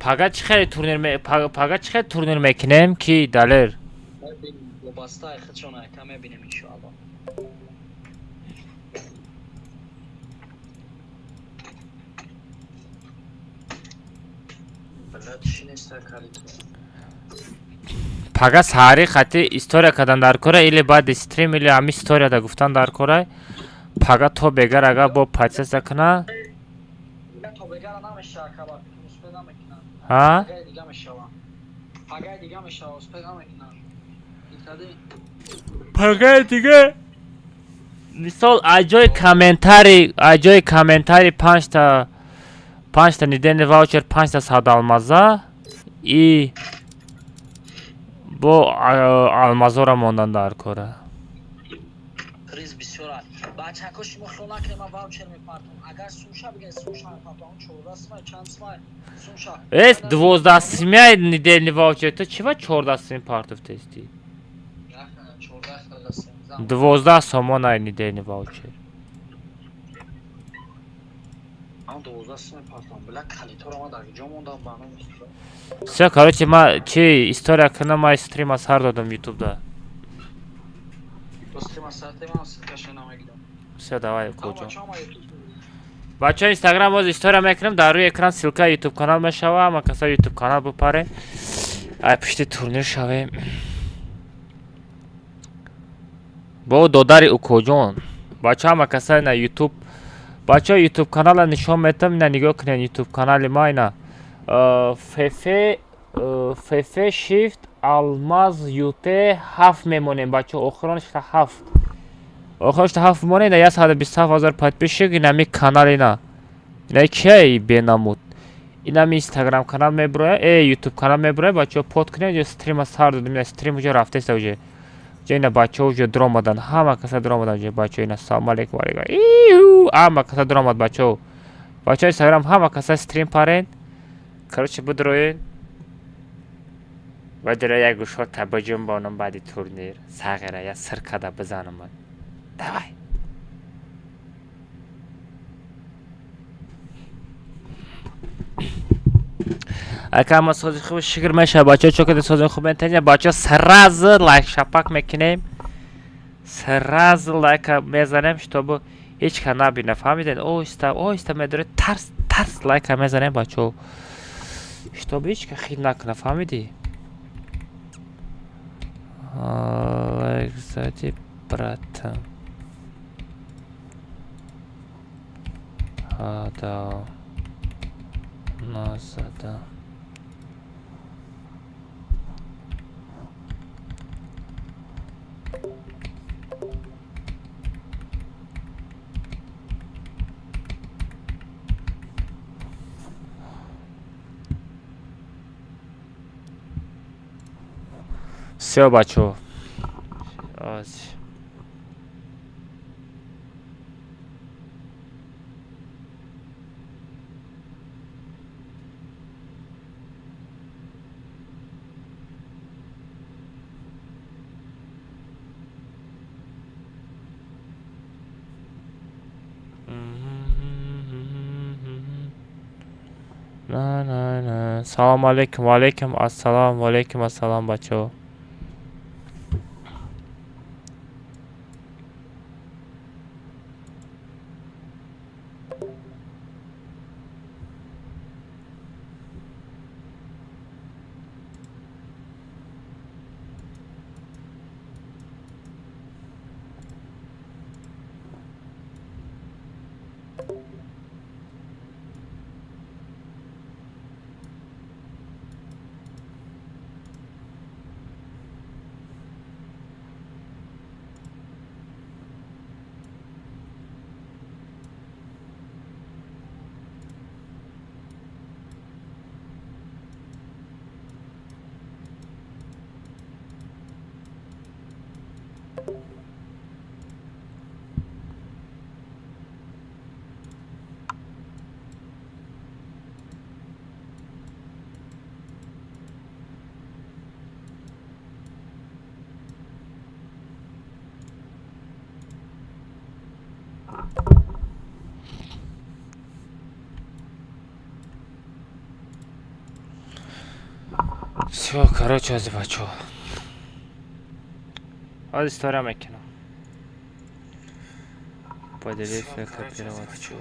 Paga چی خیلی تورنیر پاگا چی خیلی تورنیر میکنیم کی دلار وابسته خدشان کم میبینیم انشاءالله. بلد چی نیست کاری تو. پاگا ساری خطی استوریا کدن در کوره ایلی بعد استریم ایلی همی استوریا دا گفتن در کوره پاگا تو بگر اگه با پچس کنه تو بگر نمیشه کبا اسپید نمیکنن. ها پاگای دیگه میشه پاگای دیگه میشه اسپید نمیکنن. پاگا دیگه مثال اجای کامنتاری 5 تا ندن واوچر 5 تا ساده المازا ای با المازا را موندن در کوره ریز بسیار بچه کاش ما خلونا که ما واوچر میپارتم اگر سوشا بگه سوشا میپارتم اون 14 سمای چند سمای سوشا اس 12 سمای ندن واوچر تو چیوا 14 سم پارتوف تستی 12 سومون ای ندن واوچر اون 12 سمای پارتم بلا کلی تو رو ما در جا موندم بانو میشه. все короче ما چی استوریا کنم ما استریم از هر دادم یوتیوب دا استریم از ساعت ما سکش نمیگیرم. все давай کجا بچه‌ها ما یوتیوب بچه اینستاگرام باز استوریا میکنم در روی اکران سیلکا یوتیوب کانال میشوه اما کسا یوتیوب کانال بپره ای پشت تورنیر شویم با داداری اوکوجون بچه همه کسا اینا یوتیوب بچه یوتیوب کانال نشون میتم اینا نگاه کنین یوتیوب کانال ما اینا ففه شیفت الماز یوته 7 میمونیم بچه آخرانش تا 7 آخرش تا 7 میمونه اینا 127,000 подписчик اینا می کانال اینا کی بینامود اینا می اینستاگرام کانال میبره یوتیوب کانال میبره بچه پود کنه جو استریم از هر دو استریم جو رفته است وجه جا اینا بچه ها جو در آمدن همه کسا در آمدن جو بچه اینا سلام علیکم همه کسا در آمد بچه ها بچه اینستاگرام همه کسا استریم پارین کروچه بدروین و در یک گوش ها تبجم بانم بعد تورنیر ساغره یا سرکده بزنم من دوای اگه همه سازی خوب شکر میشه بچه چون که سازی خوب انتظار بچه سراز لایک شپک میکنیم سراز لایک میزنیم شتابو هیچ که نبینه فهمیدین اوستا میداره ترس لایک میزنیم بچه شتابو هیچ که خیلی نکنه فهمیدی لایک زدی براتم هادا نازده все бачо نه سلام علیکم و علیکم السلام و علیکم السلام بچه бачо, короче, аз бачо. Аз история мекина. Поделиться, копировать.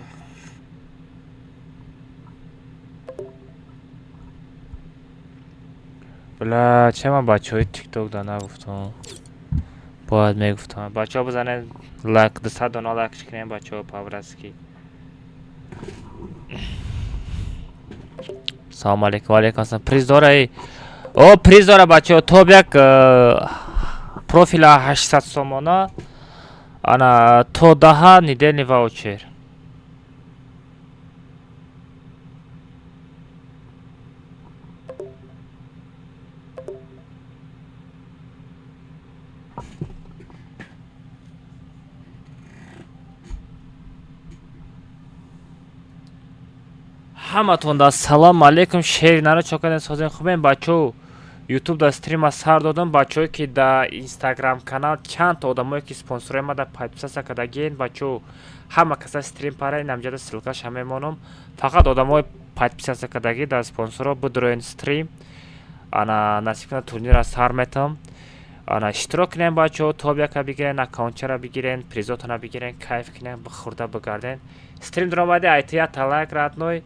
бля, чема бачои тикток да нагуфтам. باید میگفتم بچه ها بزنه لایک 200 دانه لایکش کنیم بچه ها پاورسکی سلام علیکم و علیکم السلام پریز داره ای او پریز داره بچه ها تو بیک پروفیل 800 سومانه انا تو ده نیدنی واوچر ҳаматон да салом алейкум шеринара чокадан созен хубен бачо ютуб да стрима сар додам бачое ки да инстаграм канал чанд та одамое ки спонсория мада подписаться кардагиен бачо ҳама каса стрим пара намҷада ссилкаш мемонам фақат одамое подписаться кардаги да спонсоро бидроен стрим ана насиб кунад турнира сар метам ана иштирок кинем бачо тобяка бигирен аккаунтчара бигирен призотона бигирен кайф кинем бихурда бигарден стрим дромади айтия талайк радной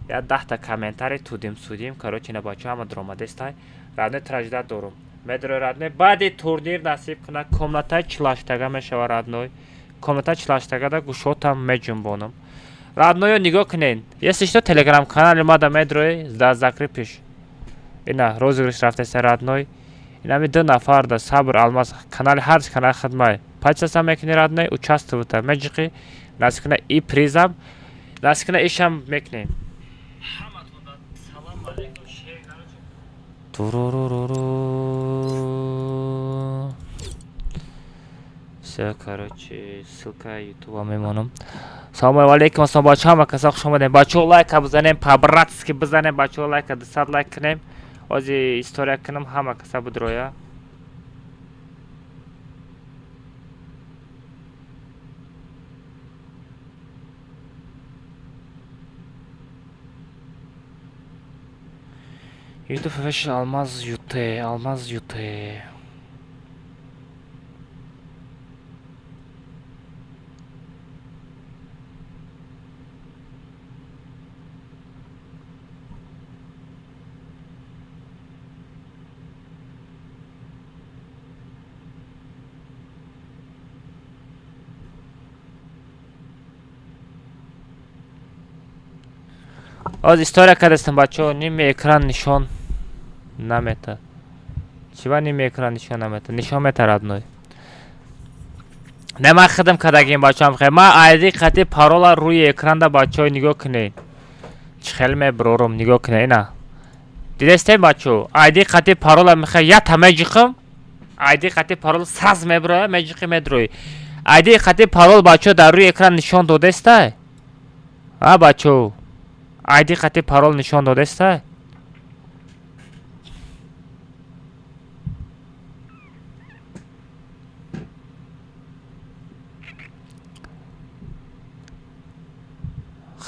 я 10 та комментарий тудим судим короче на бачо ҳама дромадестай радной тражда дорум медро радной баъди турнир насиб кунад комнатаи 48 мешава радной комнатаи 48 да гушотам меҷунбонам радноё нигоҳ кунен если что телеграм канали мада медрои да закрепиш ина розыгрыш рафтеса радной инами 2 нафар да сабр алмаз канали ҳар канал хидмай подписаться мекунӣ радной участвуйта меҷиқи насиб кунад и призам насиб кунад ишам мекунем все короче ссылка ютуба мемонам салом алейкум ассалом бачо ҳама каса хуш омадем бачо лайка бизанем по-братски бизанем бачо лайка 200 лайк кунем ози история кунам ҳама каса бидроя ютуб феш алмаз юте алмаз юте оз история кардастам бачо ними экран нишон намета чива ними экран нишон намета нишон мета радной нема хидм кардагим бачоам хе ма айди қати парола руи экранда бачо нигоҳ кунед чихел меброрум нигоҳ кунед ина дидестем бачо айди қати парола мехе ята меҷиқим айди қати парол саз меброя меҷиқи медрои айди қати парол бачо дар руи экран нишон додестай а бачо айди қати парол нишон додестай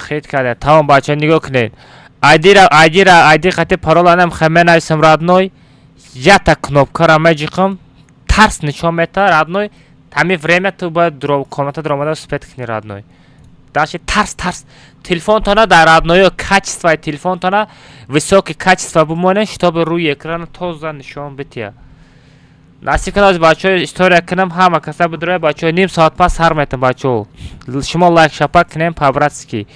хит карда тамом бача нигоҳ кунед айди қати пароланам менависам радной ята кнопкара меҷиқам тарс нишон мета радной тами время ту бояд комната дромада спед кунӣ радной даши тарс телефонтона дар радноё качествои телефонтона високи качество бимонен шитоби рӯи экрана тоза нишон бития насиб кунад бачо история кунам ҳама каса бидроя бачо ним соат пас сар метам бачо шумо лайк шапак кунем по-братски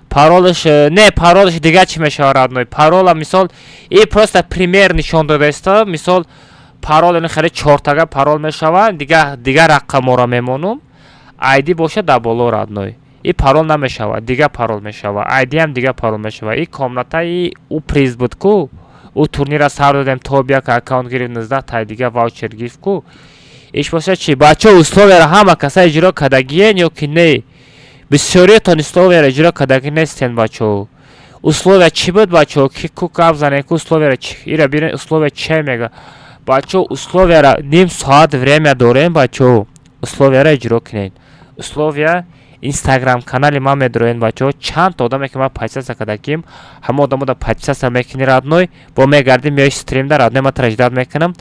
паролаш не паролаш дига чӣ мешава радной парола мисол и просто пример нишон додааста мисол парол ин хеле чортага парол мешава дига рақаморо мемонум айди боша дар боло радной и парол намешава дига парол мешава айдиам дига парол мешава и комнатаи у приз буд ку у турнира сар додем тобяк аккаунт гирифт 19 тай дига ваучер гирифт ку иш боша чи бачо условияро ҳама каса иҷро кардагиен ё ки не бисёриятон условияро иҷро кардаги нестен бачо условия чӣ буд бачо ки ку гап занем ку условияро ира бирен условия че мега бачо условияро ним соат время дорем бачо условияро иҷро кунед условия Instagram канали ман медроен бачаҳо. Чанд та одаме ки ман подписация кардагим, ҳама одамода подписация мекунӣ радной, бо мегардим меои стримда радной ма тара ждат мекунам.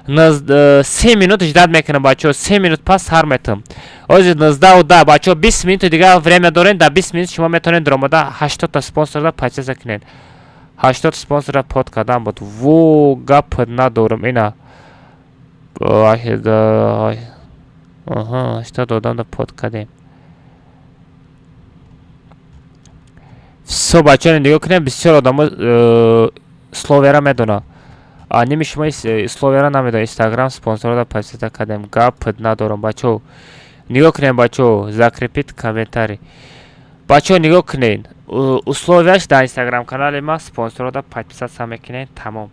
3 минут ждат мекунам бачаҳо. 3 минут пас сар метам. Ози 19:10 бачаҳо 20 минут дигар время дорен. Дар 20 минут шумо метавонед ромада 80 та спонсорда подписация кунед. 80 спонсорда под кардам буд. Во гап надорам ина. Аҳа, 80 одамда под кардем. Всё бачаҳо нигоҳ кунед, бисёр одамо словера медонанд. Ними шумо словера намедонед. Instagram спонсорда подписация кардем. Гап надорам бачаҳо. Нигоҳ кунед бачаҳо, закрепит комментарий. Бачаҳо нигоҳ кунед. Условияш дар Instagram канали ма спонсорда подписация мекунед, тамом.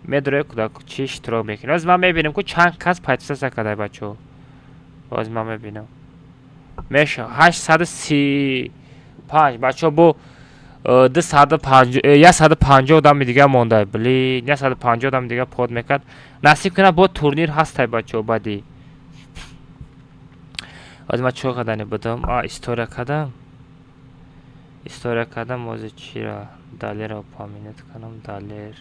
Медроед куда чи иштирок мекунед. Оз ман мебинам ки чанд кас подписация карда бачаҳо. Оз ман мебинам. Меша 835 бачаҳо бо 150 одами дигар монда. Блин, 150 одами дигар под мекард. Насиб кунад бо турнир ҳастай бачаҳо баъди. Оз ман чо кардани будам? История кардам. История кардам ози чира? Далер упоминат канам, далер.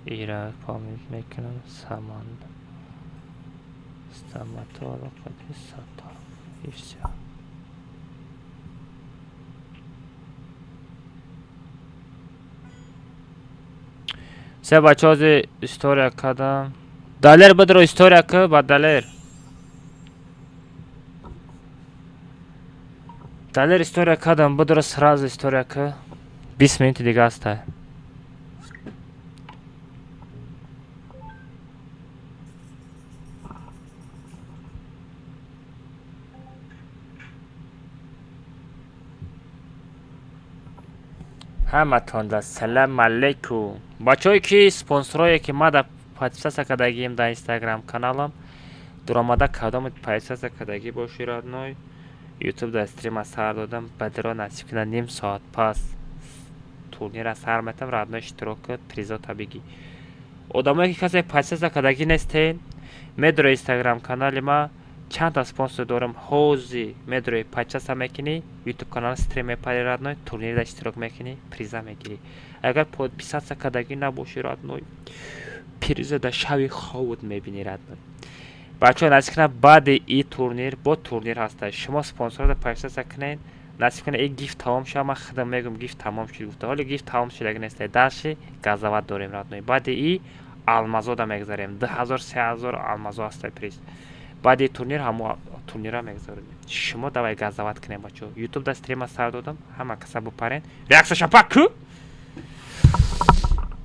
Ира упоминат мекунам, саманда. Стоматолог, администратор. И всё. Все бачаҳо ози история кардам. Далер бидро история ки ба далер. Далер история кардам бидро сразу история ки 20 минути дига астай. ҳаматонда салом алейкум. Бачаҳое ки спонсорое ки ма да подписация кардагим дар Instagram каналам, дуромада кадом подписация кардагӣ бошӣ родной. YouTube да стрима сар додам, бадро насиб кунад ним соат пас турнира сар метам, родной иштирока призота бигӣ. Одамое ки касе подписация кардагӣ нестен, медро Instagram канали ма чанд та спонсор дорам. Ҳозир медрои подписация мекунӣ, YouTube канал стрим мепари родной, турнирда иштирок мекунӣ, приза мегирӣ. Агар подписация кардагӣ набошӣ родной, приза да шави ховуд мебинӣ родной. Бачаҳо насиб кунад баъди и турнир бо турнир ҳастад. Шумо спонсорда подписация кунед, насиб кунад ин гифт тамом шуда. Ман худам мегӯям гифт тамом шуд гуфта. Ҳоли гифт тамом шудагӣ нестае. Дарши газоват дорем родной. баъди и алмазода мегзарем. 2000-3000 алмазо ҳастай приз. баъди турнир ҳамо турнира мегзарем. Шумо давай газоват кунед бачаҳо. YouTube да стрима сар додам, ҳама каса бупарен. Реакция шапак ку?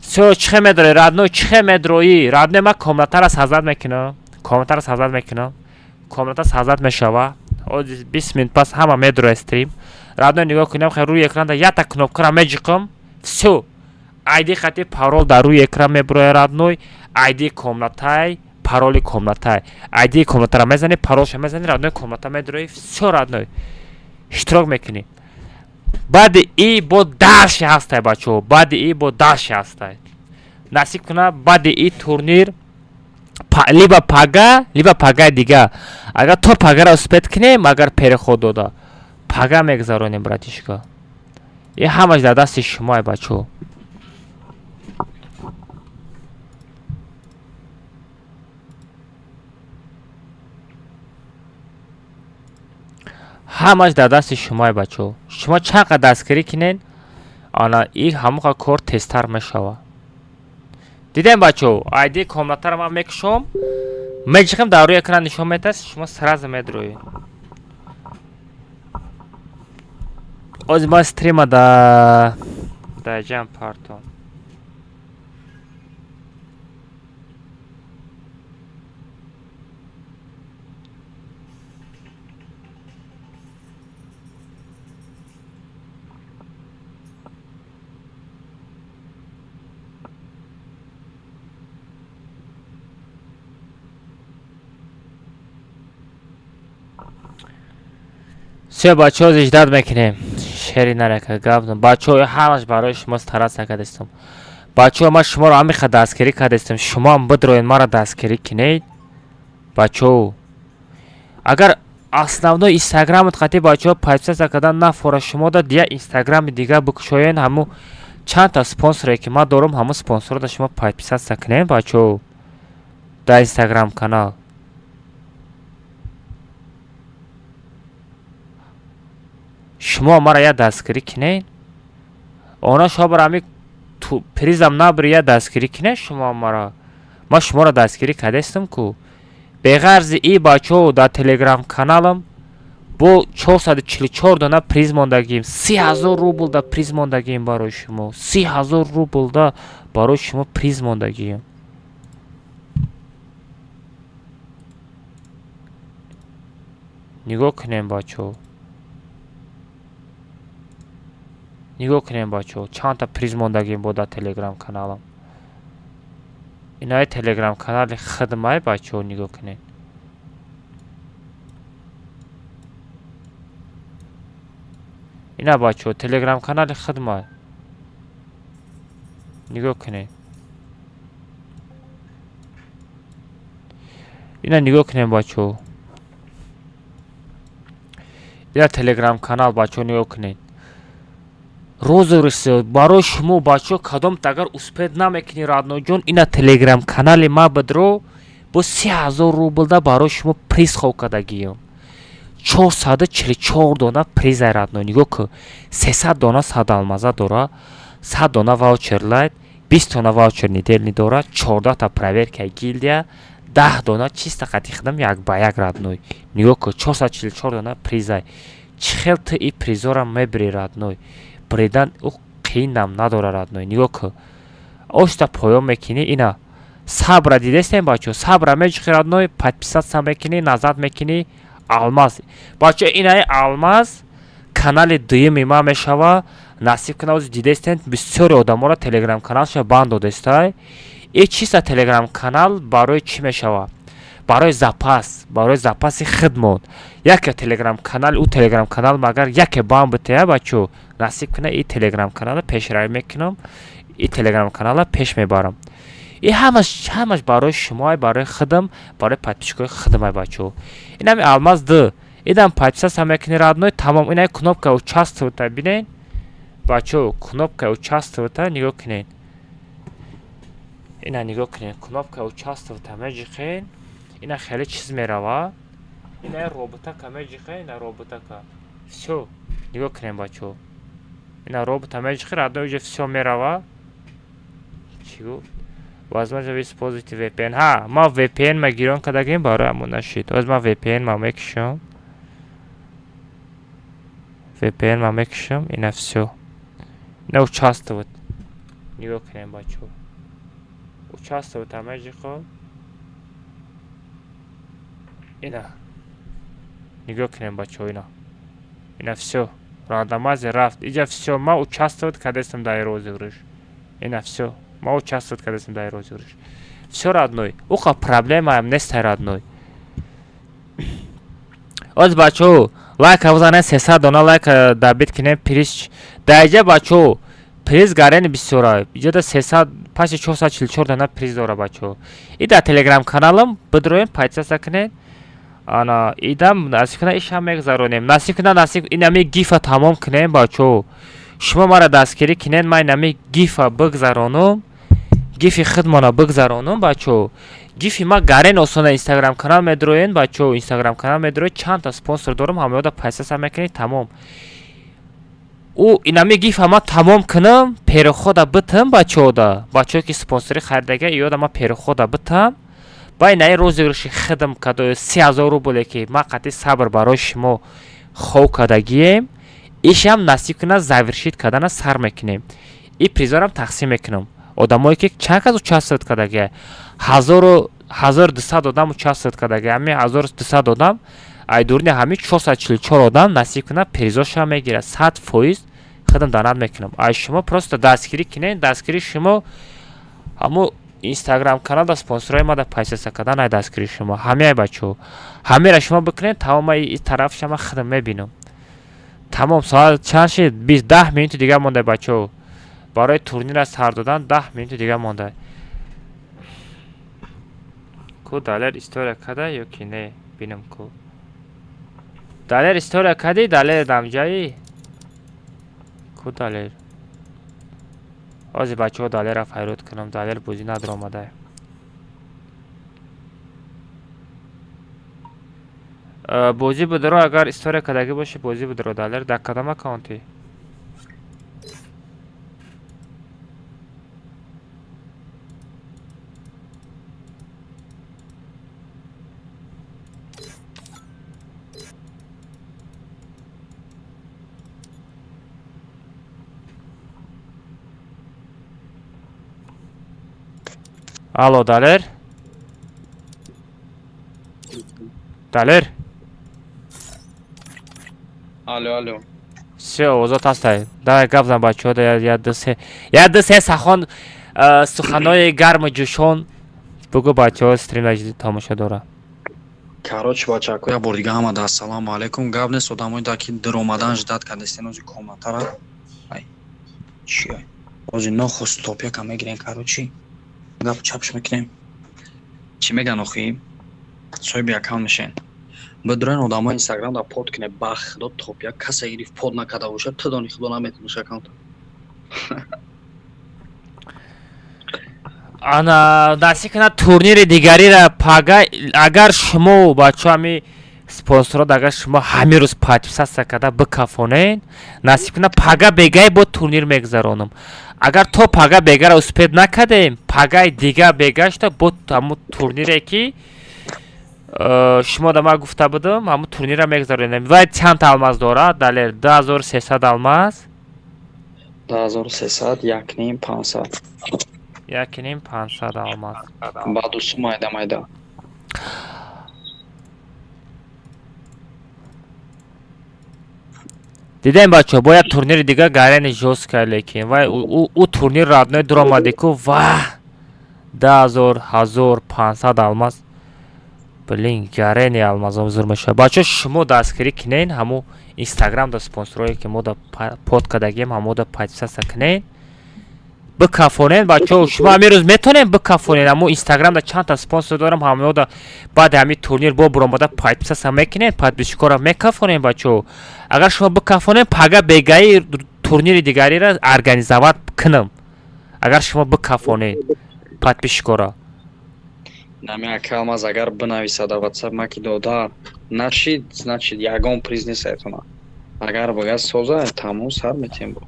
Всё, чихе медрои родной, чихе медрои. Родной ма комнатара сазад мекунам. Комнатара сазад мекунам. Комната сазад мешава. Ози 20 минут пас ҳама медрои стрим. Родной нигоҳ кунам, хай рӯи экран да як та кнопкара меҷиқам. Всё. ID хати парол дар рӯи экран меброя родной. ID комнатай, пароли комнатай. ID комнатара мезани, паролша мезани, родной комната медрои. Всё родной. Иштирок мекунӣ. баъди и бо дарши ҳастай бачаҳо. баъди и бо дарши ҳастай. Насиб кунад баъди и турнир либо пага, либо пага дига. Агар то пагара успет кунем, агар переход дода, пага мегзаронем братишка. И ҳамаш дар дасти шумои бачаҳо. ҳамаш дар дасти шумои бачаҳо. Шумо чанд қадр дастгирӣ кунед, ана и ҳамоқа кор тезтар мешава. Дидем бачаҳо, ID комнатара ман мекушам, меҷиқам дар рӯи экран нишон метаст, шумо сразу медроед. Ози ма стрима да ҷам партон. Все бачаҳо ждат мекунем. Шери нарака гап. Бачаҳо ҳамаш барои шумо стараться кардастам. бачо ма шуморо ҳамиха дастгирӣ кардастем, шумоам бидроед маро дастгирӣ кинед. Бачо агар основной инстаграмот хати бачо подписаться кардан нафора шумо да дия инстаграми дига бикушоен, ҳаму чанд та спонсоре ки ма дорам, ҳаму спонсорро да шумо подписаться кинед бачо да инстаграм канал. шумо мара я дастгирӣ кинед. Она шобар ами призам набри я дастгирӣ кинед шумо мара. Ма шуморо дастгирӣ кардастам ку. беғарзи и бачо дар телеграм каналам бо 444 дона приз мондагием. 3000 рубл да приз мондагием барои шумо. 3000 рубл да барои шумо приз мондагием. нигоҳ кунем бачо. нигоҳ кунем бачо. чанд та приз мондагием бо дар телеграм каналам. инаи телеграм канали хидмай бачо, нигоҳ кунед. ина бачо телеграм канали хидмай. нигоҳ кунед. ина нигоҳ кунем бачо. ина телеграм канал бачо, нигоҳ кунед. розыгрыш барои шумо бачо кадом тагар успех намекунӣ радноҷон, ина телеграм канали ма бидро бо 3000 рубл да барои шумо приз хоб кардагием. 444 дона приз ай радно. нигоҳ ку 300 дона садалмаза дора, 100 дона ваучер лайт, 20 дона ваучер неделни дора, 14 та проверкаи гилдия, 10 дона чиста хати хидам як ба як радной. нигоҳ ку 444 дона приз ай. чӣ хел ту и призора мебири радной. бридан у қиинам надора радной. нигоҳ ку ошта поён мекунӣ. ина сабра дидастем бачо. сабра меҷухи радной, подписаться мекунӣ, назад мекунӣ. алмаз бачо, инаи алмаз канали дуюми ма мешава. насиб кана ози дидастем бисёри одаморо телеграм каналша банд додастай. и чиста телеграм канал барои чӣ мешава? барои запаси хидмот. яке телеграм канал, у телеграм канал магар яке банд битая бачо, насиб кана и телеграм канала пешравӣ мекунам, и телеграм канала пеш мебарам. и ҳамаш барои шумоай, барои хидм, барои подписчикои хидмай бачо. инами алмаз д идам подписаться мекунӣ радной. тамом. инаи кнопка участвовать бинед бачо. кнопка участвовать нигоҳ кунед. ина нигоҳ кунед. кнопка участвовать меҷихед. ина хеле чиз мерава. ина роботака меҷихед. ина роботака всё. нигоҳ кунед бачо. ина робота меҷихед радной уҷа всё мерава. чӣ гуфт? возможно вы используете VPN. ҳа, ма VPN ма гирон кардагим барои ҳамон нашид. оз ма VPN ма мекушам. VPN ма мекушам. ина всё. ина участвовать. нигоҳ кунем бачо. участвовать меҷиход. ина нигоҳ кунем бачо. ина всё. рандомайзер рафт. иҷа всё. ма участвовать кардастам дар розыгрыш. ина всё. ма участвовать кардастам дар розыгрыш. всё радной. уха проблемаам нестай радной. оз бачо лайка бизанед. 300 дона лайка дабит кинем. приз даиҷа бачо приз гарени бисёра. иҷода 300 паси 444 дона приз дора бачо. и дар телеграм каналам бидроем подписаться кинед. ана идам насиб кана иша мегзаронем. насиб кана насиб инами гифа тамом кинем бачо. шумо мара дастгирӣ кинед. ман инами гифа бигзаронам. гифи хидмона бигзаронам бачо. гифи ма гарен осона инстаграм канал медроен бачо. инстаграм канал медроен. чанд та спонсор дорам. ҳамаёда подписаться мекунед. тамом. у инами гифа ма тамом кунам. перехода битам бачода. бачое ки спонсори харидага ёда ма перехода битам. ба инаи розыгрыши хидм кадо 3000 рубле ки ма қати сабр барои шумо хоб кардагием. ишам насиб кунад завершит кардана сар мекунем. и призорам тақсим мекунам. одамое ки чанд кас участвовать кардагия? 1200 одам участвовать кардагия. ами 1200 одам айдурни ҳами 444 одам насиб кунад призоша мегирад. 100% хидм данад мекунам. ай шумо просто дастгирӣ кинед. дастгирӣ шумо ҳамо инстаграм канал да спонсорой ма да подписаться кардан ай дастгирӣ шумо. ҳамеай бачо. ҳамера шумо бикунед. тамом и тарафшама хидм мебинам. тамом. соат чанд шид? 10 минути дигар монда бачо. барои турнира сар додан 10 минути дига монда. Ку далер история када ёки не бинам ку. Далер история кади далер дамҷаи. Ку далер. Ҳозир бачаҳо далерро файруд кунам. Далер бозӣ надоромада. Бозӣ будро агар история кадагӣ боши бозӣ будро далер дар кадом аккаунти? Алло, далер? Далер? Алло. Всё, озод ҳастай. Давай гап зан бачаҳо яд се сахон суханои гарму ҷӯшон бугӯ бачаҳо стримда тамошо дора. Короче, бачако, я бор дига ҳамада ассалому алайкум. Гап нест одамои да ки даромадан ждат кардестен ози комнатара. Ай. Чи ай. Ози нохост топяка мегирен, короче. Гап чапш мекунем. Чи меган охи? Соҳиби аккаунт мешен. Бидроен одамои инстаграмда под кине ба худо топяк касе гирифт под накарда бошад, ту дони худо наметониш аккаунт. Ана насиб кунад турнири дигариро пага агар шумо бачаҳами спонсорот агар шумо ҳамин рӯз подписатсия карда бикафонен, насиб кунад пага бегаи бо турнир мегзаронам. Агар то пага бегаро успед накардем, пагаи дига бегашта бо ҳамун турнире ки шумо да ман гуфта будам, ҳамун турнирро мегзаронем. Вай чанд алмаз дорад? Далер 2300 алмаз. 2300, 1500. 1500 алмаз. Баъду су майда. Дидем бачаҳо, бояд турнири дига гарени жёстка лекин вай у турнир раднои дуромадику ва 1500 алмаз. Блин, гарени алмазом зур мешавад. Бачаҳо шумо дастгирӣ кинен, ҳамун инстаграм да спонсорое ки мо да под кардагем, ҳамо да подписатсия кинен. Бикафонен бачаҳо, шумо ҳамин рӯз метонем бикафонен. Ҳамун инстаграм да чанд та спонсор дорам, ҳамаҳо да баъди ҳамин турнир бо буромада подписатсия мекунен, подписчикора мекафонен бачаҳо. Агар шумо бикафонен, пага бегаи турнири дигариро организоват кунам. Агар шумо бикафонен, подписчикора. Нами аккаунт агар бинависад дар WhatsApp маки дода, начид, значит ягон приз нест айтона. Агар бояд соза, тамом сар метем бо.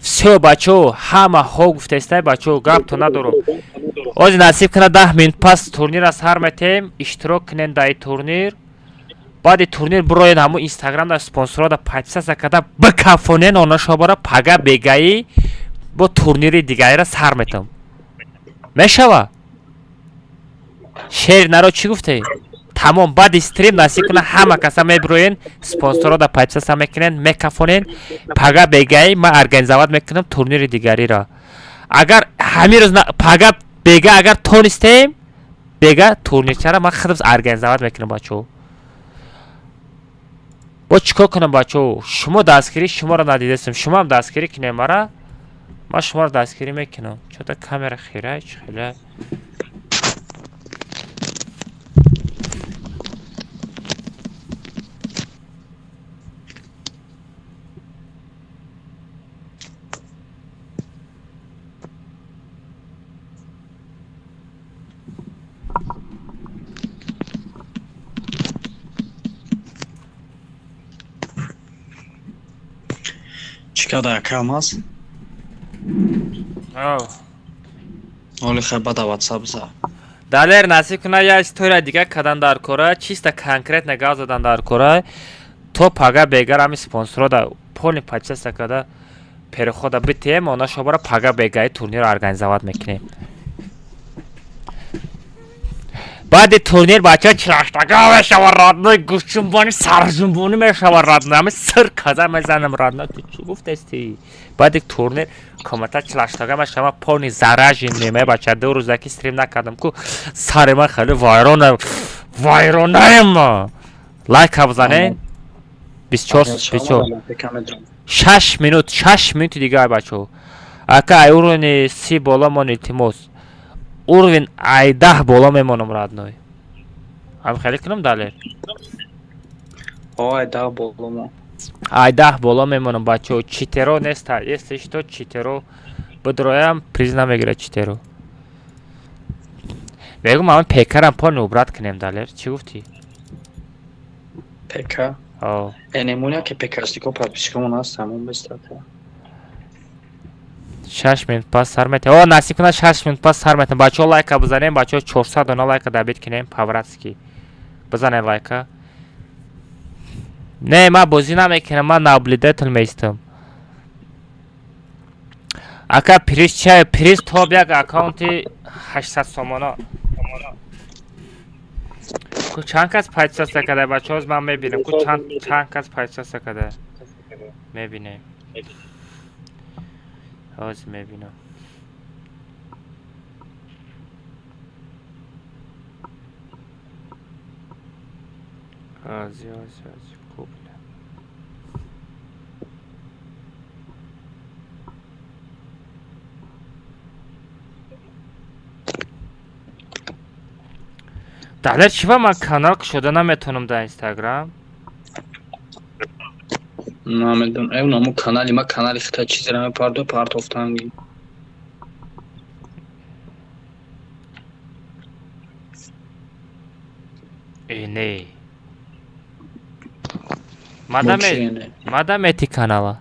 Всё бачаҳо, ҳамаҳо гуфтаистай бачаҳо, гапто надорам. Ози насиб кунад 10 минут пас турнира сар метем, иштирок кунен дар турнир. Баъди турнир бироед ҳамун инстаграм да спонсорот да подписатсия карда бикафонен, она шобара пага бегаи бо турнири дигариро сар метам. Мешава? Шер наро чӣ гуфтаи? Тамом баъди стрим насиб кунад ҳама каса мебироен, спонсорот да подписатсия мекунен, мекафонен, пага бегаи ман организоват мекунам турнири дигариро. Агар ҳамин рӯз пага бега агар тонистем, бега турнирчаро ман худам организоват мекунам бачаҳо. бо чикор кунам бачаҳо? Шумо дастгирӣ шуморо надидастем, шумоам дастгирӣ кунем мара. Ман шуморо дастгирӣ мекунам. Чота камера хира чи хела. Чикада аккаунт? Оли хеба да WhatsApp за. Далер насиб кунад я история дига кадан дар кора, чиста конкретна гап задан дар кора. То пага бегар ами спонсорода полни подписатсия карда перехода битем, она шобара пага бегаи турнир организоват мекунем. баъди турнир бачаҳо чилаштага мешавад родной, гӯштҷунбонӣ, сарҷунбонӣ мешавад родной, ҳама сир каза мезанам родной. Ту чӣ гуфтасти? баъди турнир комата чилаштага мешавад, полни заражи нема бача. 2 рӯзаки стрим накардам ку сари ман хеле вайронаем. Лайка бизанен. 24 6 минут дига бачо. Ака ай уровни 30 бола мон илтимос. Уровень ай 10 бола мемонам родной. Ам хеле кунам дале. ой да боломо Ай 10 бола мемонам бачо. Читеро неста. Если что читеро بدرویم پریز نمیگیره چطورو بگو من پیکرم پا نوبرات کنیم دالر چی گفتی؟ пк آه енемоня ки пкстико подписчикам у нас тамом бистата 6 минут пас сар метем о насиб кунад 6 минут пас сар метем бачо лайка бизанем бачо 400 дона лайка дабит кинем павратски бизанем лайка не ма бози намекунам ман наблюдатель меистам ака приз чай приз тоб як аккаунти 800 сомона ку чанд кас 500 сакаде бачоз ман мебинем ку чанд кас 500 сакаде мебинем ҳозир мебинам ҳозир куб далер чива ман канал кушода наметонам дар инстаграм намедон намо канали ма канали хита чизе намепардо партофтанги не мадамети канала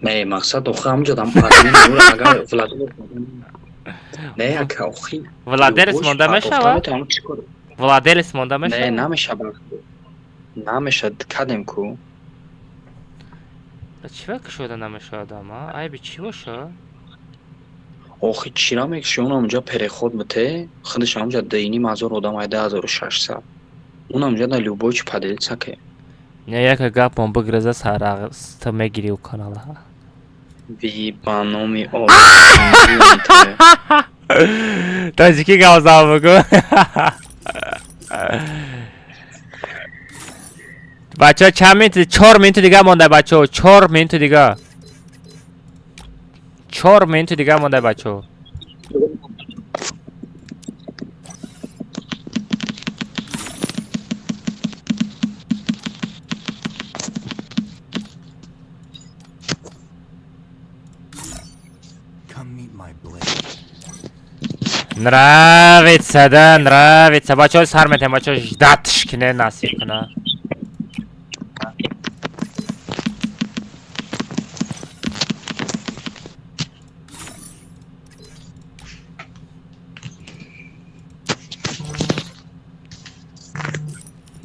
не мақсад охи ҳамҷодам админ агар владимир не ака охи владелец монда мешавад владелец монда не мешавад намешавад намешад кадем ку чива кушода намешавад ама айби чӣ боша охи чира мекиши он ҳамҷа переход мете худаш ҳамҷа 2,5 одам ай 2600 он ҳамҷа на любой чи паделицаке не яка гапон бигреза сараста мегири у канала ви ба номи о таҷики гавзам бигӯ бачаҳо чанд минути 4 минути дига монда бачаҳо 4 минути дига 4 минути дига монда бачаҳо нравится да нравится бачаҳо сар метем бачаҳо ждатш кине насиб куна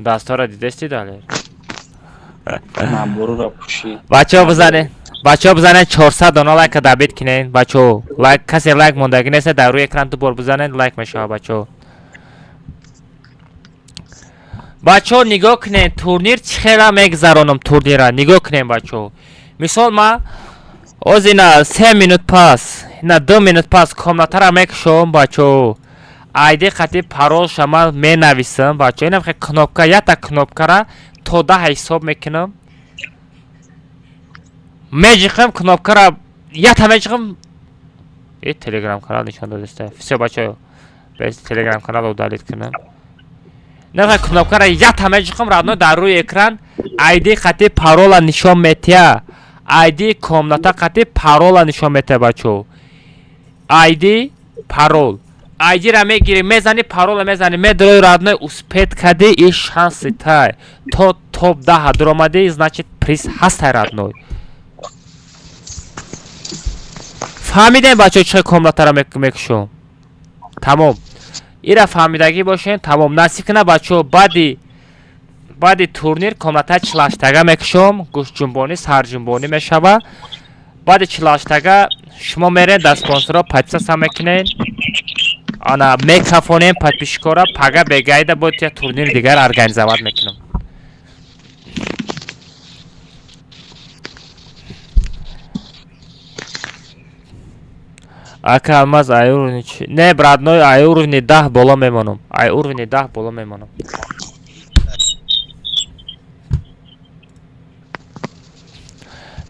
дастора дидести далер набурура пуши бачаҳо бизанед 400 дона лайка дабит кинен бачаҳо лайк касе лайк мондагӣ нест дар рӯи экран дубор бизанед лайк мешавад бачаҳо нигоҳ кинен турнир чӣ хела мегзаронам турнира нигоҳ кинен бачаҳо мисол ма озина 3 минут пас ина 2 минут пас комнатара мекушам бачаҳо айди хати паролша ман менависам бачаҳо инам хе кнопка ята кнопкара то 10 ҳисоб мекунам меҷиқам кнопкара ята меҷиқам телеграм канал нишон додеста всё бачаҳо бес телеграм каналро удалит кунам инам хе кнопкара ята меҷиқам радно дар рӯи экран айди хати парола нишон метия айди комната хати парола нишон метия бачаҳо айди парол айдира мегири мезани парола мезани медрои родной успет кади и шанси тай то топ 10 дуромади значит приз ҳастай родной фаҳмидем бачаҳо чӣ комнатара мекушам тамом ира фаҳмидагӣ бошен тамом насиб кунад бачаҳо баъди турнир комнатаи 48 мекушам гӯштҷунбонӣ сарҷунбонӣ мешавад баъди 48 шумо мерен дар спонсорро подписаться мекунен ана мекафонем подписчикора пага бегайда боид я турнир дигар организовать мекунам ака алмаз ай уровни не братной ай уровни 10 боло мемонам ай уровни 10 боло мемонам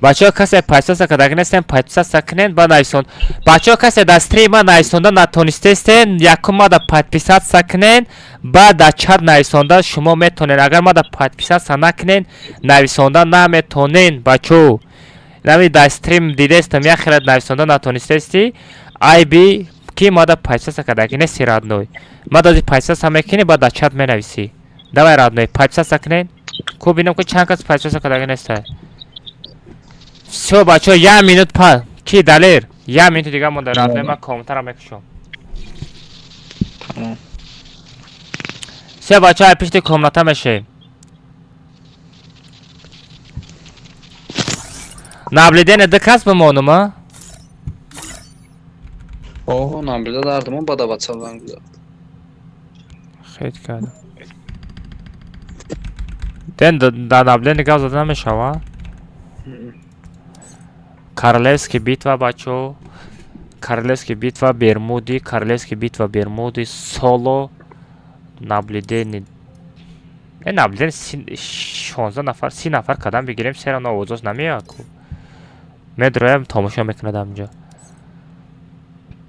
бачаҳо касе подписаться карда нестен, подписаться кунед ба нависон. Бачаҳо касе дар стрима нависонда натонистестен, якум мада подписаться кунед, ба дар чат нависонда шумо метонед. Агар мада подписаться накунед, нависонда наметонен бачаҳо. Нави дар стрим дидестам як хеле нависонда натонистести. IB ки мада подписаться карда нести родной. Мада подписаться мекунед, ба дар чат менависи. Давай родной, подписаться кунед. Ко бинам ки чанд кас подписаться карда нестад. Всё бачаҳо 1 минут па ки далер 1 минут дига монда родной, ман комментарам мекушам. Тамом. Всё бачаҳо пишти комната мешавем. Наблюдение дикас бимонум а? О, наблюда дардимон ба даватсалдан гузар. Хейт кардам. Ден да наблюдение гав зада намешава? Королевский битва бачаҳо. Королевский битва Бермуди, Королевский битва Бермуди, соло наблюдение. Наблюдение 16 нафар, 30 нафар кадам бигирем, серам на овоз намеяд ку. Медроям тамошо мекунадам инҷо.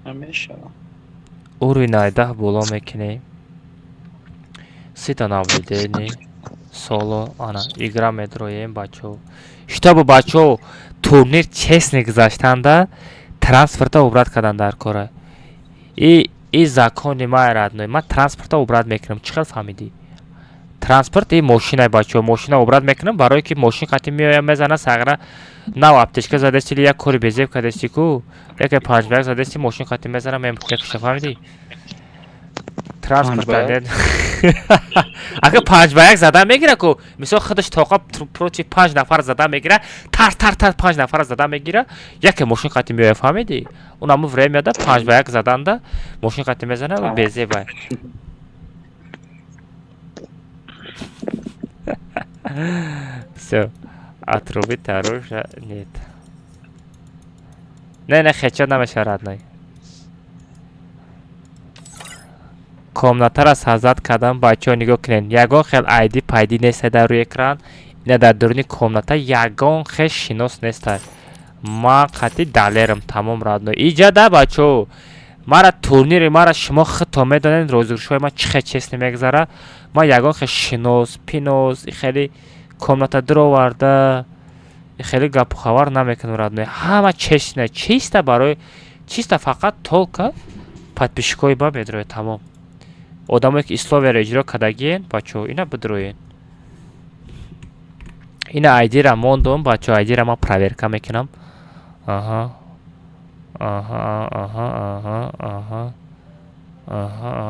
Намешава. Уровень 10 боло мекунем. 30 наблюдение. Соло, ана, игра медроем бачаҳо. Штобу бачаҳо турнир честно гузаштанда, транспорта убрат кардан дар кора. И закони май родной. Ман транспорта убрат мекунам. Чӣ хел фаҳмидӣ? Транспорт и мошина бачаҳо. Мошина убрат мекунам, барое ки мошин қати меоям мезана сагра. Нав аптечка задести или як кори безеб кадести ку. Яке панҷбаяк задести мошин қати мезана мекуша, фаҳмидӣ? Транспорт агар 5 ба 1 зада мегира ку, мисол худаш тоқа против 5 нафар зада мегира, тар 5 нафар зада мегира, яке мошин қати меояд, фаҳмидӣ? Унаму времяда 5 ба 1 заданда мошин қати мезана безеба. Всё. Отрубить оружие нет. Не, хечо намеша родной. Комнатара сазад кардам, бачаҳо нигоҳ кунед. Ягон хел ID пайдӣ неста дар рӯи экран. Ина дар дуруни комната ягон хел шинос неста. Ман қати далерам тамом родной. Иҷада бачаҳо. Мара турнири мара шумо хито медонед, розигрушҳои ман чӣ хел честно мегзара. Ман ягон хел шинос, пинос, хеле комната дуроварда, хеле гапухавар намекунам родной. Ҳама честно, чисто барои чисто фақат толка подписчикои ба медрояд тамом. Одамое ки условияро иҷро кардагиен, бачаҳо, ина бидроен. Ина ID-ра мондум, бачаҳо, ID-ра ман проверка мекунам. Аҳа.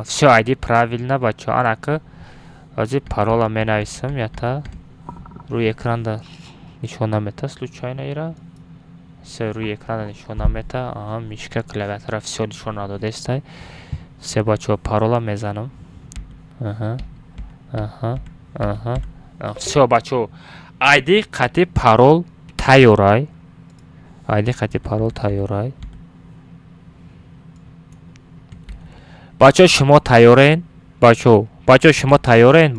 Всё, ID правильно, бачаҳо. Анака ҳозир парола менависам, ята рӯи экрана нишон намета случайно ира. Всё, рӯи экрана нишон намета. Аҳа, мишка, клавиатура всё нишон надодестай. Все бачаҳо, парола мезанам. Всё бачаҳо, ID қати парол тайёрай. ID қати парол тайёрай. бачаҳо, шумо тайёрен? Бачаҳо, шумо тайёрен?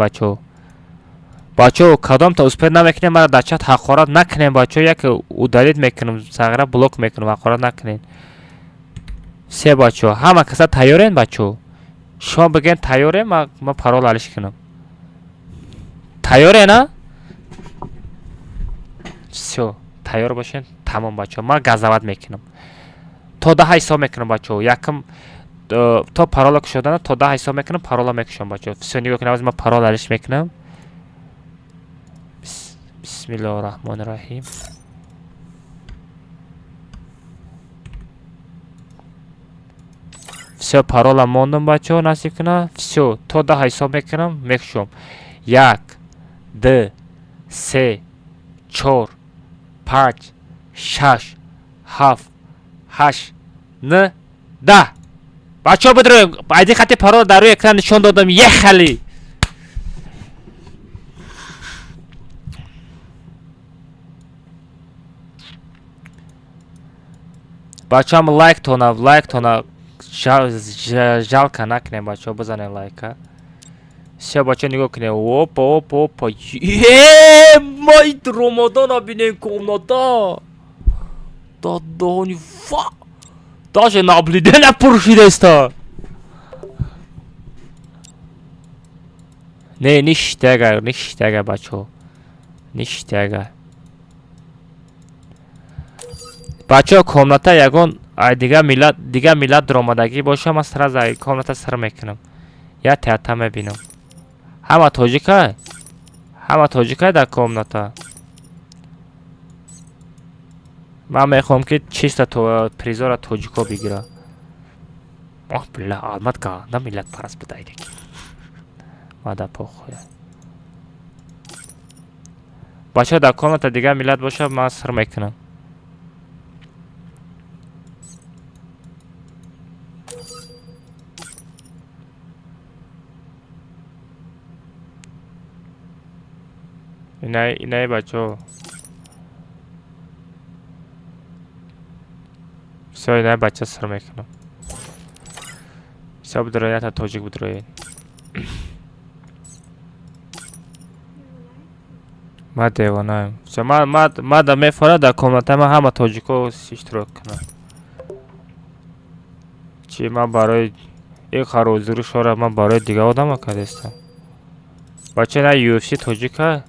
Бачаҳо, кадомта успед намекунем мара дар чат ҳақорат накунем бачаҳо. Яке удалит мекунам, сагра блок мекунам, ҳақорат накунем. Все бачаҳо, ҳама каса тайёрен бачаҳо? Шумо бигӯед тайёрем, ман парол алиш кунам. Тайёрена? Всё, тайёр бошен, тамом бачаҳо. Ман газават мекунам. То 10 ҳисоб мекунам бачаҳо. Якам то парола кушодана, то 10 ҳисоб мекунам, парола мекушам бачаҳо. Всё, нигоҳ кунед, ҳозир ман парол алиш мекунам. Бисмиллоҳир-раҳмонир-раҳим. Всё, парола мондам бачаҳо, насиб кунам. Всё, то 10 ҳисоб мекунам, мекушам. 1, 2, 3, 4, 5, 6, 7, 8, 9, 10. бачаҳо бидроем. ID хати парола дар рӯи экран нишон додам. Ехали. бачаҳам лайктона жалка накунем бачаҳо, бизанем лайка. все бача нигоҳ кунед. Опа. Май ромадан набинем комната. Дадони ва. Даже наблюдение пуршидеста. Не, ништяга, бачо. Ништяга. Бачо, комната ягон дига миллат ромадагӣ боша, ман сразу комната сар мекунам. Я театр мебинам. Ҳама тоҷикай дар комната. Ман мехоҳам ки чиста призора тоҷико бигира. Бля, алмат ганда миллат параст бидайдек. Мада похуя. Бача дар комната дига миллат боша, ман сар мекунам. Инай бачо. Всё, инай бача сар мекунам. Всё будрояд, а тоҷик будрояд. Ма девонаем. Всё, ма да мефора дар комната ма ҳама тоҷико иштирок кунам. Чи ман барои ин харозиру шора ман барои дига одама кардестам. Бача инай UFC тоҷика.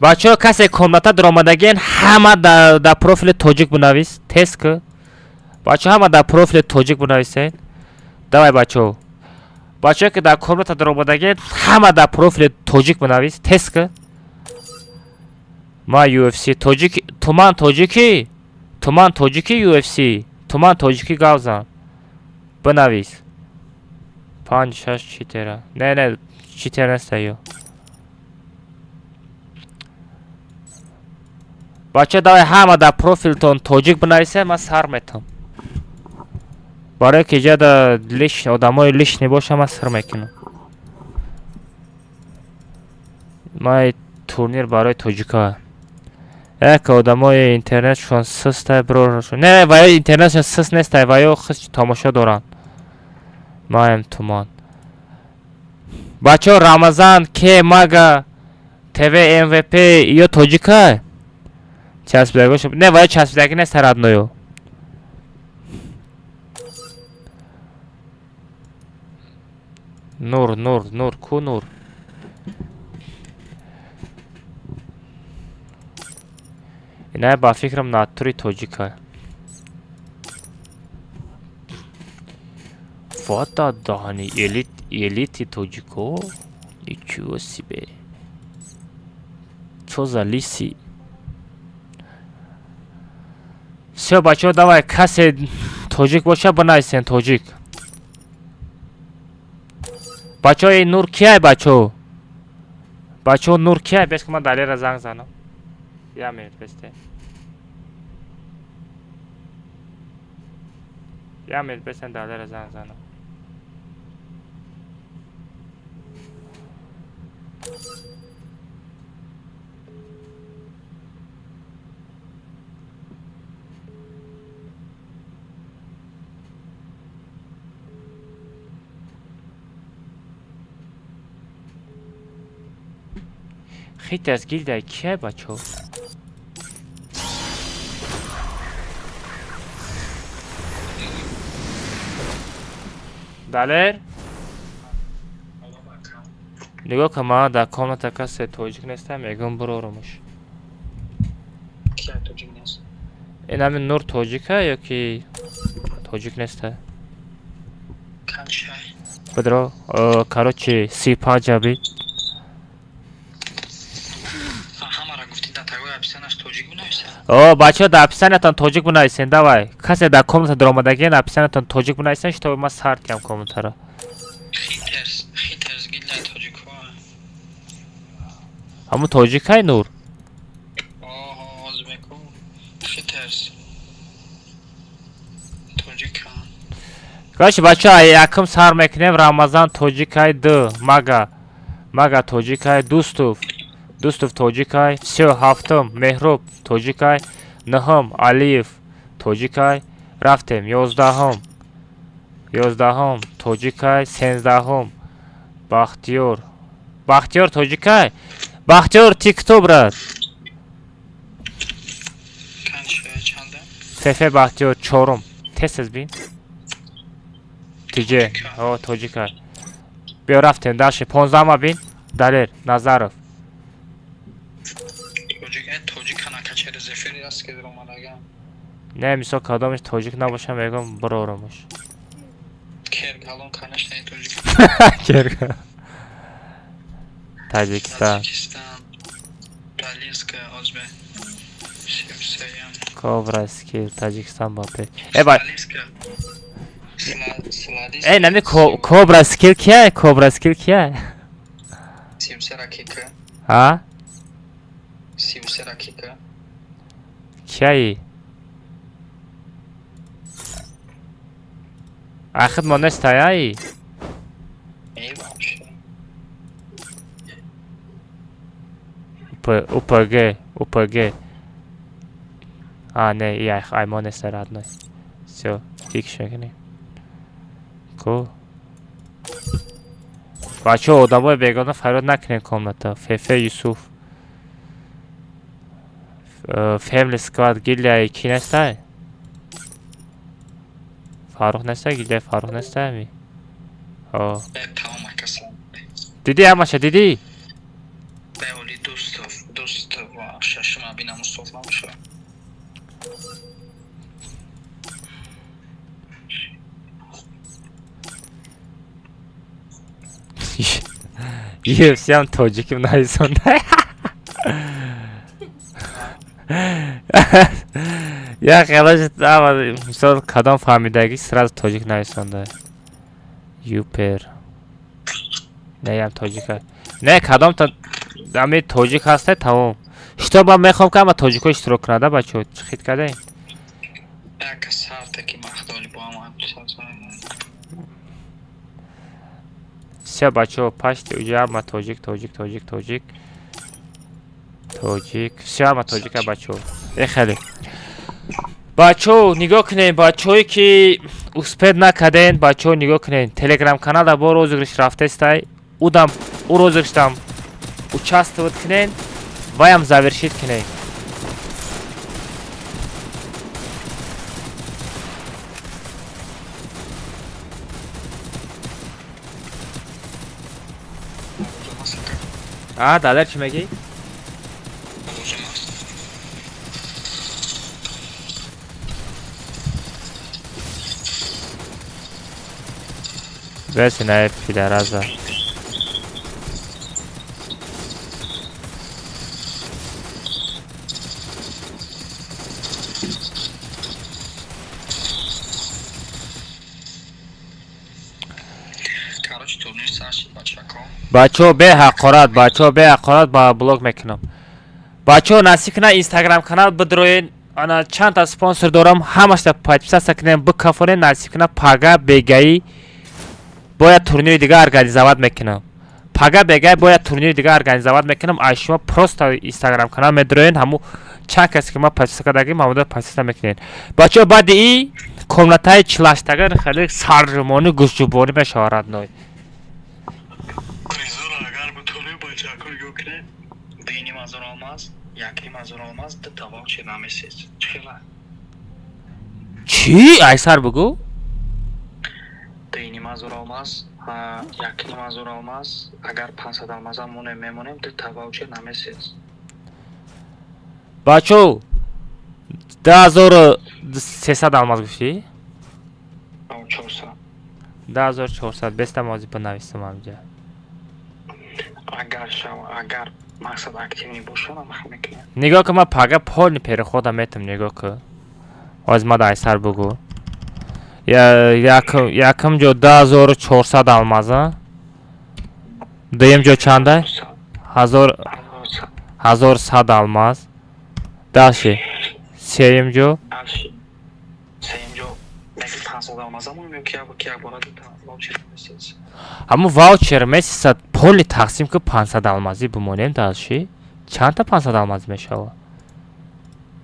бачаҳо касе комната даромадагин ҳама дар профили тоҷик бинавис. Тест ки бачаҳо ҳама дар профили тоҷик бинависен. Давай бачаҳо. Бачаҳое ки дар комната даромадагин ҳама дар профили тоҷик бинавис. Тест ки ма UFC тоҷик. Туман тоҷики UFC. Туман тоҷики гавзан. Бинавис. 5-6 читера. Не, читер неста ё. Бача давай ҳама дар профилтон тоҷик бинависе, ман сар метам. Барои ки ҷада одамои лишни боша, ман сар мекунам. май турнир барои тоҷика. Як одамои интернетшон систай бро. Не, ваё интернетшон сис нестай, ваё хис тамошо доранд. Маем туман. Бачо Рамазан ке мага ТВ МВП ё тоҷика? Часпидагош. Не, ваё часпидаги нест радноё. Нур, ку Нур. Инай ба фикрам натури тоҷика. Вода дани элити тоҷико. Ничего себе. Чё за лиси? Всё, бачаҳо, давай касе тоҷик боша, бинависен тоҷик. Бачаҳо, ин Нур кияй бачаҳо? Бачаҳо, Нур кияй? Бес ки ман далера занг занам. Я минут бесте. Я минут бесен далера занг занам. خیلی از گیل کیه بچه ها؟ دلر؟ نگاه که ما در کامنت کسی توجیک نیستم میگم برو رومش. کیا توجیک نیست؟ این همین نور توجیکه یا که توجیک نیسته؟ کنشه بدرو کاروچی سیپا جابی бачаҳо дар описаниятон тоҷик бинависен. давай касе дар комната даромадагӣ дар описаниятон тоҷик бинависен, штоби ман сард кам комментаро. ҳамун тоҷикай Нур? Короче, бача, яким сар мекунем Рамазан тоҷикай ду. Мага тоҷикай Дустув тоҷикай. Всё, ҳафтум Меҳруб тоҷикай. Нӯҳум Алиев тоҷикай. Рафтем. 11 тоҷикай. 13 Бахтиёр тоҷикай. Бахтиёр ти кто, брат? Фефе Бахтиёр 4. Тез бин. Тиҷе. О, тоҷикай. Биё рафтем дальше. 15 бин. Далер Назаров. Не, мисол кадомиш тоҷик набошам, мегум бирорумш. Кирга. Таҷикистан. Ковраскил, Таҷикистан бопе. Нами Ковраскил кия? Ковраскил кия? Ха? Кияи? Ахид мо нестаяи? УПГ. Не, аймон неста родной. Всё, фикс мекунем. Ко? Бачаҳо, одамои бегона фарёд накунем комната. Фефе Юсуф. Family Squad гильдияи ки нестай? Фарух нестай? Гильдияи Фарух нестай ми? Диди ҳамаша, диди? Всем тоҷиким нависонда. Я хелаш мисол кадом фаҳмидаги сразу тоҷик нависонда. Юпер. Не, ям тоҷика. Не, кадом ами тоҷик ҳасте тамом. Что ба мехом ка ама тоҷико иштирок кунада бачо. Чӣ хит кадаи? Всё бачо, пашти уҷа ама тоҷик. Всё ама тоҷика бачо. Хеле. Бачо, нигоҳ кунед, бачое ки успеҳ накарден, бачо нигоҳ кунед. Telegram канала бо розыгрыш рафтестай. У розыгрыштам участвовать кунед. Ваям завершит кунед. Далер чӣ мегӣ? Весинаи пидараза. Бачо беҳақорат ба блог мекунам. Бачо насиб кунад Instagram канал бидроен. Ана чанд та спонсор дорам, ҳамашда подписаться кунем, бикафонем насиб кунад Пага Бегаи бояд турнири дига организовать мекунам. А шумо просто Instagram канал медроен, ҳаму чанд касе ки ма подписаться кардагим, ҳамуда подписаться мекунем. Бачо баъди и комнатаи чилаштаган хеле сарҷумонӣ гӯшҷӯбонӣ мешавад родной. Чӣ? Айсар бигӯ? Дини мазур алмаз, якни мазур алмаз, агар 500 алмаза мемонем, ду тавауче намесез. Бачо, 10300 алмаз гуфти? 400. 10400, беста мози бинависам ҳамҷа. Агар мақсад активни боша, намекунем. Нигоҳ ки ма Пага полни перехода метам, нигоҳ ки. Оз ма айсар бигӯ. Якам ҷо 10400 алмаза. Дуюм ҷо чанда? 1100 алмаз. Далши. Сеюм ҷо? Сеюм ҷо که 500 алмаза моем ки як бора ду ваучер месяц. Ҳамн ваучер месяца поли тақсим ки 500 алмазӣ бимонем даши? Чанд та 500 алмазӣ мешава?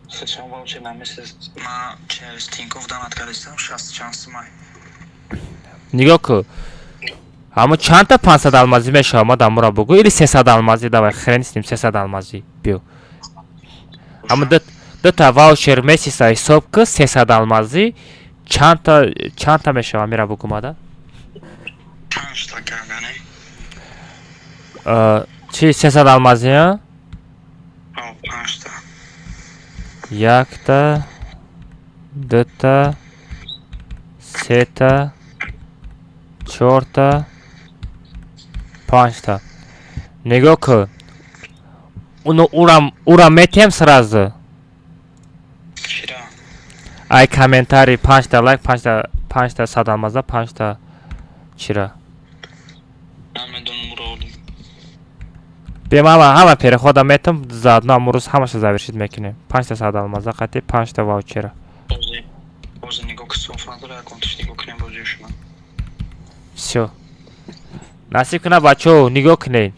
Сачам ваучер на месяц. Ма через Тинькофф донат кардам 60 чанс май. Нигоҳ кун. Ҳамн чанд та 500 алмазӣ мешава? Ма дамура бугӯ или 300 алмазӣ давай хрен с ним 300 алмазӣ. Биё. Ҳамн ду та ваучер месяца ҳисоб ки 300 алмазӣ чанд та мешава? Мира бугӯ мада? 5 та кардане. Чи 300 алмазӣ а? 5 та. Як та, ду та, се та, чор та, 5 та. Нигоҳ кун. Ура метем сразу. Чира? Ай комментарий 5 та лайк, 5 та 100 алмаза, 5 та чира. Намедонам ура. Бием ҳама перехода метам заодно амрӯз ҳамаша завершит мекунем. 5 та 100 алмаза қати 5 та ваучера. Бози нигоҳ ки соф надора аконтиш нигоҳ кунем бозиё шумо. Всё. Насиб куна бачаҳо нигоҳ кунед.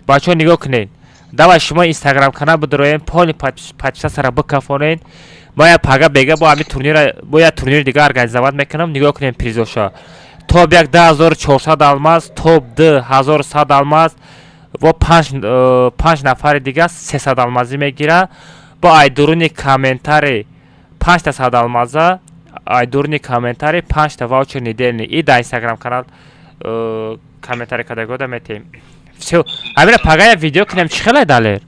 Бачаҳо нигоҳ кунед. Давай шумо инстаграм канал бидороен, полни подписатсара бикафонед. Мо як пага бега бо ҳамин турнира бо як турнир дига организоват мекунам. Нигоҳ кунед призоша. Топ 1 10400 алмаз, топ 2 1100 алмаз. Во 5 нафари дига 300 алмазӣ мегира. Бо айдуруни комментарий 5 та 100 алмаза, айдуруни комментарий 5 та ваучер недельный. И да инстаграм канал комментарий кадагода метем. Всё. Амира пага я видео кунем чӣ хеле далер?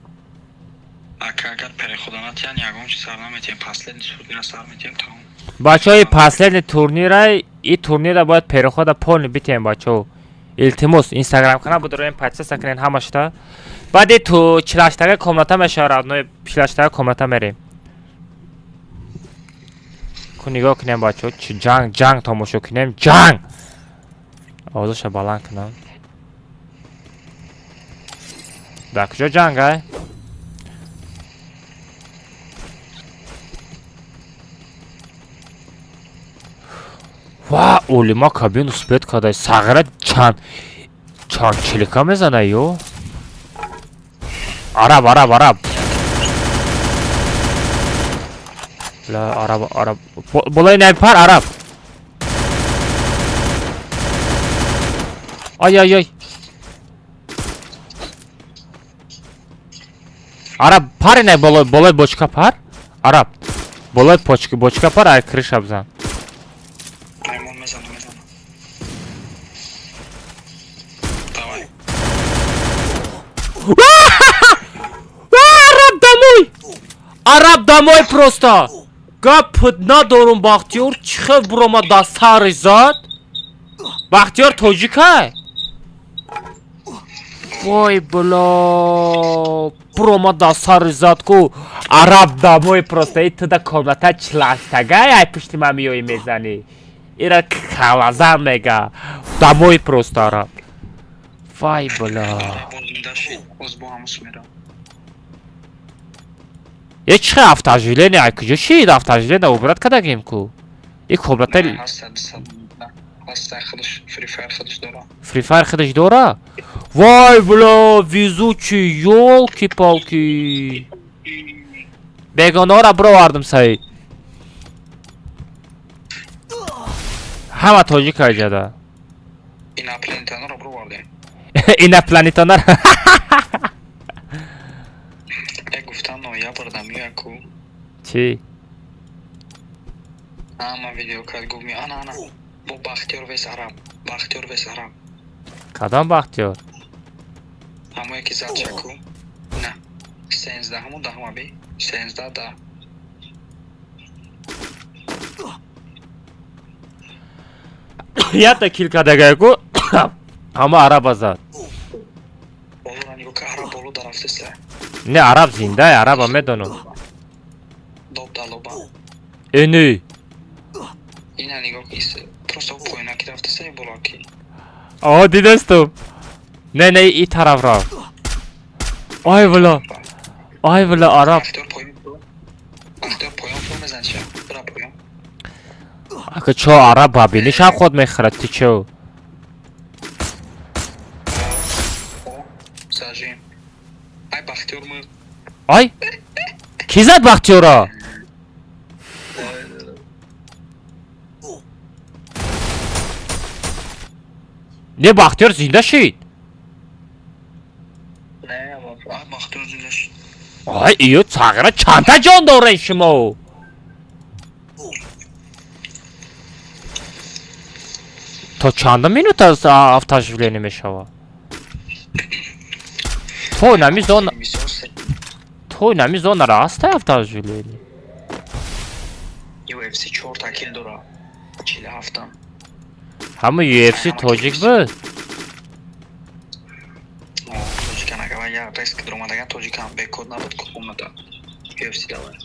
Агар переходанат яъни ягон чиз сар наметем, последний турнира сар метем тамом. Бачаҳои последний турнира и турнира бояд перехода полни битем бачаҳо. Илтимос инстаграм канал бидороен подписа кунед ҳамашта. Баъди ту 48 комната мешава равнои 48 комната мерем. Кун нигоҳ кунем бачаҳо чӣ ҷанг тамошо кунем. Ҷанг! овозаша баланд кунам. Дар куҷо ҷанг ай? ва олима кабину спед кадай сағира чанд чилика мезанай ё? Араб ла араб болои найпар араб. ай араб пари най болои бочка пар араб болои бочка пар ай крыша бзан. Араб домой просто. Гап надорум Бахтиёр чихе бурома да сари зад. Бахтиёр тоҷикай? Вой бла. Бурома да сари зад ку. Араб домой просто. И туда комната чластагай ай пушти ма миёи мезани. Ира калаза мега. Домой просто араб. Вай бла. Е чихе автожилени ай куҷо шид автожилена убрат кадагем ку. И комната фри файр худаш дора. Вай бла везучий ёлки-палки. Бегонора бировардим саид. Ҳама тоҷик аҷада. Инопланетонро бировардем. Инопланетонар. Гуфтам ноябр дамиёяку. Чӣ? Ама видео кард гуфт ми ана бо Бахтиёр вес араб. Бахтиёр вес араб. Кадом Бахтиёр? Ҳамое ки зад чаку. На. 13 ҳамон даҳма би. 13 да. Ята кил кадагайку. Ҳама араб зад. Болора нигоҳ ки араб боло дарафтаста. Не араб зиндаи араба медонам. Доб далоба. Эни. Ина нигоҳ ки просто поинаки рафтаста болоки. Дидастум. Не и тараф рафт. Ай вала араб. Бахтиёр поён фо мезан ча. Бра поён. Ака чо араб бабинишам худ мехӯрад ти чо? Сажим. Ай Бахтиёр мы. Ай! Ки зад Бахтиёрро? Не Бахтиёр зинда шид? Не, ай Бахтиёр зинда шид. Ай, иё тағира чанда ҷон доред шумо? То чанда минута автооживление мешава? То нами зона... То нами зонара ҳастай автооживление? UFC 4 такил дора. 47 там. Ҳама UFC тоҷик буд? Тоҷикан агар я риск дромадаган тоҷикан бекод набуд комната. UFC давай.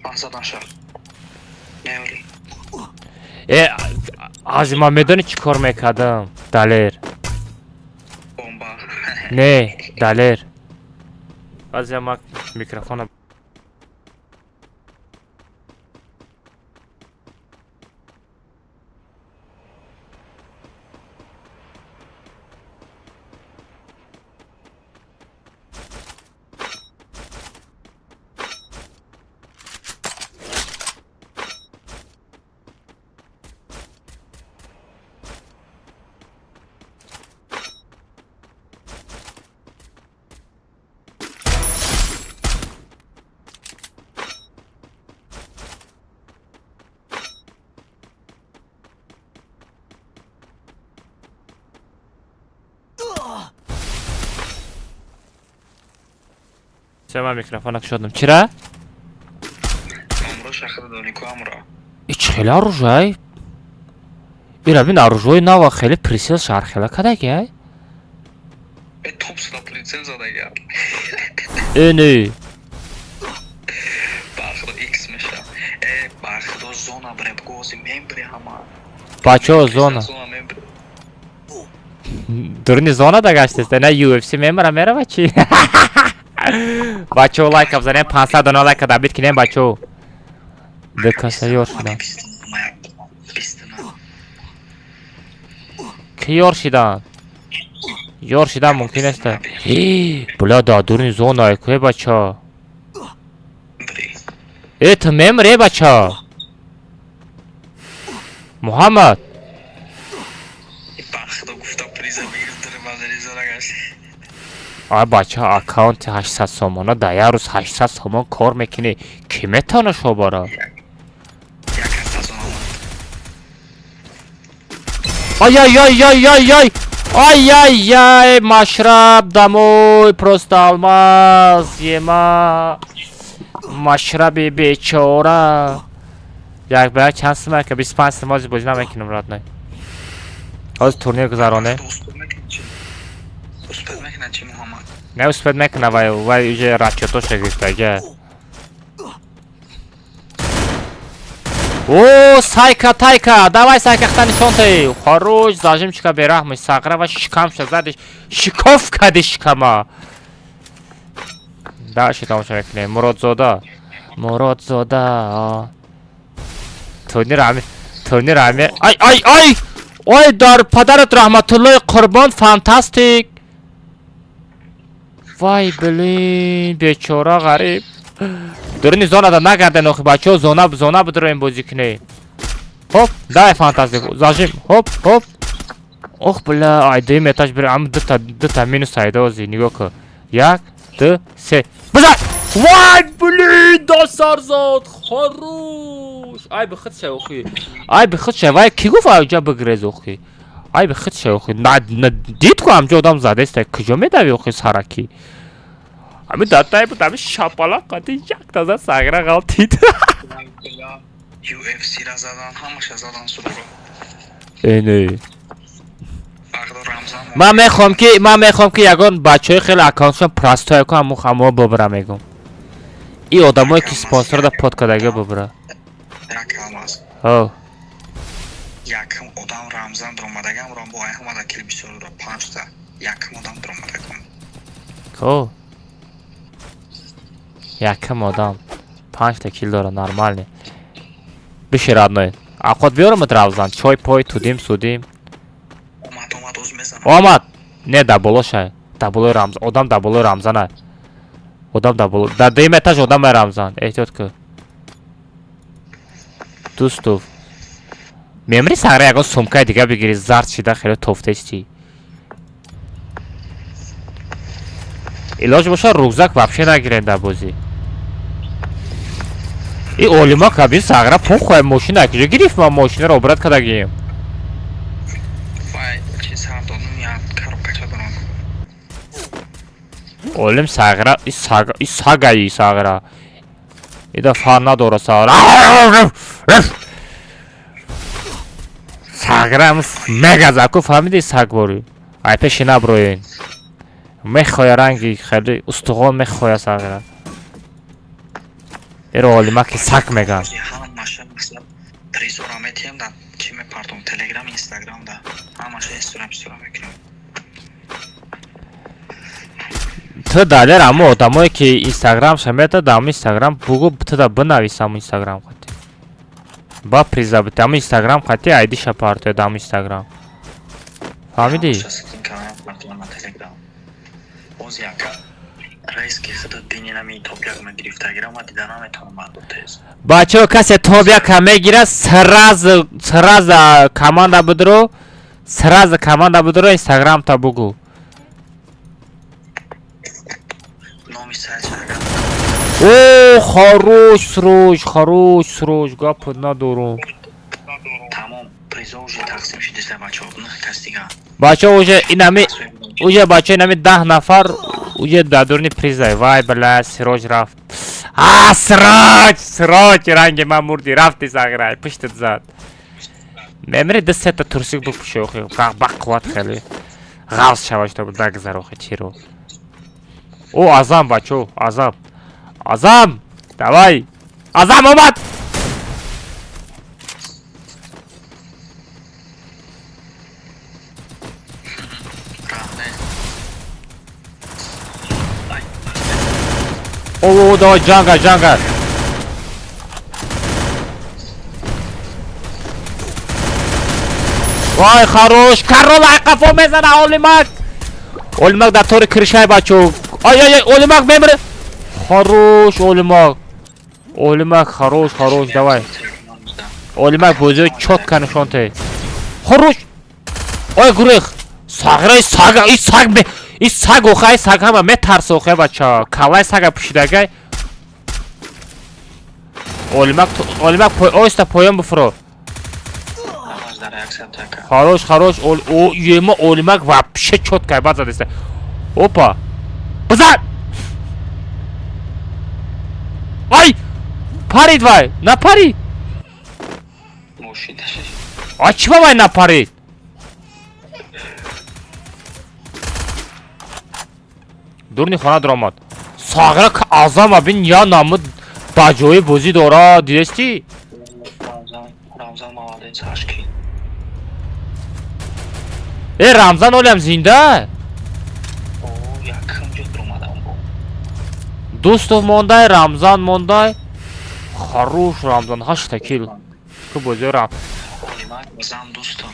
Пансадан шар. Меоли. Ази ман медони чӣ кор мекардам? Далер. Бомба. Не, далер. Ази ман микрофона Сема микрофона кушодам. Чира? Амро шахр донику амро. Ич хеле оружай. Ира бин оружои нава хеле присел шархела кадаги ай? Топсла лиценз задагар. Эни. Бахро X меша. Бахро зона бреп гози мембри хама. Бачо зона. Зона мембри. Дурни зона да гаштест, на UFC мембра мерава чи? Бачо лайк абзанем 500 дона лайк дабит кинем бачо. Декаса ёр шидан. Ки ёр шидан? Ёр шидан мумкин аст. Бля да дурни зона ай кӯ бачо. Ту мемре бачо. Муҳаммад. Бахро гуфта приза мегирдире базари зона гашт. Ай бача аккаунти 800 сомона да я рӯз 800 сомон кор мекунӣ. Ки метавона шобара? Ай-яй-яй-яй-яй-яй! Ай-яй-яй! Машраб домой! Просто алмаз! Ема! Машраби бечора! Як ба як чанд сима ка 25 симози бозӣ намекунам родной. Ҳозир турнир гузароне. Успед мекунад чи Муҳаммад? Не успед мекуна вай уже расчётоша гирифтага. О, сайка тайка, давай сайка хтанишонтай. Хорош, зажимчика берахмаш сағра ва шикамша задиш. Шикоф кади шикама. Даши тамоша мекунем. Муродзода. Муродзода. Турнир ами. Ай! Ой, дар падарат раҳматуллои қурбон, фантастик. Вай, блин, бечора ғариб. Дурни зона да нагарден охи бачо, зона будроем бозӣ кунем. Хоп, дай фантастик. Зажим, хоп. Ох, бля, ай 2 метаж бир, ам дута минус айдози, нигоҳ кун. 1, 2, 3. Бизар! Вай, блин, досар зод. Хорош. Ай бихит шай охи. Вай, ки гуфт аҷа бигирез охи. Ай бихит шай охи. На дид ку ҳамҷо одам задест, куҷо медави охи сараки. Ами даттай буд, ами шапала қати як таза сагра ғалтид. UFC ра задан, ҳамаша задан судро. Эне. Бахро Рамзан. Ман мехоҳам ки ягон бачаҳои хеле аккаунтшон простоя ку ҳамо бубира мегум. И одамое ки спонсор да подкадаги бубира. Якам аст. Ҳо. Якам одам Рамзан дромадагам ро бо Аҳмада кил бисёрро 5 та. Якам одам дромадагам. Ко. Якам одам 5 та кил дора нормалне. Биши родной. Ақот биёрамад Равзан. Чой пой тудим судим. Омад оз мезанам. Омад. Не даболо шай. Даболо Рамзан. Одам даболо Рамзан. Одам даболо. Дар дим этаж одам Рамзан. Эҳтиёт кӯ. Дӯстов. Мемори сагра ягон сумкаи дига бигири зард шида хеле тофтаисти. Илоҷ боша рюкзак вообще нагирен дар бозӣ. И олима кабин сагра похоя мошина киҷо гирифт ма мошинаро обрат кардагием. Вай, чи сардонум я коробкача дорам. Олим сагра и сагаи сагра. Ида фар надора сагра. Сагра мегазаку фаҳмиди сагбори. Ай пеши наброен. Мехоя ранги хеле устуғон мехоя сагра. Эро олима ки саг меган. Ҳамаша призора метием да чи мепартом Telegram, Instagram да. Ҳамаша исторам мекунам. Ту далер аммо одамое ки Instagram шамета дам Instagram бугу туда бинависам Instagram қати. Ба приза битам Instagram қати айди шапарто дам Instagram. Фаҳмиди? Боз як раис ки худо дини нами топяк мегирифт агирама дида наметавонам мардум тез. Бачао касе тобяка мегирад сразу команда бидро. Сразу команда бидро Instagram та бугу. Номи сайт чага. О, хорош, срож, гап надорум. Тамом, приза уже тақсим шидиста бачао, не кас дига. Бачао уже бачао инами 10 нафар уже дадурни призай. Вай бля, Сирож рафт. Сирож ранги ма мурди рафти саграй, пуштат зад. Мемри десета турсик бупуши охи, баққуват хели. Ғавз шаваш то дагзар охи чиро. О, Азам бачо, Азам, давай. Азам омад. О, давай, джангар. Вай, хорош. Карол айқафо мезана Олимак. Олимак дар тори кришай бачо. Ай, Олимак мемре. Хорош, Олимак, хорош, давай. Олимак бозио чётко нишонте. Хорош. Ой, гурех. Саграй сага, и саг охай саг ҳама метарса охай бача. Калай сага пушидагай. Олимак ойста поён буфро. Хорош. О, ема Олимак вообще чётко базадеста. Опа. Базар. Ай! Парид вай, напари. А чима вай напарид? Дурни хона дромад. Сагра ка Азам абин я намуд ба ҷои бозӣ дора, дидести? Рамзан молодец ашки. Рамзан олям зинда? О, якам ҷо дромадам бо. Дӯстов мондай, Рамзан мондай. Харуш Рамзан 8 кил. Ку бозӣ Рам. Олимак зам дӯстам.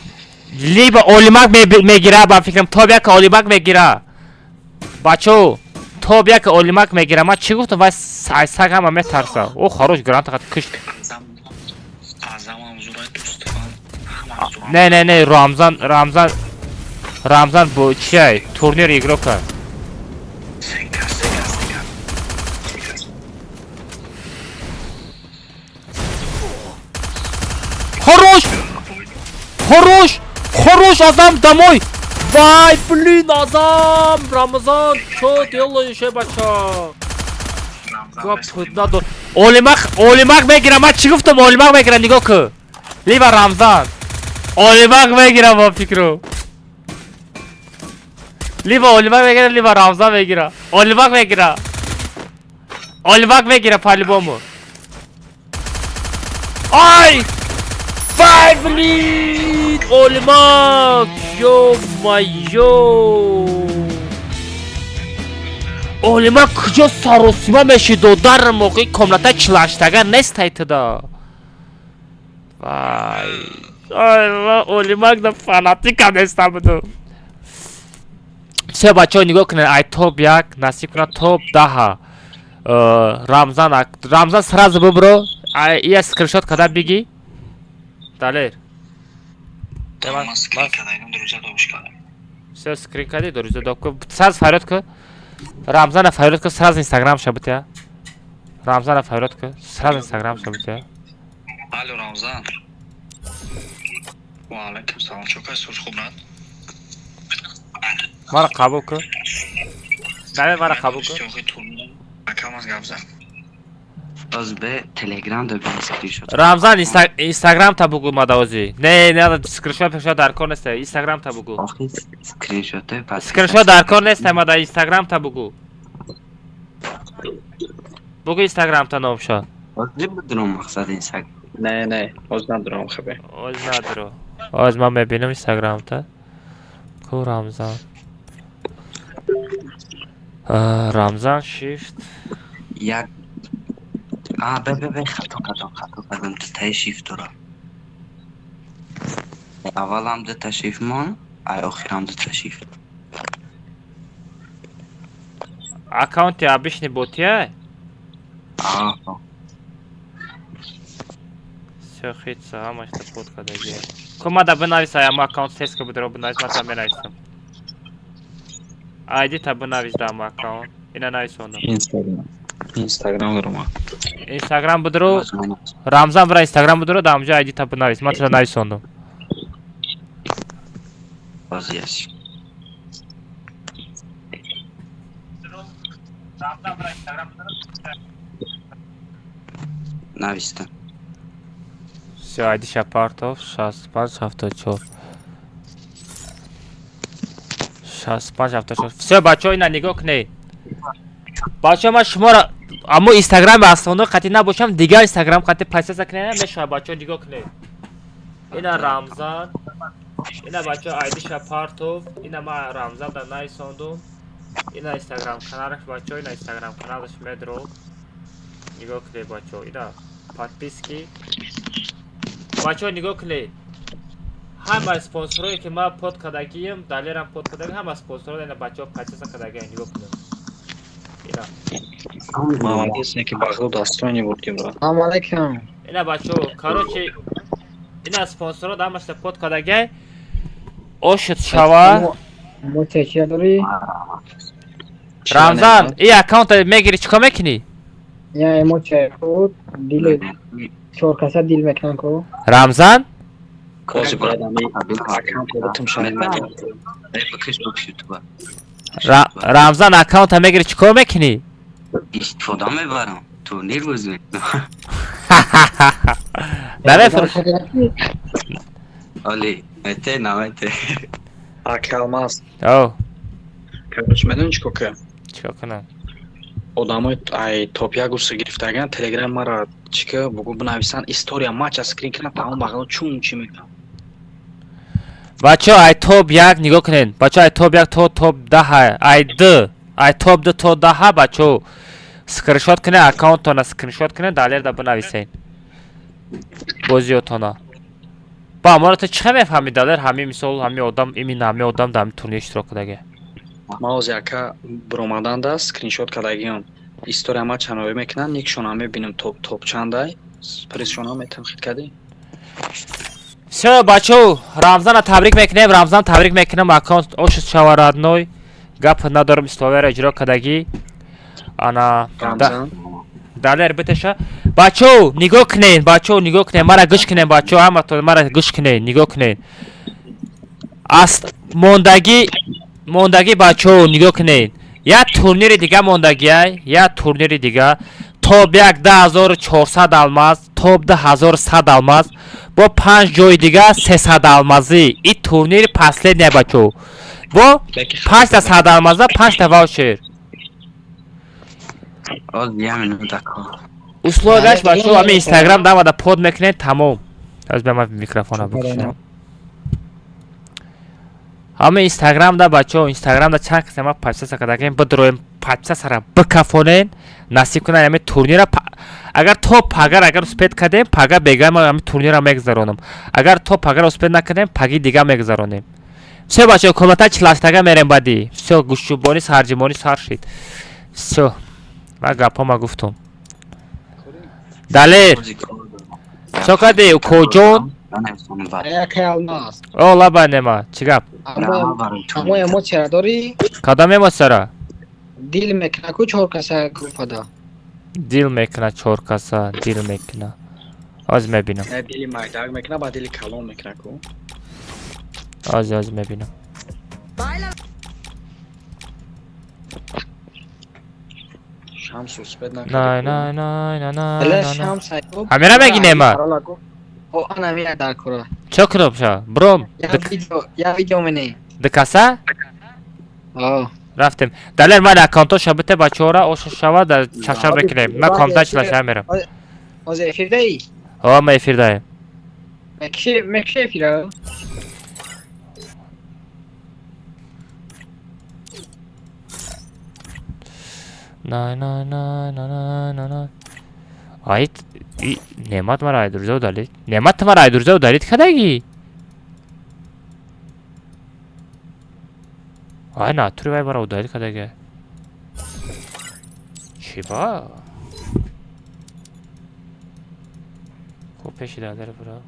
Либа Олимак мегира ба фикрам тобяка Олимак мегира. Бачо, тобяка Олимак мегира. Ма чӣ гуфтам вай саг ҳама метарса. О, харуш гранта қат кишт. Азамам зурай дӯстам. Не, Рамзан бо чиай? Турнир игро кард. Хорош, Азам домой. Вай, блин, Азам, Рамзан, чё делаешь, бача? Гап надо. Олимак мегира, ма чӣ гуфтам? Олимак мегира, нигоҳ кӯ. Либа Рамзан. Олимак мегира ба фикру. Либа Олимак мегира, либа Рамзан мегира. Олимак мегира по-любому. Ай! Вай, блин! Олимак! Ё-моё! Олимак куҷо саросима мешидо? Дар моқеи комната чилаштага нестай туда. Vay. Ay, Olimag da fanatik adestan budu. Все, бачаҳо нигоҳ кунед, ай топ 1 насиб кунад топ 10. Рамзан сразу бибро. Я скриншот када биги. Далер. Tamam, screen kadaydım, duracak olmuş kadar. Все, скрин кади доруза доку. Сразу фариёд ку. Рамзана фариёд ку, сразу Instagram шабит я. Рамзана фариёд ку, сразу Instagram шабит я. Alo Ramzan. Wa alaikum salam. Çok az soru khubnat. Мара қабул ку. Далер мара қабул ку. Akamaz gavzan. Az be Telegram da bir screenshot. Рамзан Instagram та бугу мадавози. Не, надо скриншот пешо дар кор нест. Instagram та бугу. Охи screenshot pas. Скриншот дар кор нест, мада Instagram та бугу. Бугу Instagram та номшо. Озди будром мақсад Instagram. Ne, oz nadrom khabe. Oz nadro. Oz man mebinam Instagram та. Ку Рамзан. Рамзан shift. Yak be xato qadam tashrif dora. Avalam da tashrif mon, ay oxiram da tashrif. Аккаунти обычный ботия? Все, хитса, ама что фотка даги. Комада бинависа, ама аккаунт теска будро бинавис, мата бинависам. Айди та бинавис да ама аккаунт. Ина нависондам. Instagram durma. Instagram будро. Рамзан бра Instagram будро, да амжа айди та бинавис, мата нависондам. Vaziyet. Navistan. Все, айди Шапартов, 6574. 6574. Все, бачо ина нигоҳ кунед. Бачо ман шуморо аммо Instagram асоно қати набошам, дигар Instagram қати пайсаса кунед мешавад, бачо нигоҳ кунед. Ина Рамзан. Ина бачо айди Шапартов. Ина ма Рамзан да нависондум. Ина Instagram каналаш бачо, ина Instagram каналаш медро. Нигоҳ кунед бачо, ина подписки. Бачо нигоҳ кунед. Ҳама спонсорое ки ма под кардагием, далерам под кардагием, ҳама спонсорое ина бачо пайсаса кардагием, нигоҳ кунед. Ина. Молодец, neki bag'do dostойный bo'ldim bro. Assalomu alaykum. Ина бачо, короче, ина спонсоро дамашта под кардагием. Ошит шава. Мо чечия дори? Рамзан, и аккаунта мегири чикор мекунӣ? Я эмо чекуд, дил чоркаса дил мекунам ко. Рамзан? Kozi bradami account yaratım şahitmen. Bakış YouTube'a. Рамзан аккаунта мегири чикор мекунӣ? İstifoda mebaram. Turnir bozmek. Намефурӯш. Ali, namete. Akalmaz. О, Короче, медони чико ка? чикор кунам? Одамои ай топ 1 гуфта гирифтаган Telegram мара чика бугу бинависан история матча скрин кунад тамом бағал чун чи мекунам. Бачо ай топ 1 нигоҳ кунед. Бачо ай топ 1 то топ 10, ай 2, ай топ 2 то 10 бачо. Скриншот кунед, аккаунтона скриншот кунед, далер да бинависед. Бозиотона. Ба амора ту чӣ мефаҳмӣ далер ҳамин мисол ҳамин одам имин ҳамин одам дар турнир иштирок кардагия? Мауз яка бромадан да скриншот кардагиам. История матча наве мекунам, никшона мебинам топ чандай. Пресшона метам хит кади. Все, бачо, Рамзана табрик мекунем, Рамзан табрик мекунем, аккаунт ошид шава радной. Гап надорам истовера иҷро кардагӣ. Ана Рамзан. далер биташа. Бачо, нигоҳ кунед, бачо, нигоҳ кунед. Мара гӯш кунед, бачо, ҳаматон мара гӯш кунед, нигоҳ кунед. Ас мондаги бачо, нигоҳ кунед. Я турнири дига мондагия, я турнири дига. Топ 1 10400 алмаз, топ 2100 алмаз. Бо 5 ҷои дига 300 алмазӣ. И турнири последния бачо. Бо 500 алмаза, 5 ваучер. Оз я минута ко. Условияш бачо, ами Instagram дамада под мекунед, тамом. Аз бема микрофона бикушам. ҳама Instagram да бачо, Instagram да чанд киса ма пайса кардагем, бидроем пайса сара бикафонен, насиб кунан ами турнира. агар агар успед кардем, пага бега ма ҳамин турнира мегзаронам. Агар агар успед накардем, паги дига мегзаронем. Всё бачаҳо, комментар 40 мерем баъди. Всё гӯшчӯбонӣ, сарҷимонӣ сар шид. Всё. Ман гапома гуфтам. Далер. Чо кардӣ укоҷон? Яке алмаз. О, лаба нема. Чӣ гап? Аммо эмоция дори? Кадом эмоцияро? Дил мекна ку 4 каса группада. Дил мекна 4 каса, дил мекна. Ҳозир мебинам. Не дили майдаг мекна, ба дили калон мекна ку. Ҳозир мебинам. Шамс успед накард. Але шам сайб. Ҳамира меги нема. О, ана мия дар кора. Чо кунам? Бром. Я видео мене. Дикаса? О. Рафтем. Далер ман аккаунтоша бите бачаҳора оша шавад чашаб мекунем. Ман комментар члаша мерам. Оз эфирдаи? О, ман эфирдаем. Мекши эфира? На. Айт Немат мара айдурза удалид. Немат мара айдурза удалид кадаги? Ай на, тури вай мара удалид кадаги. Чӣ ба? Хуб пеши далер бро.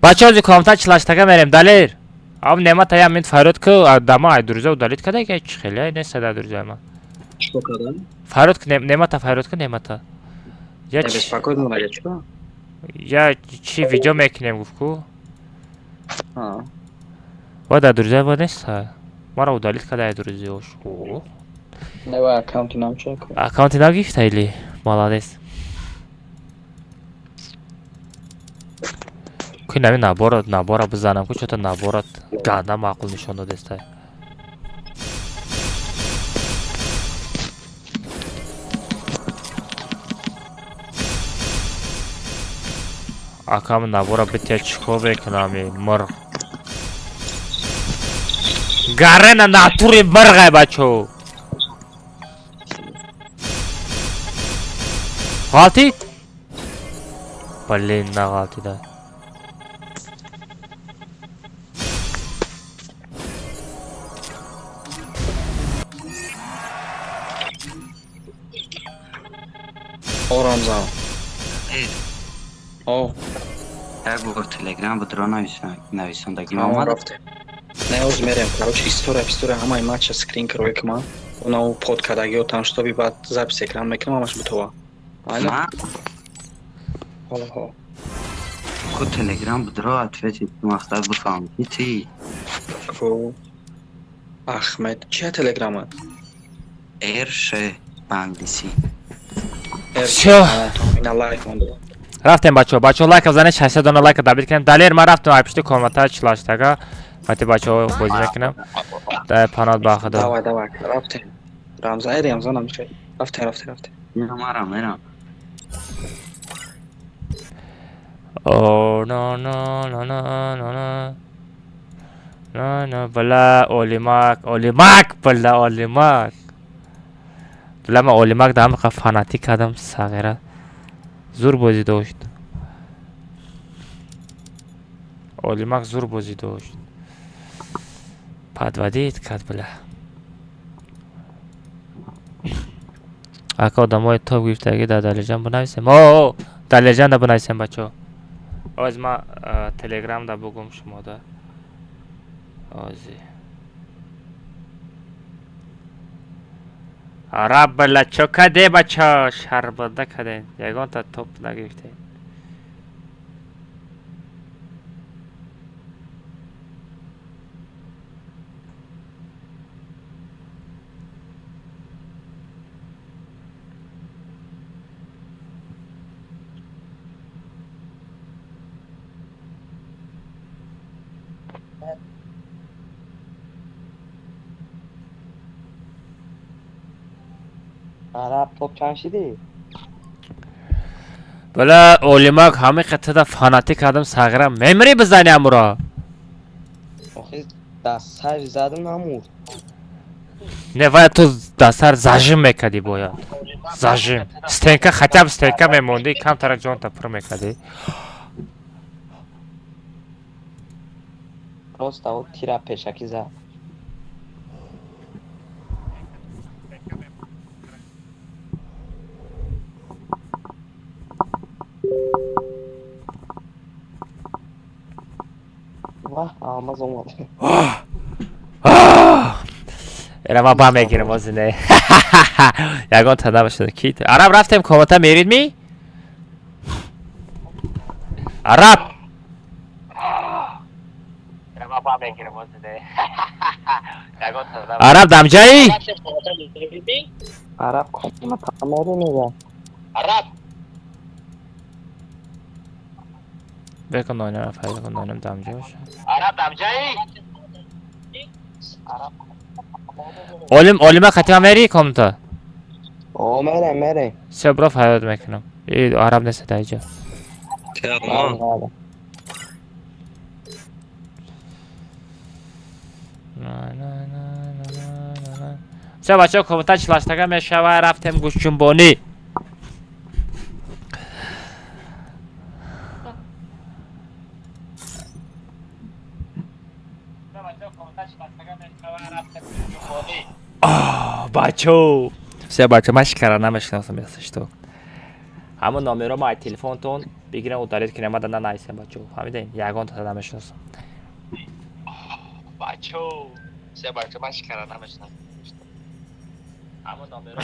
Бачаҳо зи комментар члаштага мерем далер. Ам немат ая мин фарёд ку дама айдурза удалид кадаги чӣ хеле ай неста айдурза ма. Что кадан? Фарёд немата фарёд ку немата. Я беспокойно мага чё? Я чӣ видео мекунем гуфтку? А. Вад айдурза ва неста. Мара удалид када айдурза ош. Нева аккаунти нам чек. Аккаунти нам гифтайли. Молодец. Ки нами набора бизанам ку чото наборат ганда маъқул нишон додестай. Акам набора битя чикор мекунам мурғ. Гарена натури мурғай бачо. Ғалтид? Блин, на ғалтида. О, Рамзан. О. Як бор телеграм будро нависондаги Ҳамон омад. рафте. Не оз мерем, короче, история ҳамаи матча скрин кроекма. Оно под кадагио там чтобы баъд запись экран мекунам, ҳамаш бутова. Ма Ҳо. ку телеграм будро ответи мақсад буфаҳмидӣ чӣ? Ку Ахмед, чия телеграмат? Эрше ба англисӣ. Всё. Ина лайк монда. Рафтем бачаҳо лайк бзанед 600 дона лайк дабит кунем. Далер ман рафтем ай пишти комментар члаштага. Мати бачаҳо бозӣ мекунам. Панот ба худо. Давай, рафтем. Рамзан намихай. Рафтем. Мерам. О, no, бала Олимак, бала Олимак. Бала ман Олимак да ҳамақа фанатик кардам сағира. Зур бозӣ дошт. Олимак зур бозӣ дошт. Падвадид кард бала. Ака одамои топ гифтаги дар далеҷан бинависем. О, далеҷан да бинависем бачаҳо. Оз ма телеграм да бугум шумода. Ози. Ара бала чо каде бача шарбада каде. Ягон та топ нагифте. Араб топ чанд шидӣ? Бала Олимак ҳами қитада фанатик кардам сағира. Мемри бизани амуро. Охи دستش زدم نمورد. نه باید تو دستر زجم میکردی باید زجم ستنکا خطب ستنکا میموندی کم ترک جان تا پر میکردی راست او تیر پیشکی زد. واه آماز اومد. اینا ما با میگیرم از نه یگان تدام شده کیت عرب رفتیم کومتا میرید می عرب اینا ما با میگیرم از نه یگان تدام عرب دمجایی عرب کاملا تمام میگه. عرب بکن ناینم فایل کن ناینم دمجاش عرب دمجایی اولیم خطیما میری کومتا او میره سه برو فایل میکنم این عرب نیست دایجا کرمان سه بچه ها کومتا چلاشتگه میشوه رفتیم گوش جنبانی بچه سه بچه من شکره نمیشناسم یستش تو همون نامه رو ما از تلفنتون بگیرم و دارید که نمده نه نایستیم بچه فهمیدین یگان تا نمیشناسم بچه سه بچه من شکره نمیشناسم همون نامه رو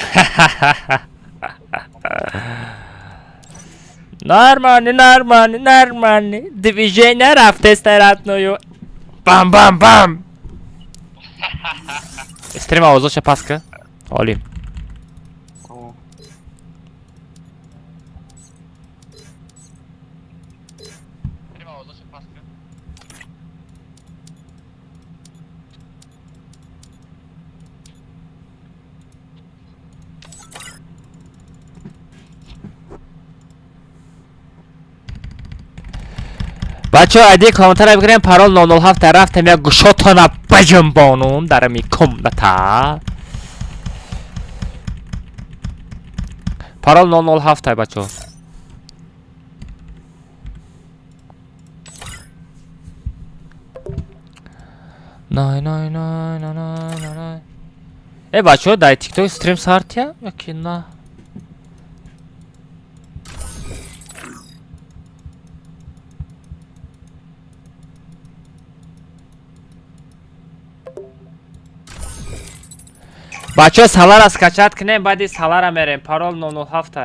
نرمانی دیویژه نرفته استرات نویو بام بام بام استریم آوازوش پس که عالی بچه ها ایدی کامنتر بگیریم پارول 007 رفتم یک گوشاتانا بجنبانم در می کمنتا پارول 007 بچه ها نه ای بچه ها در تیک توک استریم سارتیا یا که نه بچه ها سالار از کچت کنیم بعدی سالار میریم پارول 007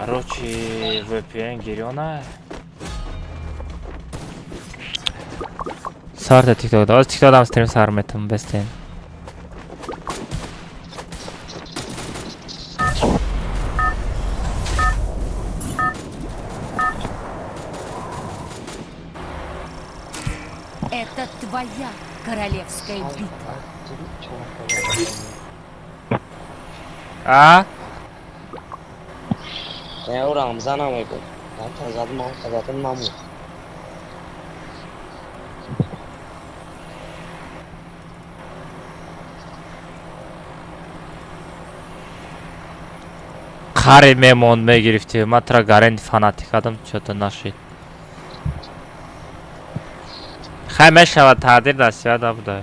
Короче, VPN giriyorlar. Sardı TikTok'da. Az TikTok'dan stream sarmetim besten. Это твоя королевская битва. А? نه او رمزه نمیگو. من زدم اون خداتون نمود. Kari memon megirifti. Matra garen fanatik adam çötü naşit. Xəmə şəva tədir dəstəyə da bu da.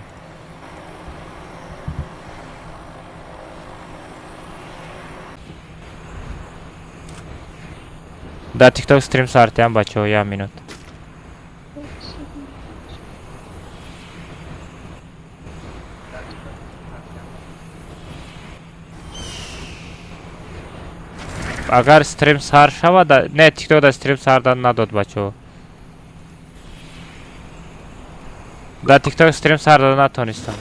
Да, TikTok стрим с Артем бачо, я минут. Agar stream sar şava da ne TikTok'da stream sardan nadod bачо. Da TikTok stream sardan natonistам.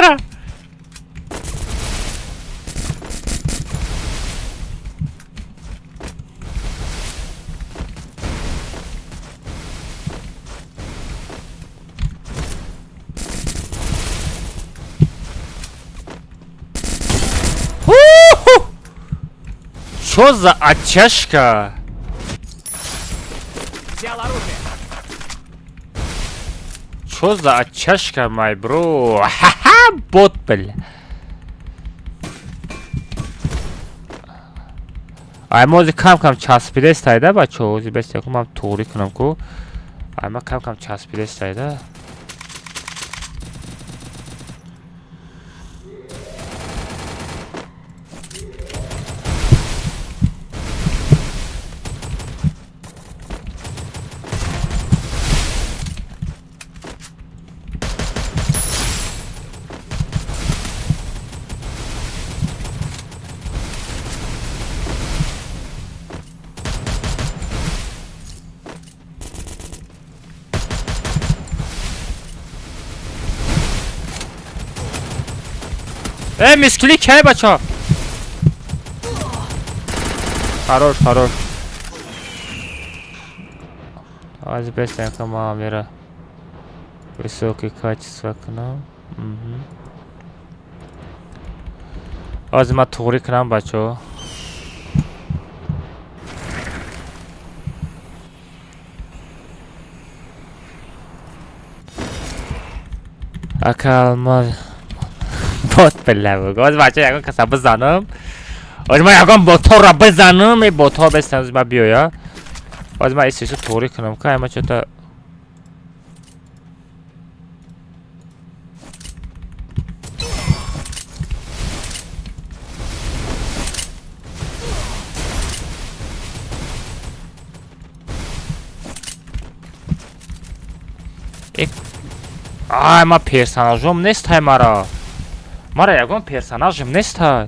میزنم. Что за оттяжка? Что за оттяжка, мой бро? Ха-ха, бот, бля. ай мози кам часпида истайда бачо, ози бес яку мам туғри кунам ку. ай ма кам часпида истайда. мискли кай бачо. Хорош, хорош. Аз бес яка ма мера высокие качества к нам. Аз ма туғри кунам бачо. Акал ма بوت بله باز بچه یکم کسا بزنم باز من یکم بوتا را بزنم ای بوتا بستن از من بیایا باز من ایسیشو طوری کنم که همه چه تا ما پرسناژم نیست های مرا یکم پرسناژم نیست های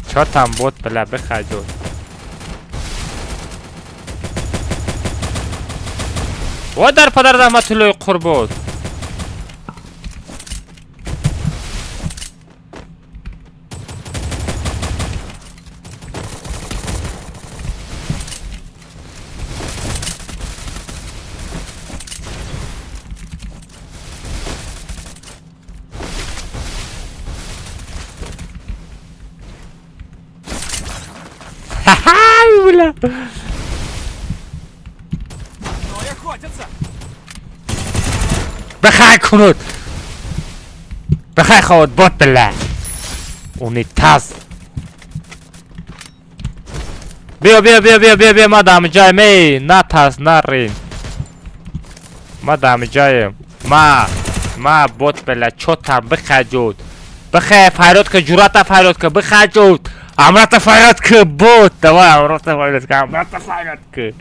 چاتم بود بله بخجور و در پدر رحمت الله قربان бля. بخای کنود بخای خود بود بله اونی تاز بیا بیا بیا بیا بیا بیا ما دام جای می نه تاز نه رین ما دام جایم ما بود بله چوتم بخجود بخای فریاد که جورات فریاد که بخجود امرت فریاد که بود دوای امرت فریاد که امرت فریاد که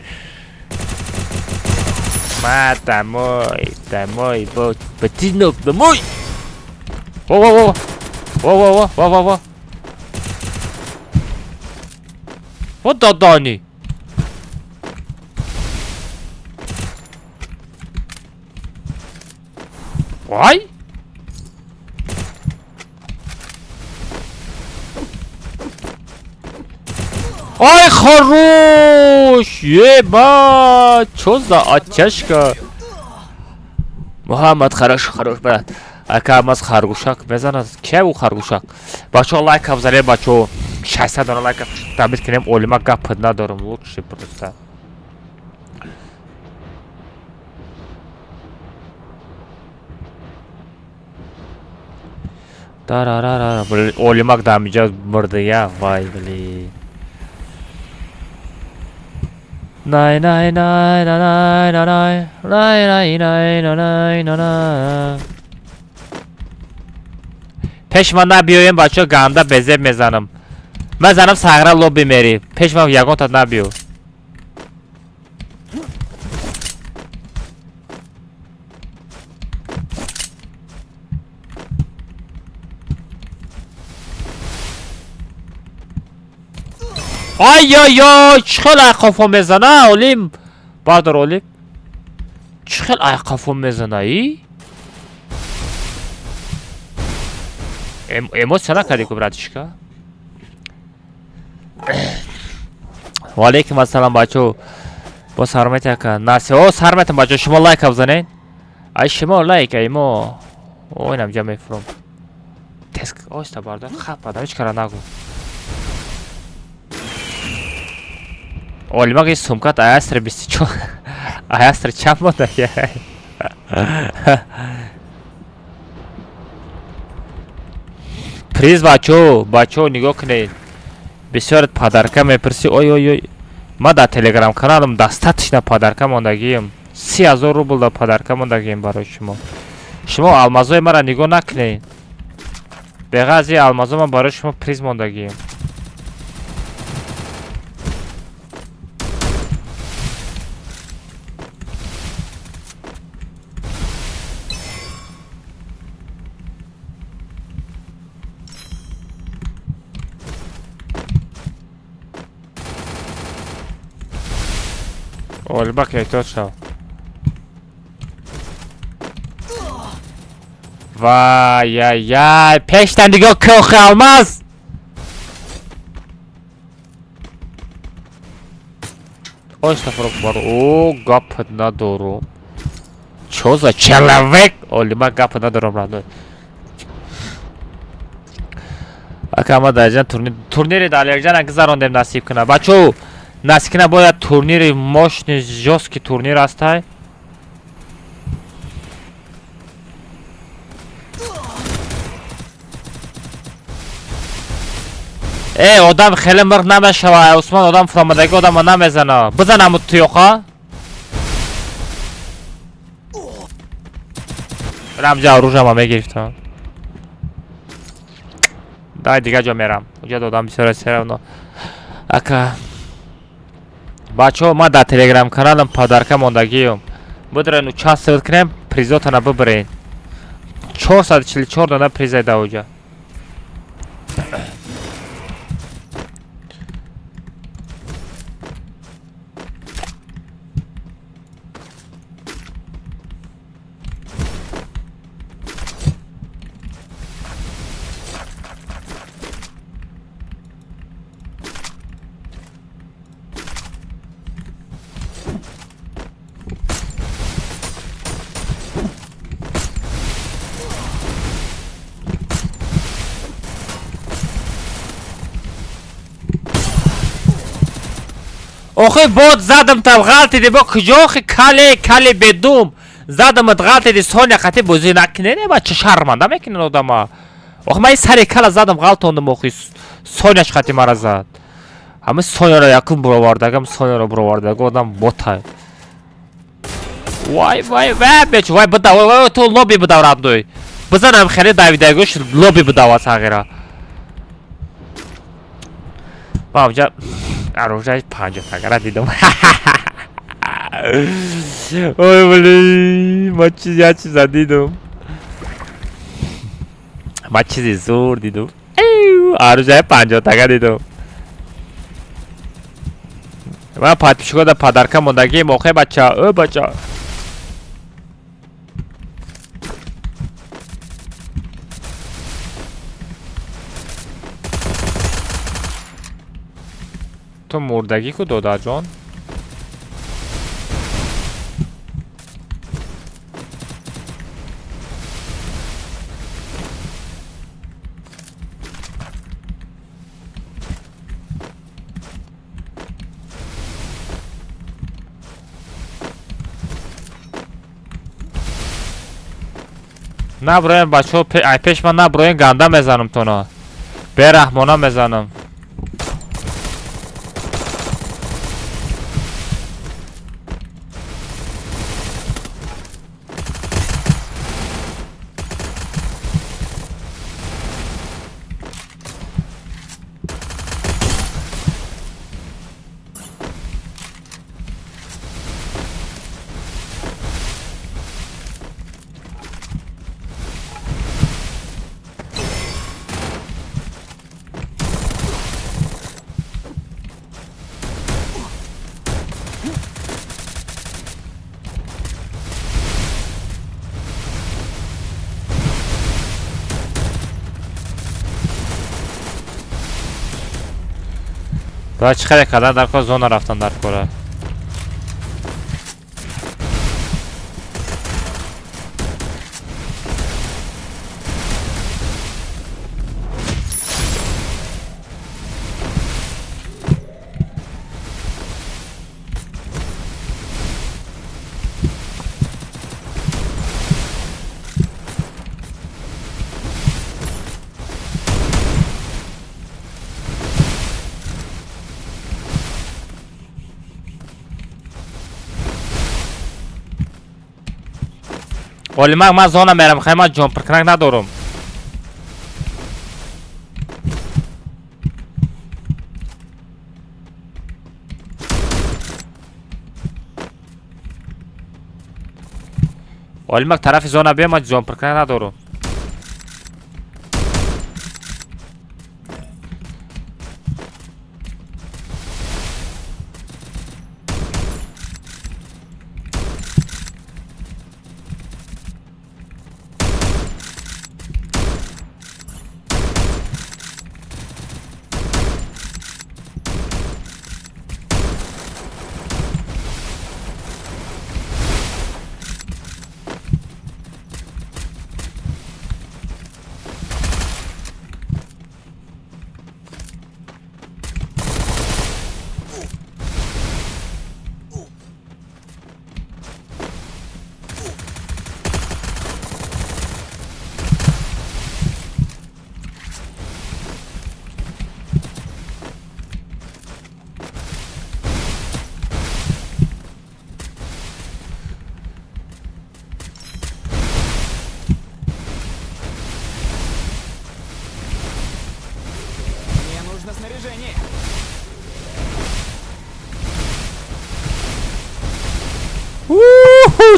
ما دمای بود بتینوک دمای واو واو واو واو واو واو و دادانی وای آی خروش یه با چوزا آتشکا محمد خروش برد اکا از خرگوشک بزن که او خرگوشک بچه لایک هم زنه بچه 600 دانه لایک تبریز کنیم اولیما گپت ندارم لوچی پرسته دارارارا اولیماک دامیجا مرده یا وای بلی نای نای نای نای نای نای نای نای نای نای پیش من نبیویم بچه گنده بزه میزنم من زنم سغره لوبی میری پیش من یکون تا نبیو آی چخل ayakkabı میزنه اولیم بردار اولیم چخل ayakkabı میزنه ای emosiona kadi ku bratishka ва алейкум ассалом бачо бо сармет яка нарсе о сармет бачо шумо лайк бзанед ай шумо лайк аймо ойнам ҷа мефуром теск оста барда хап бада ҳеҷ кара нагу олимаги сумкат аястр 24 аястр чап монда приз бачо нигоҳ кунед бисёр падарка мепирси ой ма дар телеграм каналам дастатишна падарка мондагием 3000 рубл да падарка мондагием барои шумо алмазои мара нигоҳ накунед беғази алмазо ман барои шумо приз мондагием Ольбак эҳтиёт шав вай пештан нигоҳ кӯхи алмаз о гап надорум чо за человек олима гап надорум радо акама даҷан турнири дар якҷана гузарондем насиб кунад бачо насиб кунад бояд турнири мощный жёсткий турнир астай одам хеле мирғ намешава усмон одам фуромадаги одама намезана бизанаму туёқа рамҷа оружиама мегирифтам дай дига ҷо мерам уҷа додам бисёр серавно ака бачаҳо ман дар телеграм каналам падарка мондагиём бидирен участвовать кунем призотана бибирен 444 дона приз айда уҷа охи бод задамтам ғалтиди бо куҷо охи кале бедум задамат ғалтиди соня қати бозӣ накунене ба чӣ шарманда мекунен одама охи ман сари кала задам ғалтондам охи соняш қати мара зад ҳама соняро якум буровардагам соняро буровардаги одам ботай вай беч вай буда ту лоби будав рамдой бизанам хеле давидагош лоби будава сағира бавҷа оружие 50 тагара дидам ой блин ма я чиза дидам ма чизи зур дидам оружие 50 тага дидам ма подписчикода падарка мондаги моқе бача о бача تو مردگی کو دادا جان نبرایم بچه ها پیش من نبرایم گنده میزنم تونا به رحمانا میزنم و چی خیلی کردن در کار زون رفتن در کاره. ولی من زونه میرم خیلی من جمپر کنک ندارم. ولی من طرف زونه بیم من جمپر کنک ندارم.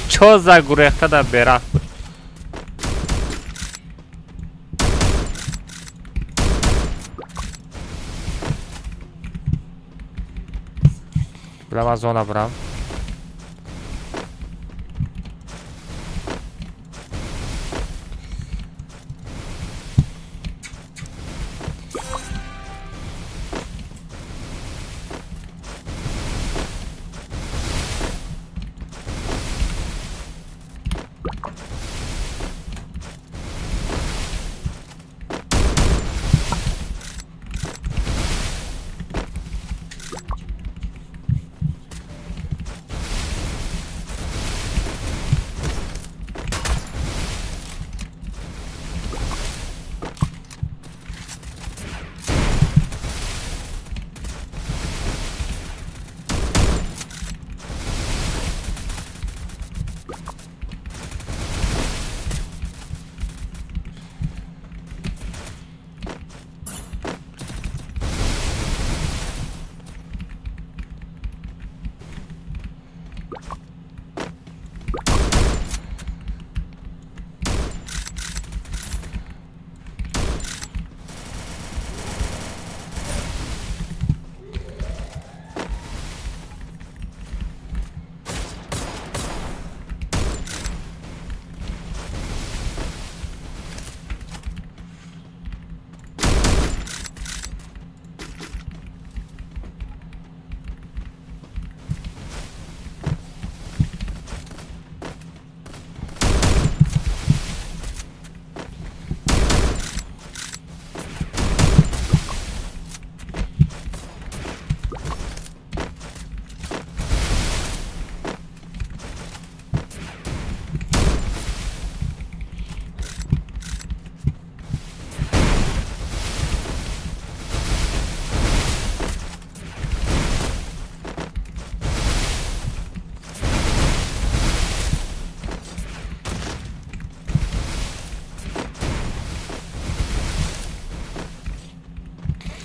چو za گریخته در بیرخ بود. برم از زونه برم.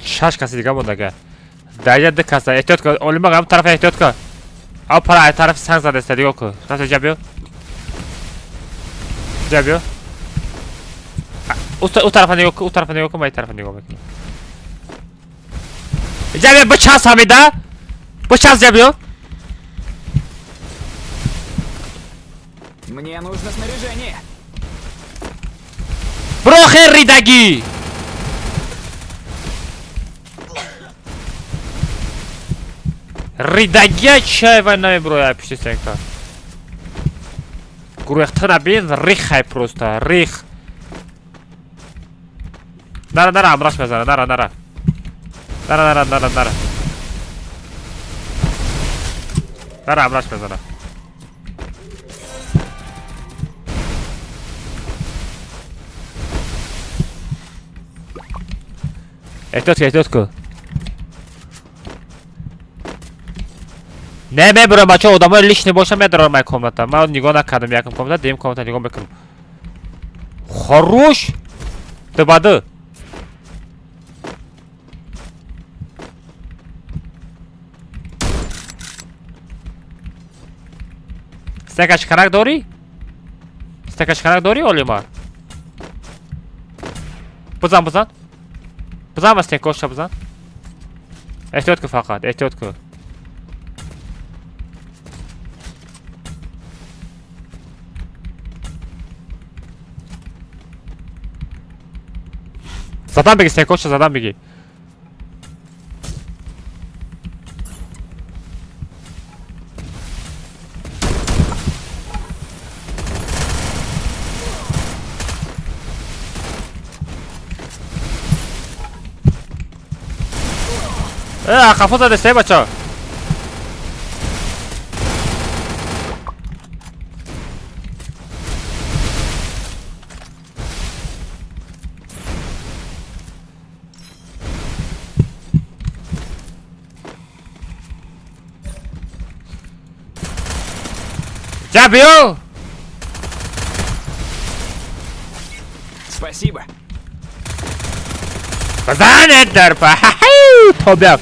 شش کسی دیگه بود دیگه. در ده کسی احتیاط کن. اولی مگه هم طرف احتیاط کن. او پرا طرف سنگ زده است دیگه کو. رفت جابیو. جابیو. او طرف نگاه کو. او طرف نگاه کو. ما این طرف نگاه میکنم. جابیو بچاس همیدا. بچاس جابیو. Мне нужно снаряжение. برو ریدگی. ридаги чай вай намеброя пишесенка. Гурехтара бин рихай просто рих. Дара абраш мезана дара. Дара. Дара абраш мезана. Ehtiyot. Не меберам бача одамой лишний бошам медарам май комната. Ман нигоh накардам яким комната, дем комната нигоh мекунам. Хорош. Ты бады. Стакашканак дори? Стакашканак дори олима? Бузан. Бузан астен коша бузан. Ehtiyot kıl fakat, ehtiyot kıl. Zaten begi sen koşa zaten begi. Kafa da desteğe baça. Забил! Спасибо. Занятер па. Тобяк.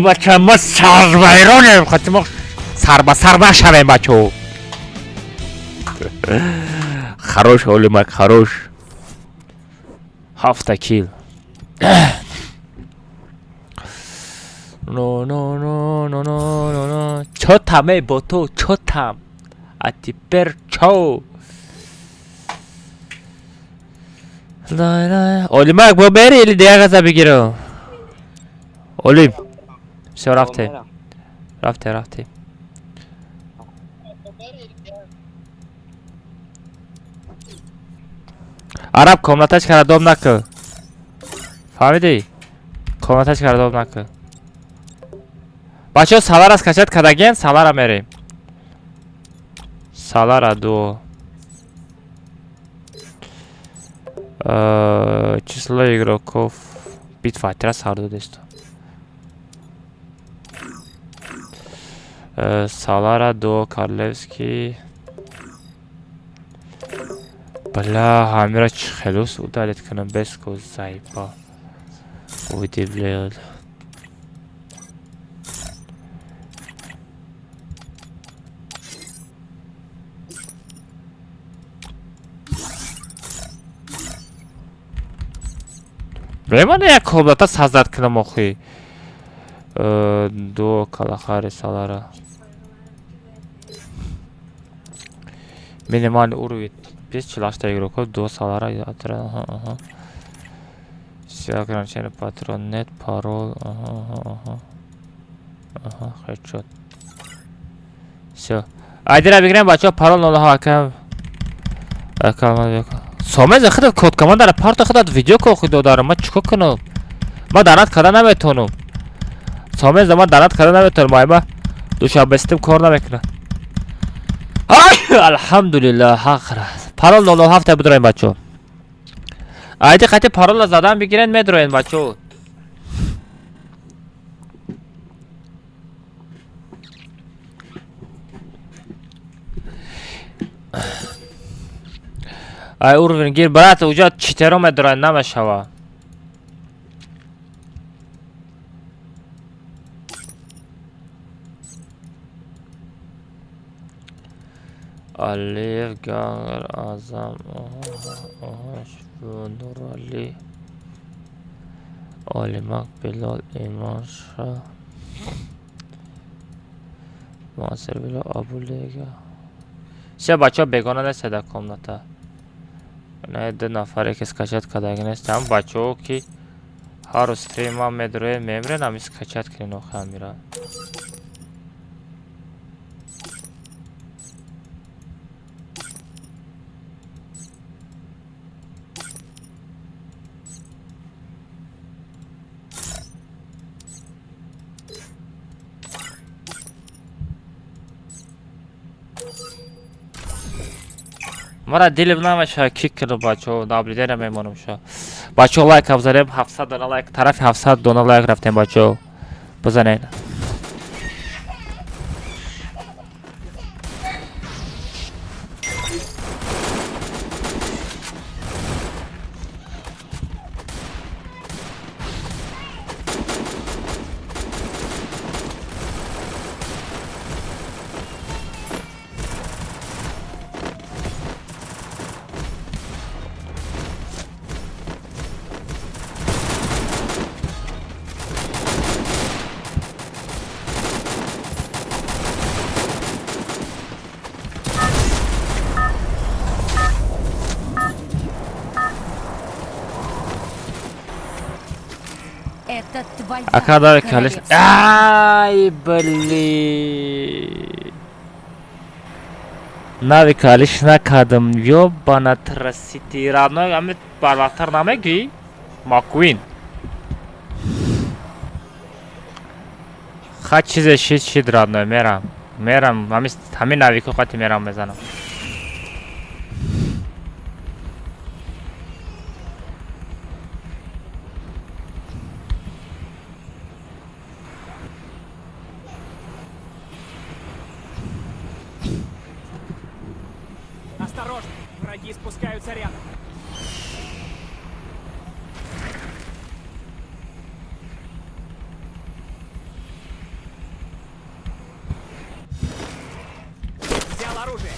Бача ма сарвайронем хотим сарба шавем бачо. Хорош олимак, хорош. Хафта килл. No. Чотаме бото, чотам. А теперь чо? Олимак, бери или диага забегиру? Олим. Все, рафте. Араб, комнатач кардом накыл. Фамиди? Комнатач кардом накыл. Бачо, салара скачать кадаген, салара мерим. Салара до. Число игроков. Битва, teraz hardo desto. Салара до Карлевский. Бля, хамира хелос удалит канам беско зайпа. Удивляет. Бремане як комната сазад канам охи. До калахари салара. Минимальный уровень. Без челашта игроков до салара. Все ограничения патрон, нет, пароль. Хедшот. Все. Айдера бигрем бачо пароль нола акам. Сомез худат код команда парта худат видео ко худо дарам. Ма чико канам? Ма данат када наметонам. Сомез ма данат када наметонам. Айма душабестим кор намекунам. Alhamdulillah haqra. Parol 07 بدراین بچو. айди қати парол زدن بگیرن میدراین بچو. ای уровень гир брат, уже 4 میدراین نمیشوا. Aliyev, Gangar, Azam, Nur Ali, Olimak, Bilal, İman Şah, Mansur Bilal, Abu Lega. Все, бачо, бегона нест да комната. Не 2 нафаре ки скачат кадагинест. Там бачо ки Хару стрима медроe мемре нам скачать кино хамира. Мара дилим намаша кик кило бачо наблюдение мемонам шо. Бачо лайк абзарем 700 дона лайк тарафи 700 дона лайк рафтем бачо. Базанен. Это твоя А когда колес... королевская Ай, блин. Нави калиш накадам. Ёбана трасити. Родной, а мы барвақтар намеги? Маквин. Ха чизе шид родной, мерам. Мерам, ҳамин навику хати мерам мезанам. Осторожно! Враги спускаются рядом. Взял оружие.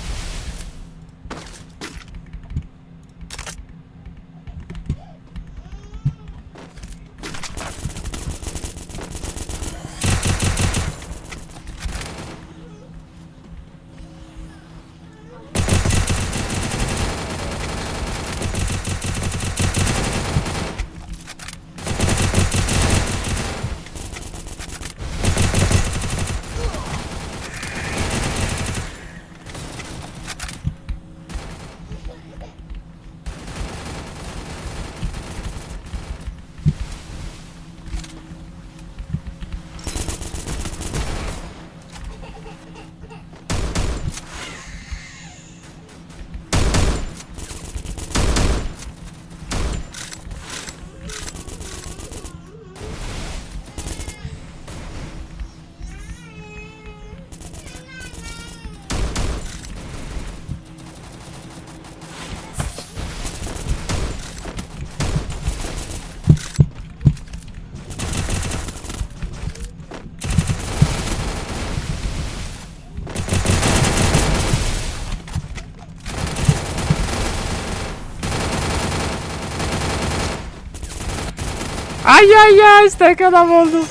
Ай-яй-яй, стек адам oldu.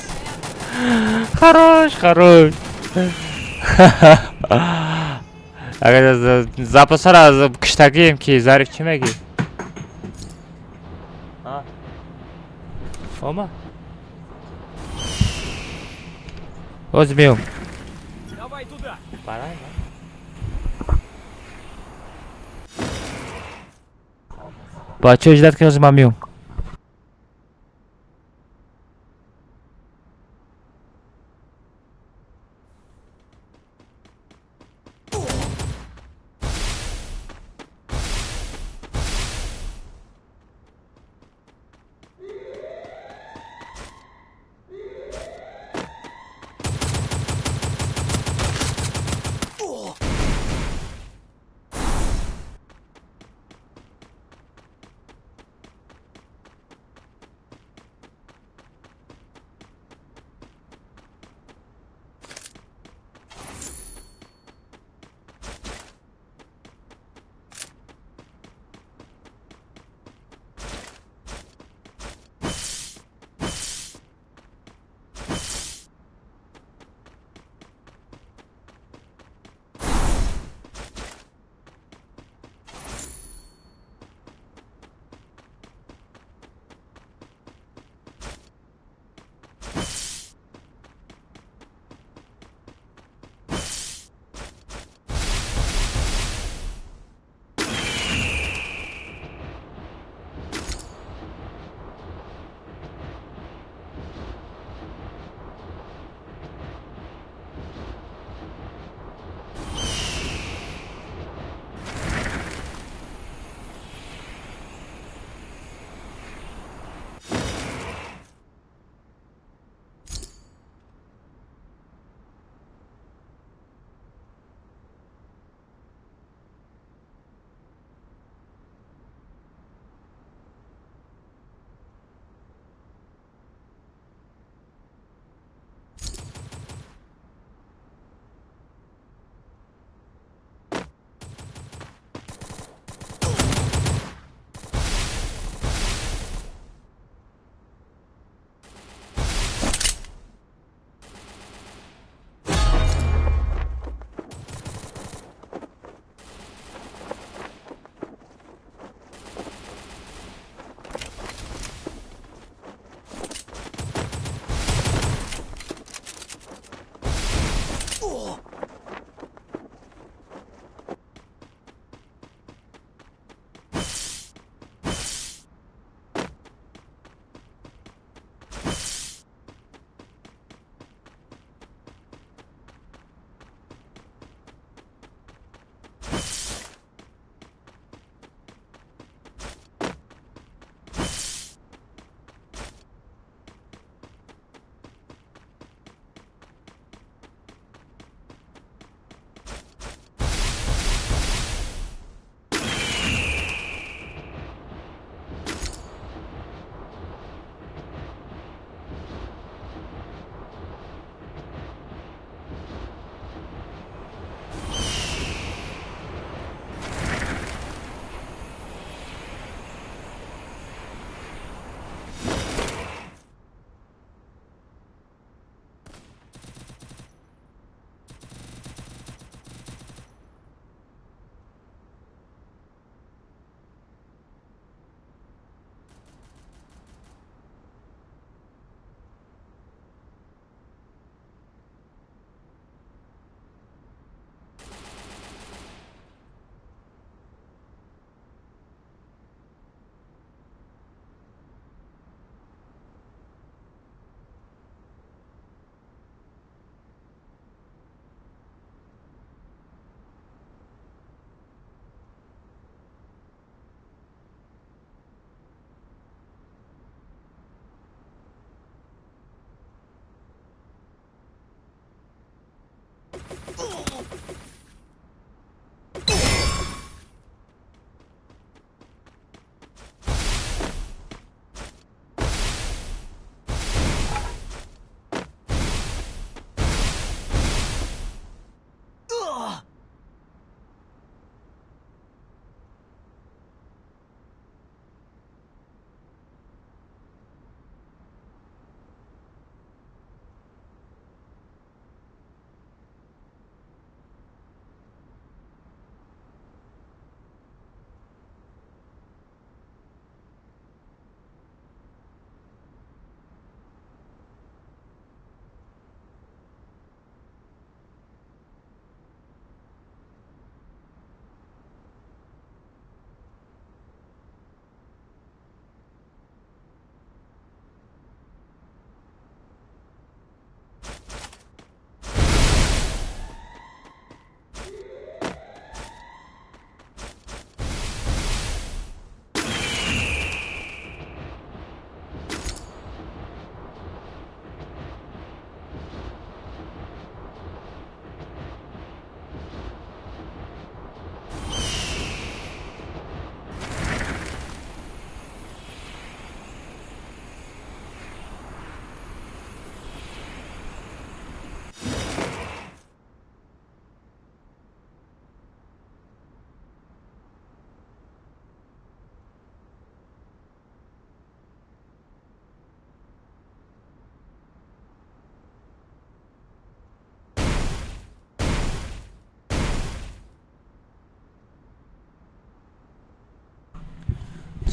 Хорош, хорош. Агар запасара киштагием ки зариф чӣ меги? Ома. Оз меом. Давай туда. Барай. Бачо ждат ки оз ман меом.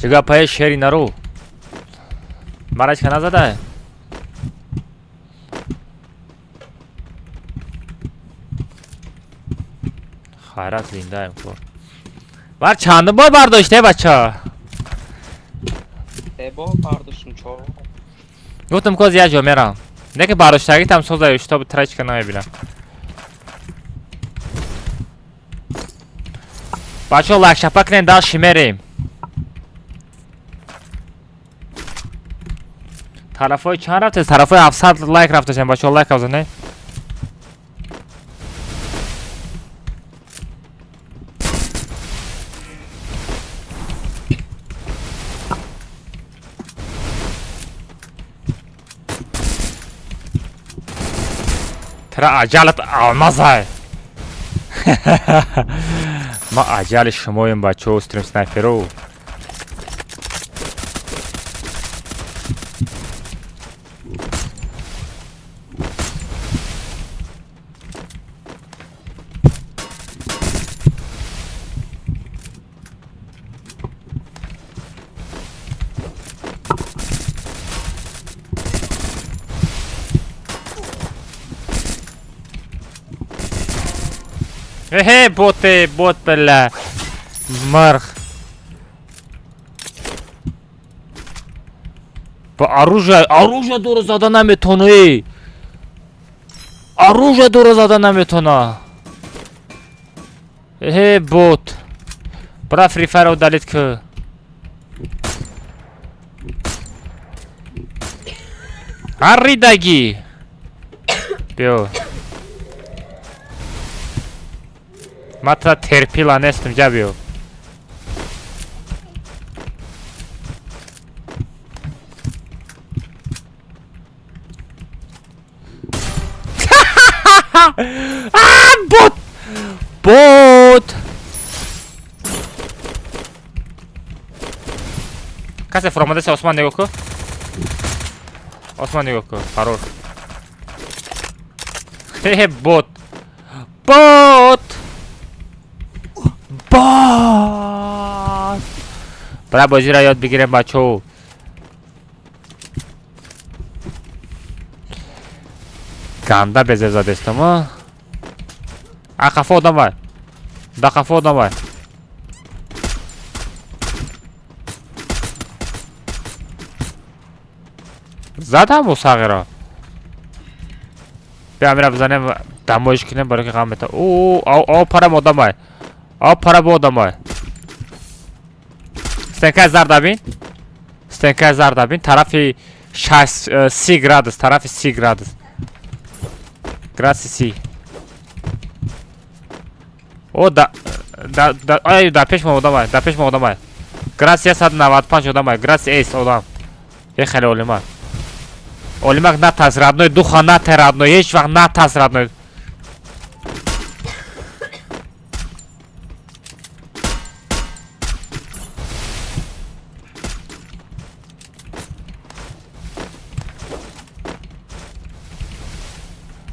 чига пае шери нару. Марачка назадай. хайрат зиндаем ко. Бар чанд бор бардоште бача?Ebo bardostum çok. گفتم که یه جا میرم نه که برداشتگی هم سوزایش تا به ترچ کنم ببینم بچه ها لک شپک کنین دل شمیریم طرف های چند رفته؟ طرف های 700 لایک رفته شن بچه ها لایک بزنه ترى عجلت المزه ما عجل شمایم بچه ها استریم سنایپرو بوت بله مرخ با اروژه دور زدن نمیتونی اروژه دور زدن نمیتونه بوت برا فری فایر رو دلیت که هری دگی بیو ماترا ترپیلا نستم جا بیو بوت کسی فرامده سی عثمان نگاه که عثمان نگاه که فرور بوت برای بازی را یاد بگیریم بچه ها گنده بزر زده استم ها خفه آدم بای دا خفه آدم بای زدم و ساقی را بیا میره بزنیم دمایش کنیم برای که غم بتا او پرم آدم بای او پرم آدم بای ستنکه زردابین ستنکه زردابین طرف 30 گرادس طرف 30 گرادس گرادس 30 او دا پیش ما آدم بای دا پیش ما آدم بای گرادس 195 آدم بای گرادس ایس آدم یه خیلی اولیمک اولیمک نتاز رادنوی دوخا نته رادنوی هیچ وقت نتاز رادنوی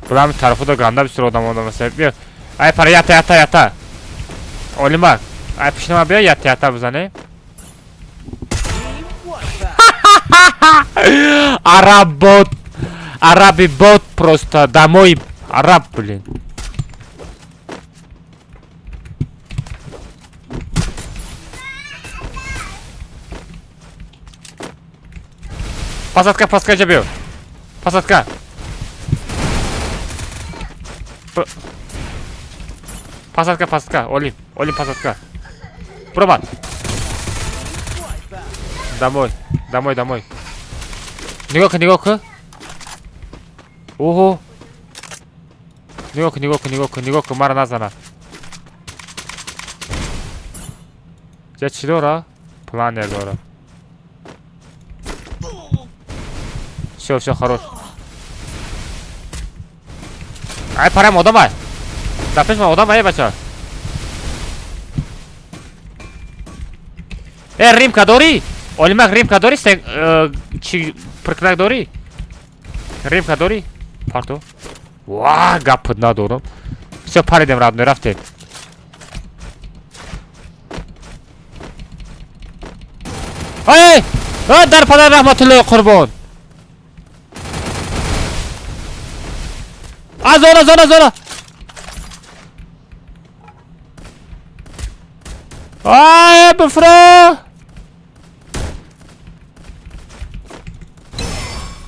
برام طرفو دا گرانده بسر آدم مثلا بیا ای پر یتا اولیمک ای پیشنه ما بیا یتا بزنه عربی بوت просто домой араб блин посадка жабил посадка посадка олим посадка пробат домой нигока ого нигока мара назана я чи дора планер дора всё хорош ай парам одамай да пеш ма одамай бача римка дори олимак римка дори чи прикнак дори римка дори парту ва гап надорам всё паридем радной рафтем ای در پدر رحمت الله قربان زona آی بفرا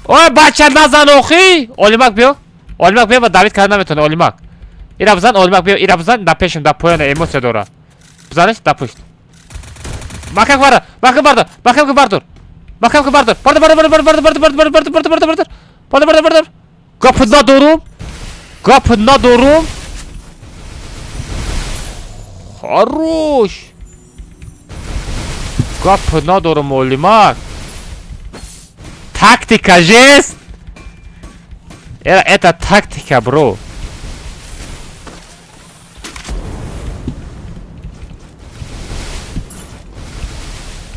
اوه بچه نزن آخی اولیمک بیا و دوید کرد نمیتونه اولیمک ایره بزن اولیمک بیا ایره بزن در پیشم در پایان ایموسیا داره بزنش در پشت مکم بردار گپ ندارم хорош гап надорум олимак тактика жест это тактика бро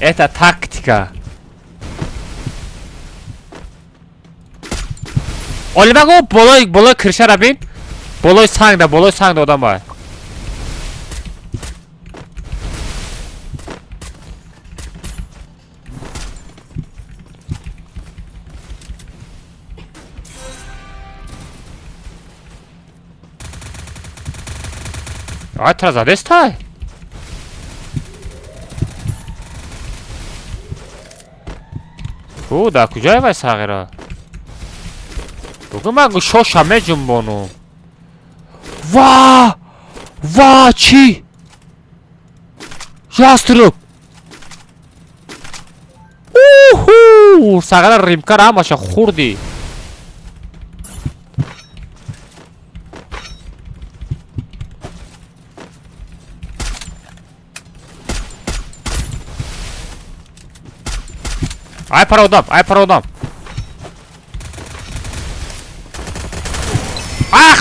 это тактика олимаго болой киршара бин болой сангда одам бай ай тра задестай да куҷое вай сағира бугу ман шоша меҷунбонум ва чӣ яструб уҳу сағира римкара ҳамаша хурдӣ ай пародам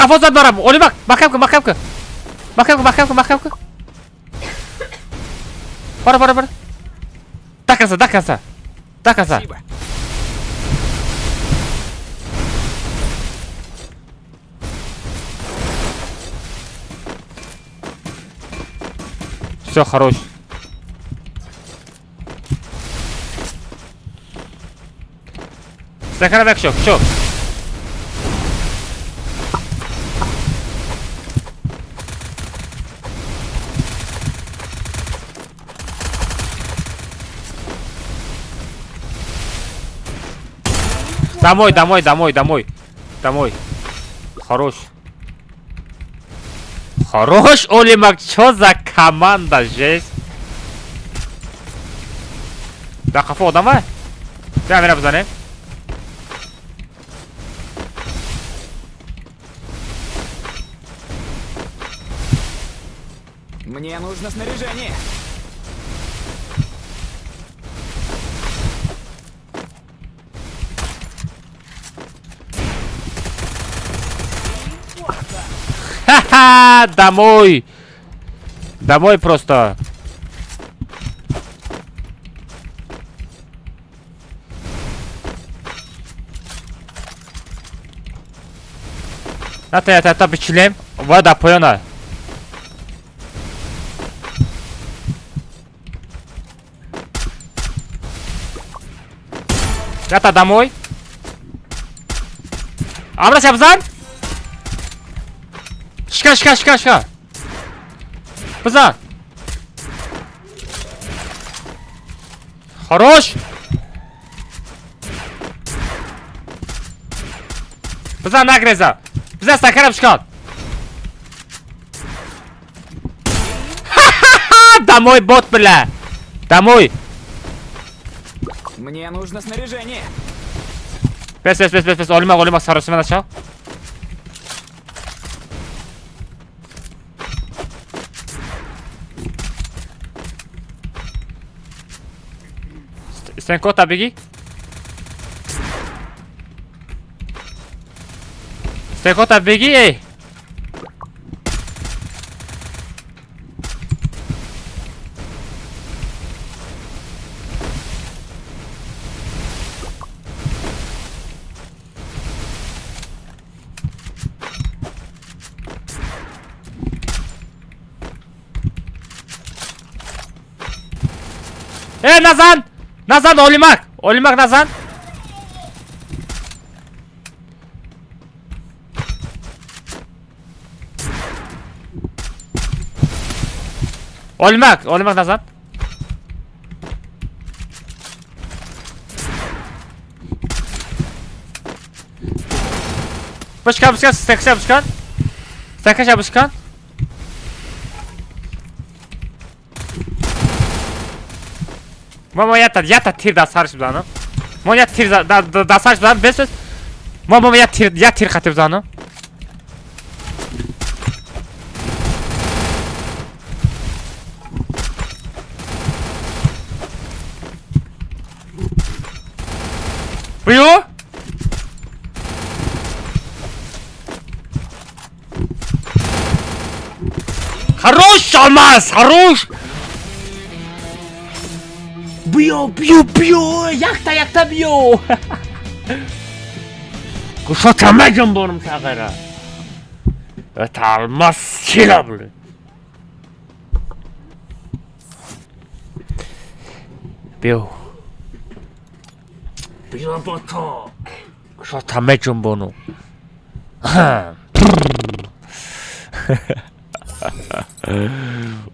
хафо зад барам олимак маҳкам кун бара дакаса Спасибо. всё хорош Закаравек шок. Домой. Хорош, Олимак, чё за команда, жесть. Да, хафо, давай. Да, меня бзане. Мне нужно снаряжение. Ха-ха, домой просто. Это бичлем. Вода поена. Это домой. Амра сябзан. Шка. Бзан. Хорош. Бзан нагреза. Бзан сакарам шкат. Ха-ха-ха! Домой, бот, бля. Домой. Мне нужно снаряжение. Пес. Олимак, сарысымен начал. Стенкота, беги. Эй. Назад! Назад, Олимак! Олимак, назад! Олимак, Олимак, назад! Бушкан, бушкан, стекша, бушкан! Стекша, бушкан! Мама, я тир дастарш бизанам. Мо я тир дастарш бизанам, бесос. Мама, я тир хатиб бизанам. Бuyur. Хорош, Алмаз, хорош. Бью, якта бью. Кушатамагам бонум сагара. Это Алмаз сила, блин. Бью. Бью бото. Кушатамагам бонум.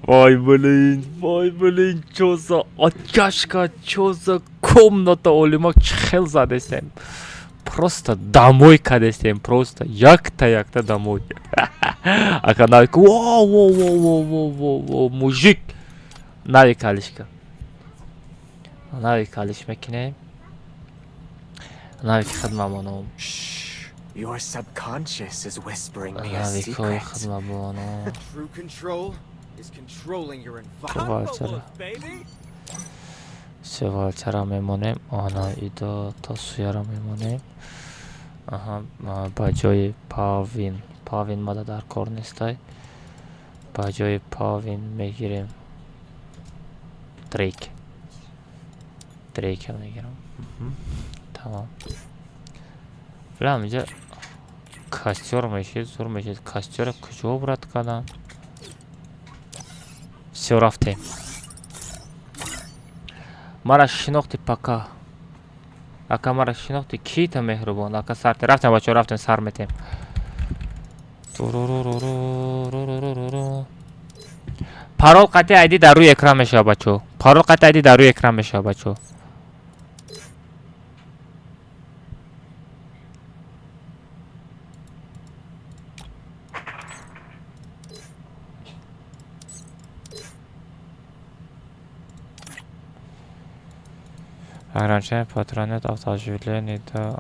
Ой, блин, чё за оттяжка, чё за комната, Олимак, чхел задесем. Просто домой кадесем, просто якта домой. А когда воу, мужик. Нави калишка мекине. Нави хадмаманом. Your subconscious is whispering me a Нави кой secret. хадмаманом. True control is controlling your environment. سوالتر میمونیم آنا ایدا تا سویارا میمونیم با جای پاوین ماده در کار نیستای با جای پاوین میگیریم دریک هم میگیرم تمام فلان اینجا کاستور میشید زور میشید کاستور کجا برد کنم все رفتیم мара шинохти пока. Ака мара шинохти кита меҳрубон. Ака сарте рафтем бачо рафтем сар метем. Парол қати айди дар рӯи экран мешава бачо. Парол қати айди дар рӯи экран мешава бачо. Ограничение патронет автооживления, да,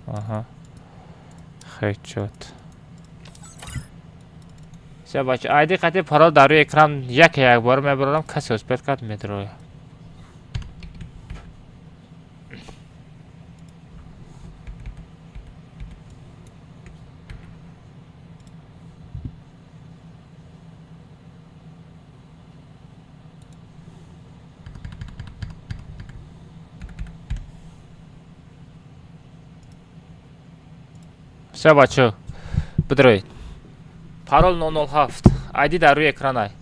ага. Хэдшот. Все, бача, айди қати парол дар рӯи экран як бор мебарам, касе успеҳ кард метроя. Все, бачо, бидроид. Парол 007. Айди дар рӯи экран ай.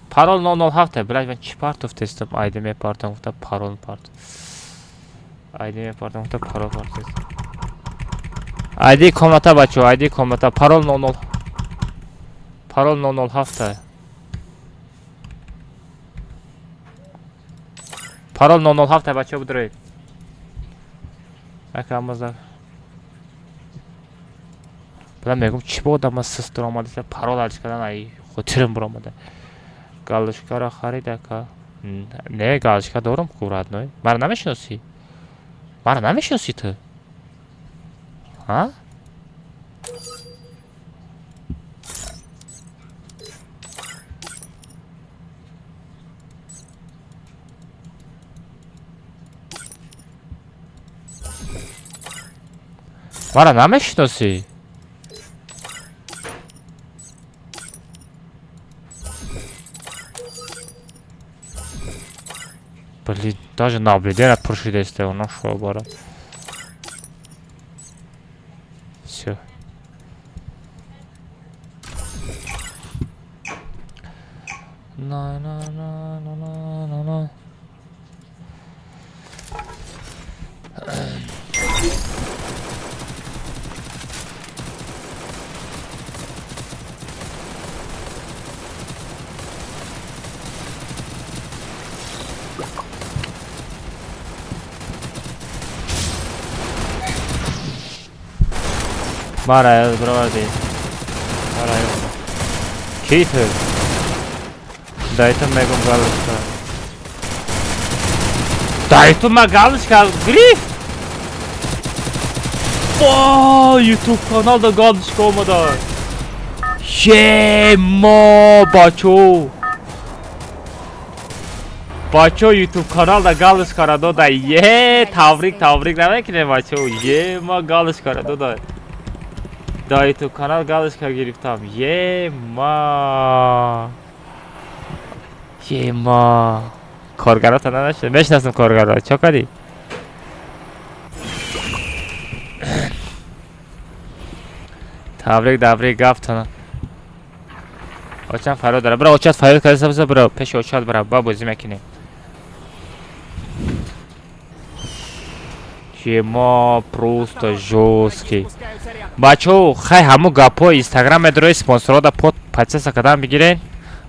Парол 007, блядь, мен чӣ партов тестам? Айди мепартам, гуфта парол парт. Айди мепартам, гуфта парол парт. Айди комната, бачо, айди комната. Парол 00. Парол 007. Парол 007, бачо, бидроид. Акамаза. Бля, мегум чӣ бо одам сыстыр омадаса парол алиш кардан ай хотирам буромада. Галошкаро харидака. Не, галошка дорам курадной. Мара намешиноси? Мара намешиноси ту? А? мара намешиноси? Блин, даже наблюдение прошли, если он нашел бара. Na, na, na, na, na, na, na. 말아요 들어가야지 말아요 게이트 Dajte megam galışka Dajte me galışka Grif YouTube kanalda galışka olmadı Şema Baço Baço YouTube kanalda galışka rado da Ye tavrik demek ne Baço Yema galışka rado da Da YouTube kanal galışka girip tam Yema کارگرها تا نداشته بشناسم کارگرها چاکاری تبریک گفت نه آچان فراد داره برا آچات فراد کرده سبزه برا پیش آچات برا با بازی میکنیم ما просто жесткий бачо хай ҳаму гапо инстаграм медрои спонсорот да под подписаться кадан бигирен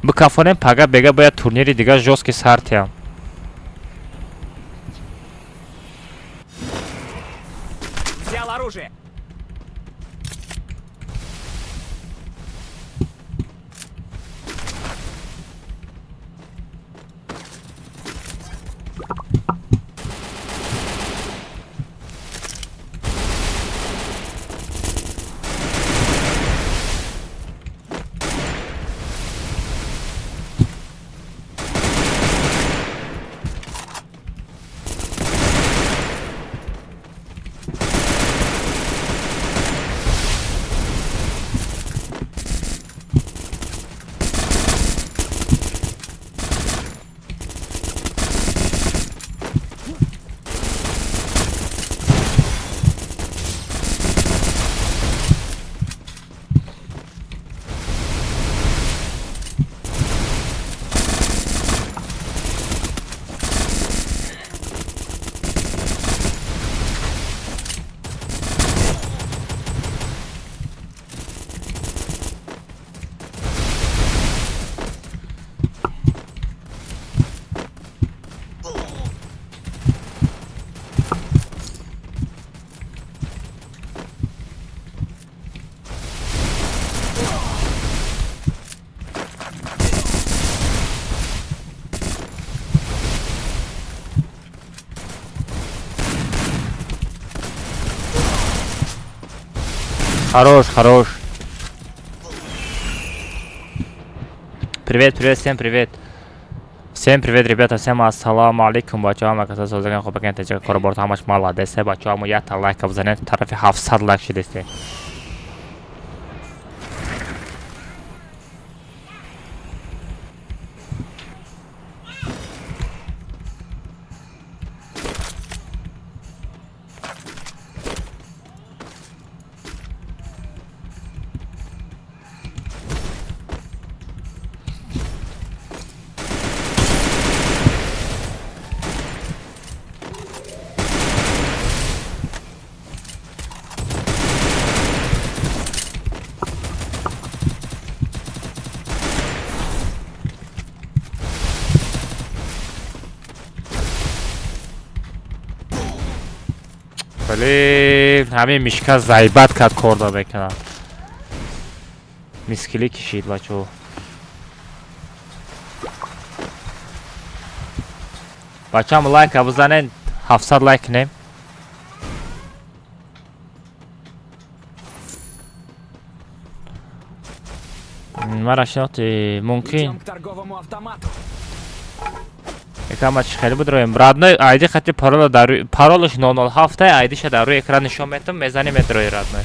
бикафонем пага бега бояд турнири дига жесткий сартиям Взял оружие. Хорош. Привет, всем привет. Всем привет, ребята, всем ассаламу алейкум, бачаам, акаса созаган хобакен течка корборт хамаш маладесе, бачаам, я та лайк бзанен, тарафи 700 лайк шидесте. ولی همین میشکا زایبت کرد کاردا بکنم میسکلی کشید بچه هم لایک بزنین 700 لایک نیم مرا شناختی ممکن Идем к торговому автомату. якамач хеле будроем родной айди хати паролаш 007 айдиша дар рӯи экран нишон метам мезаним метрои родной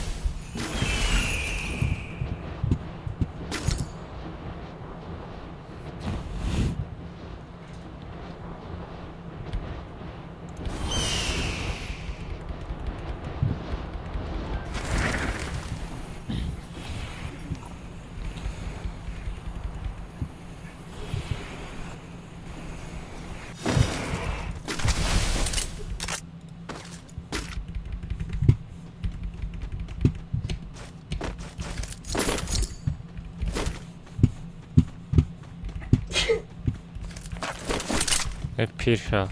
пир шо.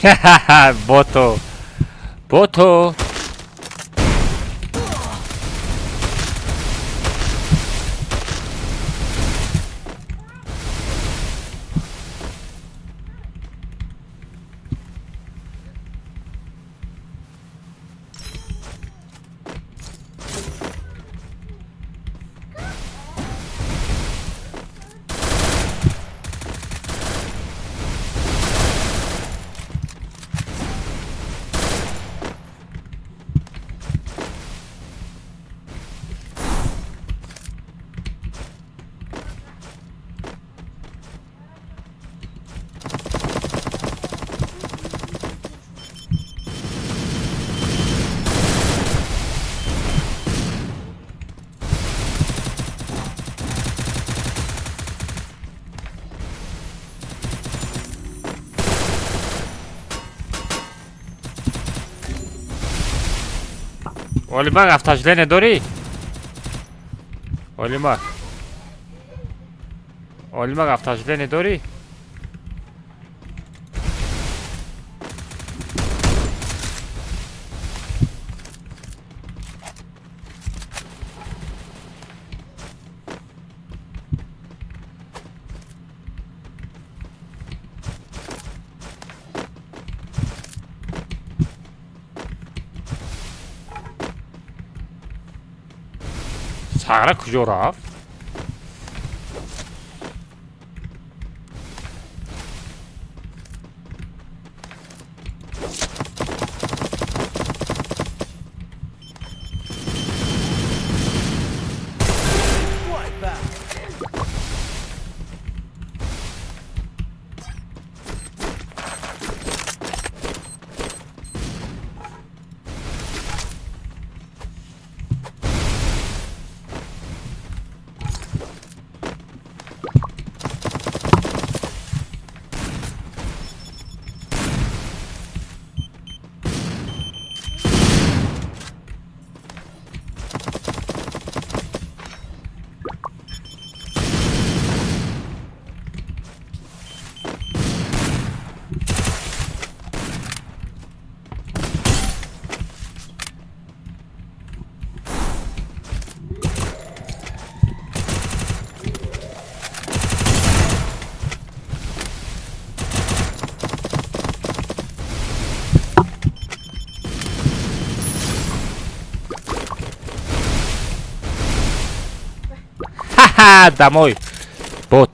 Ха-ха-ха, бото. Бото. Олимак, автожилие недорӣ? Олимак. Олимак, автожилие недорӣ? сагра куҷо рафт? Ха-ха, домой. Бот.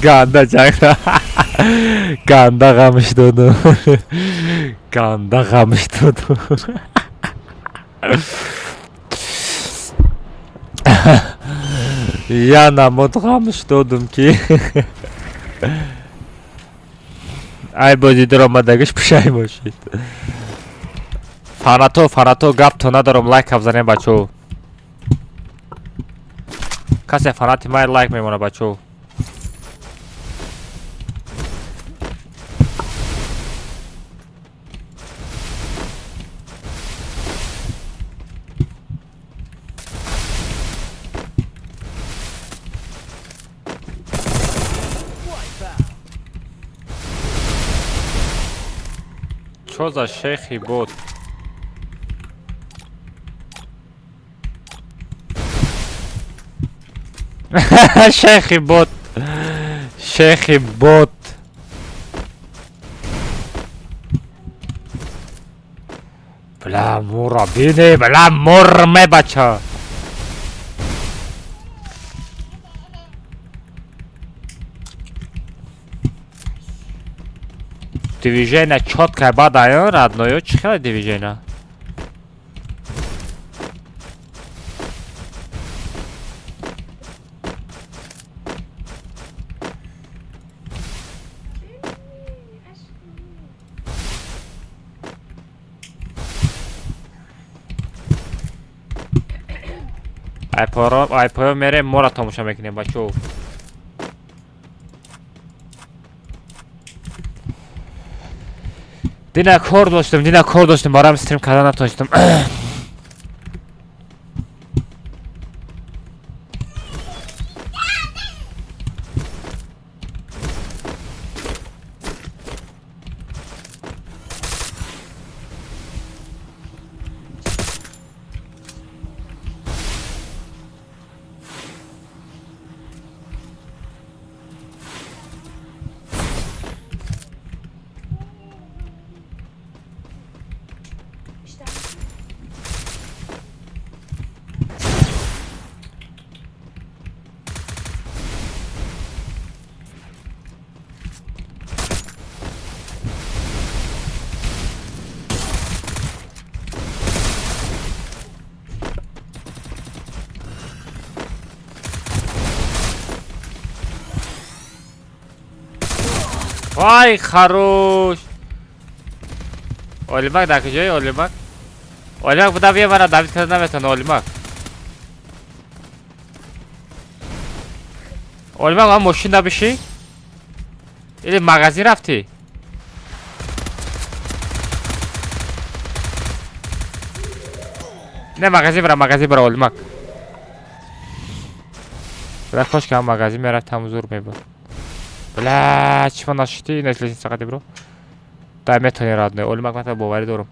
Ganda çakra. Ganda kamış dodu. Ganda kamış dodu. Я намотгам штодум ки. Ай боди дромадагиш пишай бошид. Фанато гап то надарам лайк авзанем бачо. Касе фанати май лайк мемона бачо. Чё за шейхи бот? Шейхи бот. Шейхи бот. Бля, мура бине, бля, мурме бача. Движение чёткое бадаё, родное, чихало движение. айпоё мерем мора тамоша мекунем бачо. Дина кор доштам, барам стрим кардан натоштам. Вай, хорош. Олимак дар куҷои Олимак? Олимак буда бия мана Давид карда наметона Олимак. Олимак ма мошина биши? Или магазин рафти? Не, магазин бара Олимак. Бля, хош ки ҳам магазин мерафтам зур мебуд. Бля, чима нашити, неслезин сақати бро. Дай метони родной, Олимак мата боварӣ дорам.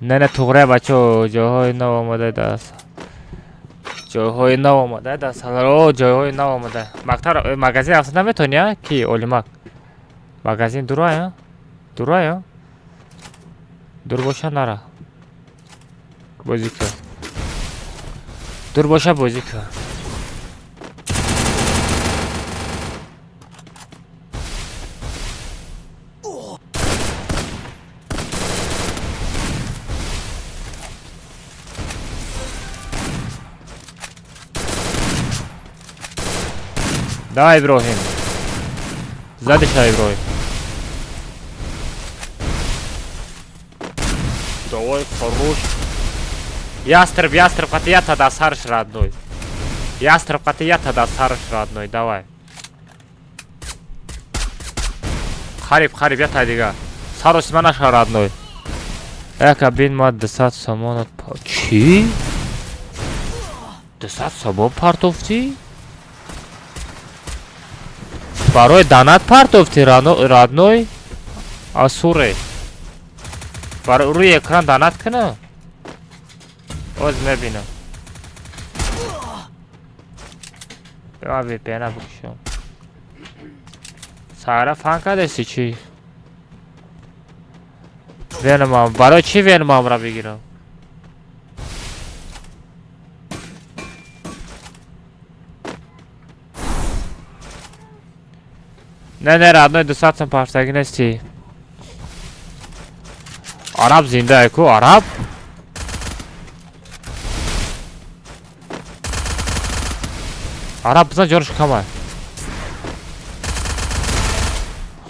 Не, туғра бачо, ҷойҳои нав омадаи даст. Ҷойҳои нав омадаи даст. Ҳалро, ҷойҳои нав омада. Мактар магазин рафта наметони, а? Ки Олимак. Магазин дура, а? Дура, а? Дур боша нара. Бозӣ кар. Дур боша бозӣ кар. Давай, Иброҳим. Задиша, Иброҳим. Давай, хорош. Ястреб, қатията да сарш родной. Ястреб, қатията да сарш родной, давай. Хариб, ятай дига. Сарос манаша родной. Эка бин ма 200 сомонот. Чӣ? 200 сомон партофтӣ? Барои данат партофтӣ родной? Асуре. Рӯи экран данат кунам. Оз мебинам. Ма VPN букшам. Сара фан кардасти чӣ? وینم برای چی وینم را بگیرم؟ نه رادنای 200 سم پارتگی نستی. عرب زنده کو عرب؟ عرب بزن جارش کمه.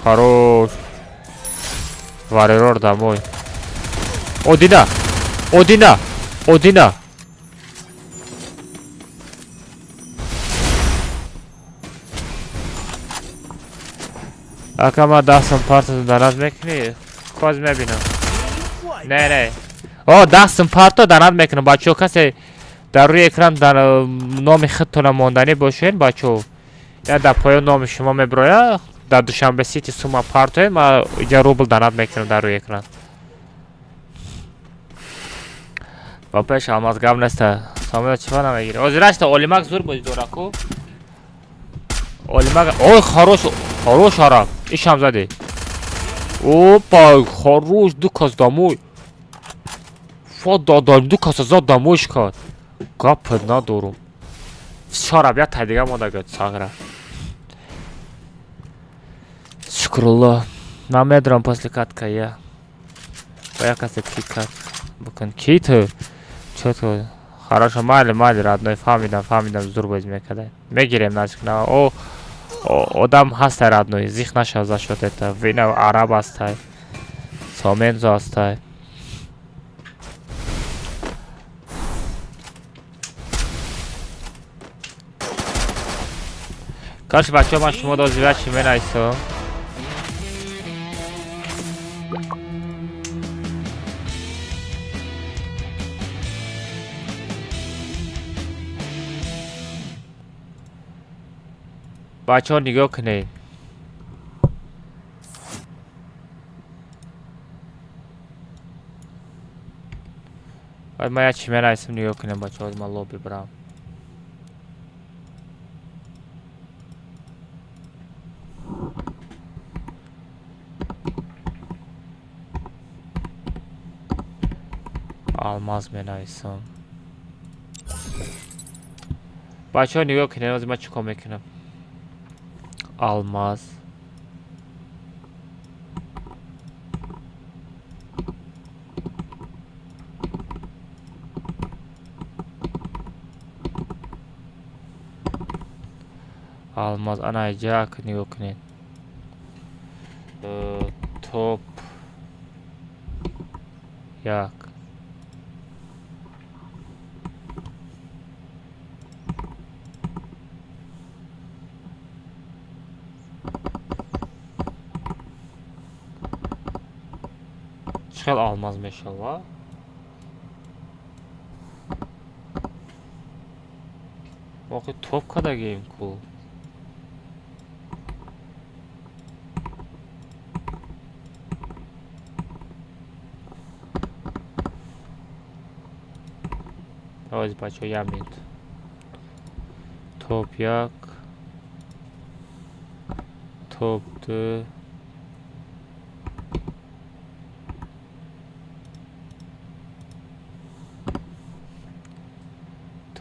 خروش. واريرور داموي. اودينا. اکا ما دستم پارتو دارد میکنی؟ خواهد میبینم. نه دستم پارتو دارد میکنم بچه کسی در روی اکران در نام خودتون ماندنی باشین بچه یا در پایان نام شما میبروید در دوشنبه سیتی سوما پارتو ما اینجا روبل دارد میکنم در روی اکران با پیش آماز گام نسته سامیده چفا نمیگیره اوزیرشتا اولیمک زور بودی دورکو اولیمک اوی خروش عرب ایش هم زده اوپا خروش دو کس داموی فاد دادایم دو کس زاد دامویش کرد گپ ندارم شارب یا تایدیگه ماده گد ساغره شکر الله نمیدرم پسلی کت که یه باید کسی کی کت بکن کی تو چطور خراش مالی رادنای فهمیدم زور باید میکده میگیریم نزدیک نه او آدم هست رادنای زیخ نشازه شده تا وینه عرب هسته سامنز هسته کارش بچه من شما دوزیوه چی می نایستو بچه ها نگاه کنید باید ما یه چی می نایستم نگاه کنیم بچه ها من لوبی برام آلماز می نایستم بچه ها نگاه کنید از من چکا میکنم آلماز آلماز انا جاک نگاه کنید توپ یک چقدر آلماز میشالله واقعی توپ کده گیم کول آوازی بچه یمید توپ یک توپ دو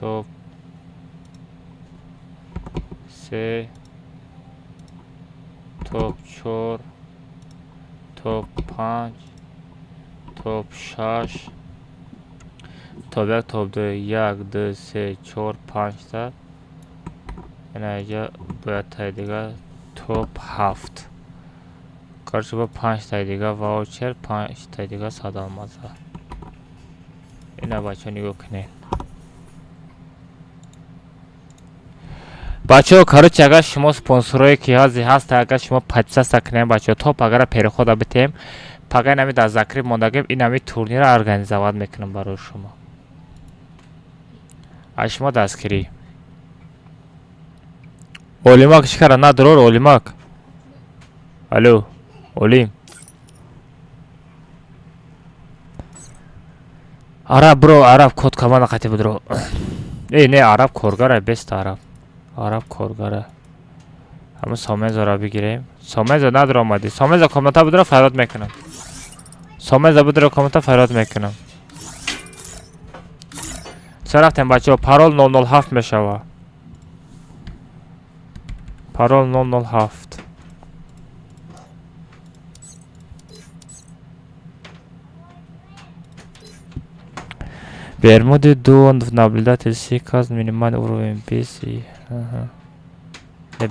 توپ سه توپ چهار توپ پنج توپ شش توپ یک توپ دو یک دو سه چهار پنج تا این اینجا باید تای دیگه توپ هفت کارش با پنج تای دیگه واوچر پنج تای دیگه ساده آمازه اینا بچه نگاه کنید بچه ها کارو چه اگر شما سپانسورای که هست اگر شما پچه سکنیم بچه ها توپ اگر پیر خود بتیم پاگه نمی در ذکری موندگیم این نمی تورنیر ارگانیزواد میکنم برای شما از شما دستگیری اولیماک چکره ندارور اولیماک الو اولیم عرب برو عرب کد کمان خطی بدرو ای نه عرب کورگاره بست عرب کورگاره همه سامیز را بگیریم سامیز نداره آمدی سامیز کامنتا بدرو فراد میکنم سامه زبودرو کامنتا فراد میکنم. چه رفتیم بچه ها؟ پارول 007 میشوه. پارول 007. Bermudy Dawn наблюдатель Сиказ минимальный уровень PC. Ага.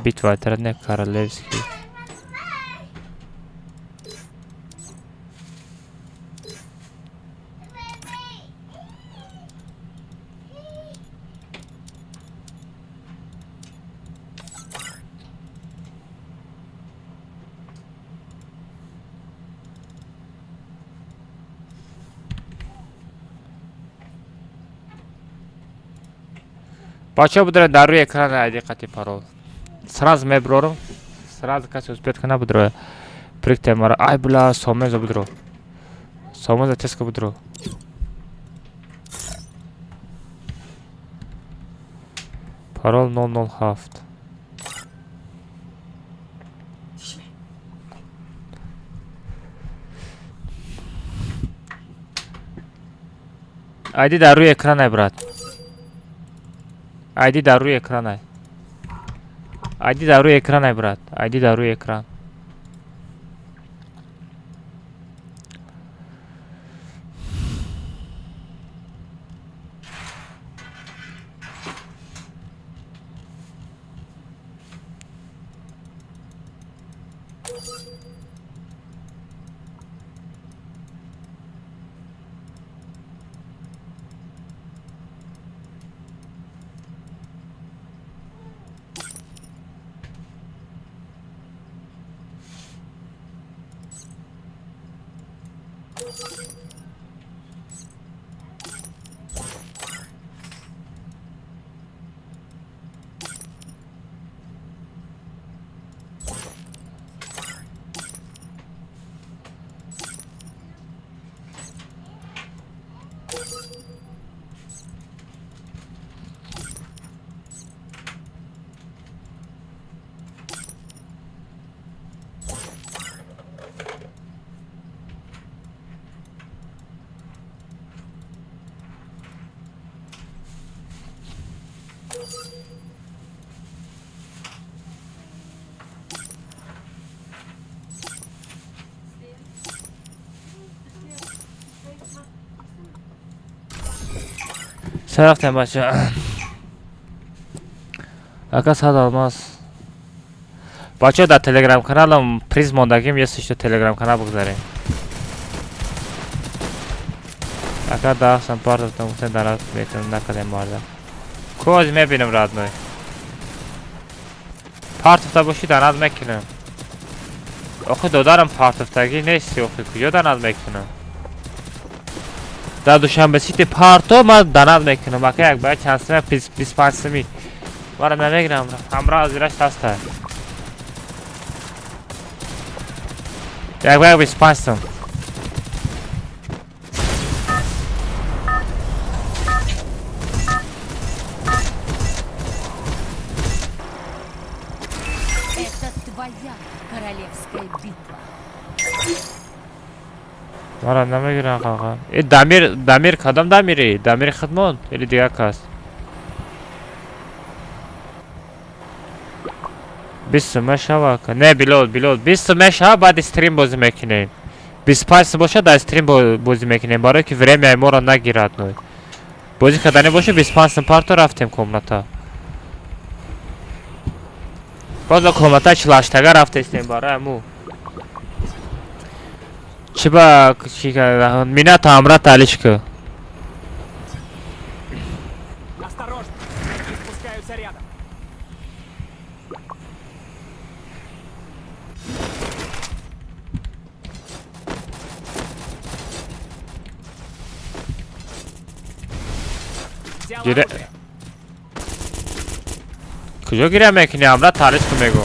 Битва отрадная королевский. Бача будра дар рӯи экран ҳақиқати парол. Сразу меброрам. Сразу каси успеет кана будра. Прикте мара. Ай бля, сомеза будро. Сомеза теска будро. Парол 007. Айди дар рӯи экран ай брат. Айди дар рӯи экран ай. Айди дар рӯи экран ай брат. Айди дар рӯи экран. چه رفتیم بچه؟ اگه صد آلماس بچه در تلگرام کانالم پریز ماندگیم یه سشت تلگرام کانال بگذاریم. اگه در سنپارت تو مستن درات میتونم نکدیم مارده کوز میبینم راد نوی پارتفتا باشی داناد میکنم. آخه دادارم پارتفتگی نیستی آخه کجا داناد میکنم. در دوشنبه سیت پارتو من داناد میکنم. اگه یک باید چند سمه 25 سمی وارم نمیگرم همراه از ایرش هسته یک باید 25 سم. Это твоя королевская битва. وارم نمیگرم خواهم. این دمیر کدام دمیری؟ دمیر خدمون یلی دیگه کس 20 مشاوه که نه بیلود 20 مشاوه بعد استریم بازی میکنیم. 25 باشه در استریم بازی میکنیم برای که وریمی ما را نگیرد نوی بازی کدنی باشه 25 پارتو رفتیم کمناتا باز کمناتا چلاشتگه رفتیم برای امو چی با چی که مینا تا امرا تالیش که Осторожно! Они спускаются рядом. Взял گیره оружие. کجا گیره میکنی امرا تالیش که میگم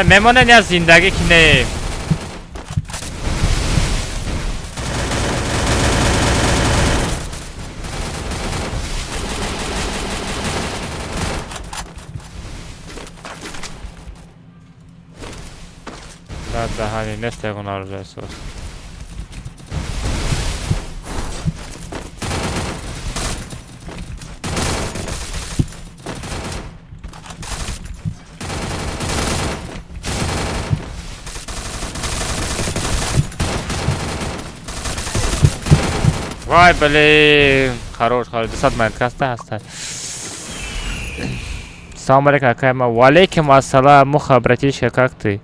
میمونه نیاز زندگی کنیم Да, дҳани нестегон арзу эсос. Вай, блин, хорош, 10 минут каста ҳаста. Салом алейкум, акайма. Валейкум ассалам, муха, братишка, как ты?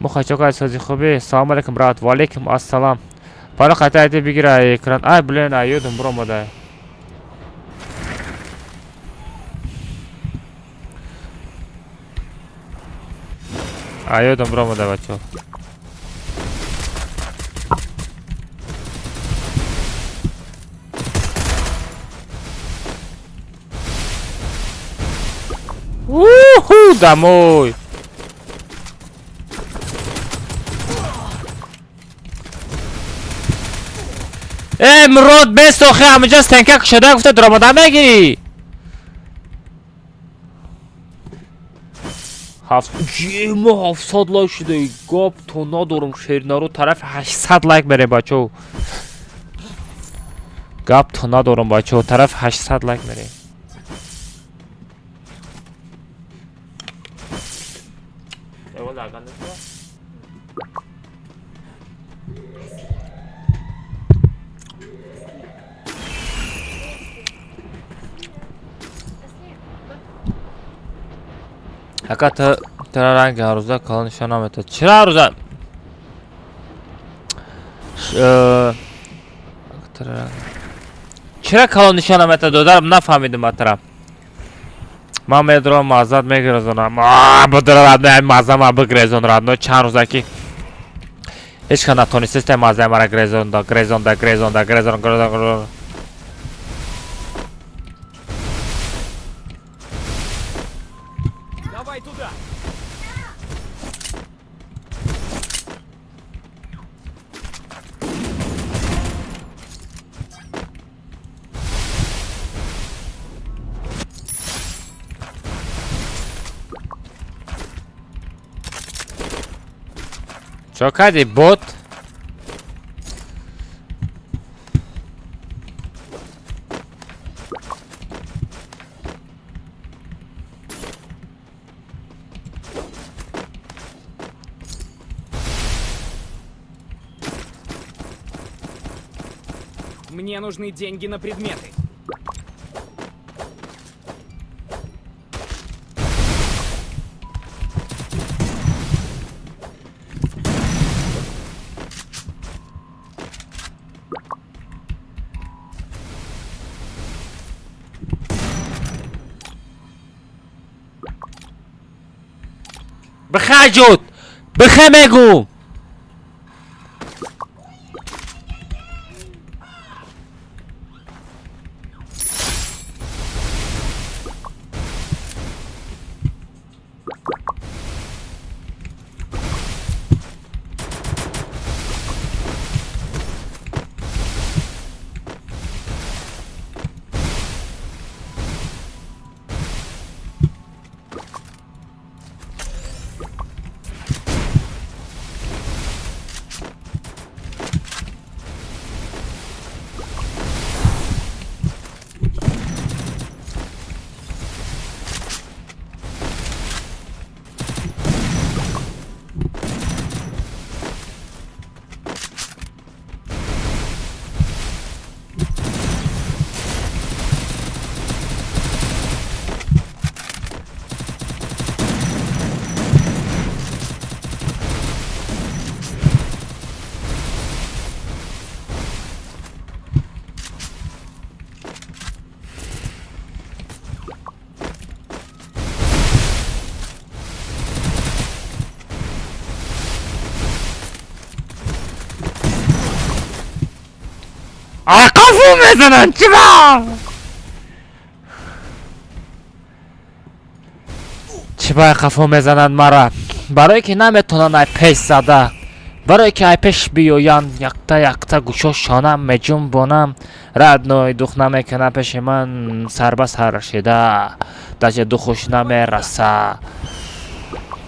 Муха, чё, как сази хуби? Салом алейкум, брат, валейкум ассалам. Пара хата айди бигира экран. Ай, блин, ёдам, бро, модай. Ёдам, бро, модай, бачо. Уху, домой. مراد بستاخه همه جا استنکک شده گفته درآمده نگیری ما 700 لایک شده گاب تو ندارم شیرنارو طرف 800 لایک بره بچو گاب تو ندارم بچو طرف 800 لایک بره Hakikaten rangi aruzda kalın nişanam etti. Çıra aruzda. Çıra kalın nişanam etti. Dodarım ne fahmidim batırım. Ma medro mazad megrezona. Bu dırad mazama bu grezon no çan ruzaki. Hiç kana toni sistem mazamara grezon. Давай туда! Çok hadi bot. Мне нужны деньги на предметы. بخجود بخمگو کافو میزنن چیبا کافو میزنن مرا برای که نمیتونن ایپش زده برای که ایپش بیوین یکتا گوشو شانم مجون بونم رد نوی دوخ نمیکنه پیش من سر به سر شده دجه دو خوش نمیرسه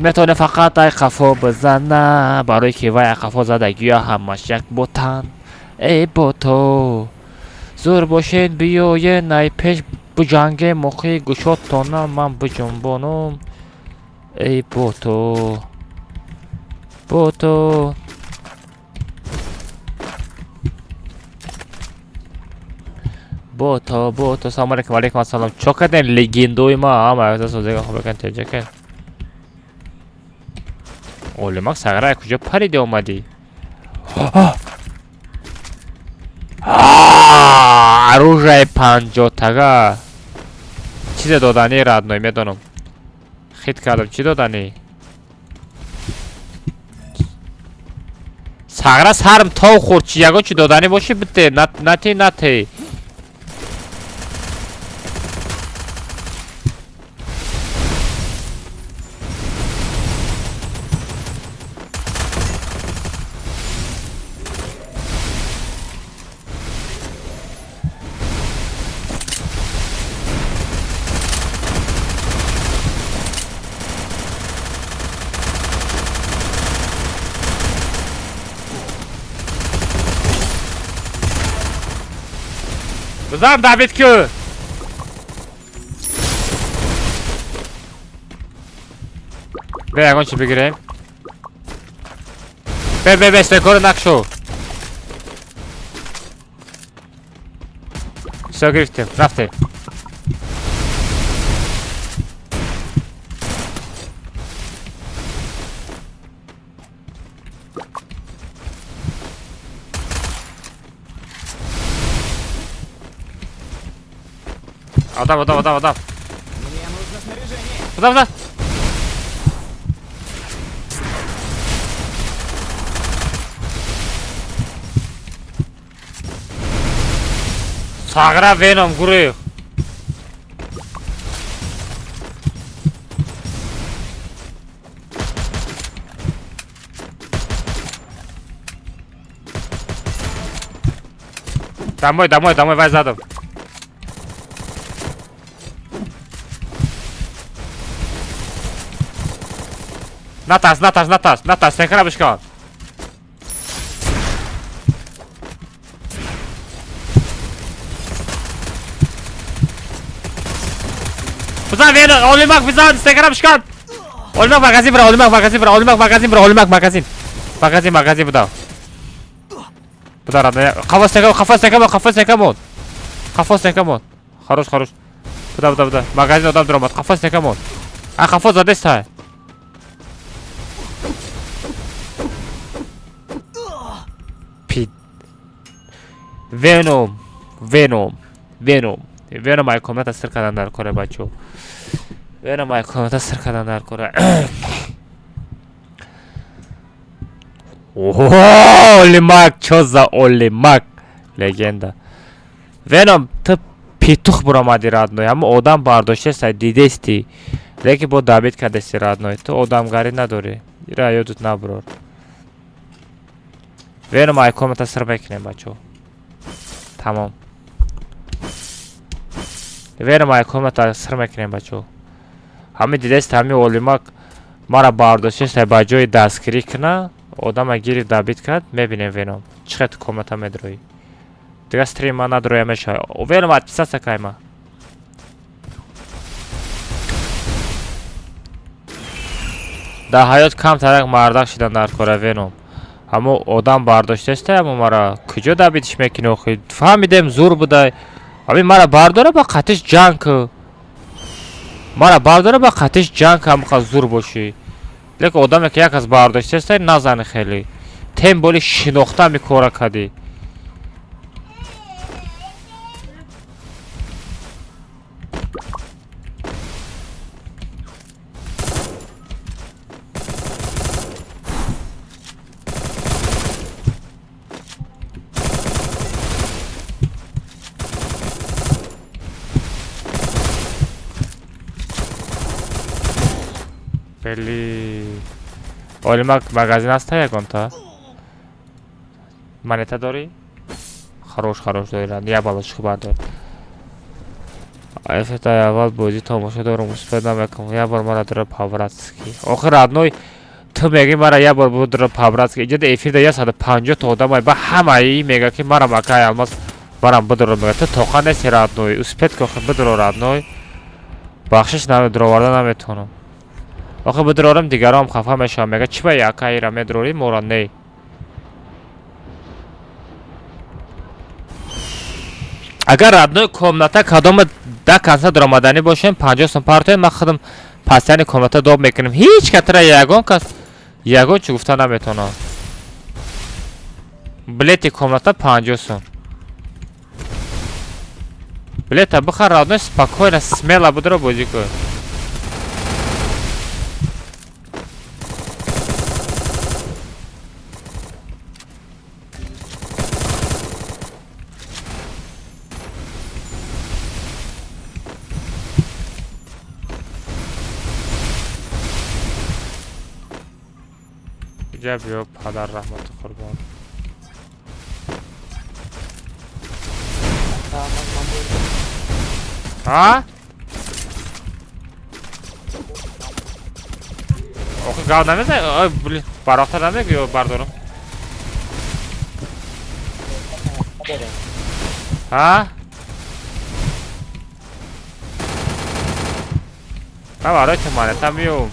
میتونه فقط ای قفا بزنه برای که وای قفا زدگی ها همش یک بوتن ای بوتو زور باشین بیاین ای پیش بجنگ موقع گشاتانم من بجنبانم ای بوتو بوتو بوتو سلام علیکم علیکم السلام چوکدن لگندوی ما هم از سوزه خوب بکن ترجه کن اولی مک سگره کجا پریده اومدی روژه 50 تگه چیز دادنی ردنوی میدونم خیت کردم چی دادنی سگره سرم تاو خورد چی یکا چی دادنی باشه بده نتی بزن داوید که به یکان چی بگیریم به استکار نکشو سو گرفتیم رفته Адам. Мне нужно снаряжение. Куда? Сагра веном гуры. Домой, вай задом. Натас, sen крабочка. Buzan ver, olmak buzan, sen крабочка. Olmak magazin bırak, magazin. Magazin bu da. Bu da radya. Kafas tekamon. Хорош. Bu da. Magazin adam duramadı. Kafas tekamon. Kafas zade sta. Venom ای کامنت از سر کردن در کاره بچو Venom ای کامنت از سر کردن در کاره Olimak çöza Olimak legenda Venom tıp pituх buramadi radnoy ama odam bardoshe say didesti lekin bu David kadesi radnoy to odam gari nadori ira yodut nabror Venom ای کامنت از سر بکنیم بچو تمام Venom ای کامنت از سر میکنیم بچو همه دیدست همه اولیماک مرا بارداشته سای بجای دستگیری کنه آدم گیری دابید کرد میبینیم وینوم چقدر کامنت هم ادروی دیگه استریم ما ندروی میشه وینوم اتپیسا سکای ما در حیات کم ترک مردک شدن در کاره وینوم همه آدم بارداشته است اما مرا کجا دابیدش میکنه خیلی فهمیدم زور بوده ابی مرا بارداره با قطعش جنگ هم زور باشی لیکن آدمی که یک از بارداشته است نزنه خیلی تیم بولی شناخته میکاره کدی خیلی Olimak magazin هست یکان تا منیتا داری؟ خروش داری رند یه بالاش خوب دار Эфирда аввал бозӣ тамошо дорум, успед намекунам. Як бор мара дора Павратский. Охир адной ту меги мара як бор буд дора Павратский. Иҷода эфирда 150 та одам ба ҳамаи мега ки мара макаи алмаз барам бидорам мега. Ту тоқа нест адной. Успед ки охир бидорор адной. Бахшиш намедороварда наметонам. Охир бидорорам дигарам хафа мешавам мега чӣ ба якаира медорори мора не. Агар адной комната кадома да канса даромадани бошем 50 сом партоем ма худам пастяни комната доб мекунем. Ҳеҷ катара ягон кас ягон чӣ гуфта наметонам. Билети комната 50 сом. Билета бихар адной спокойно смело будро бозӣ кун. جاب يوب هذا الرحمة قربان ها اوخه گاو نمیزه بلی براختر نمیگه یا بردارم ها ها برای تمانه تمیوم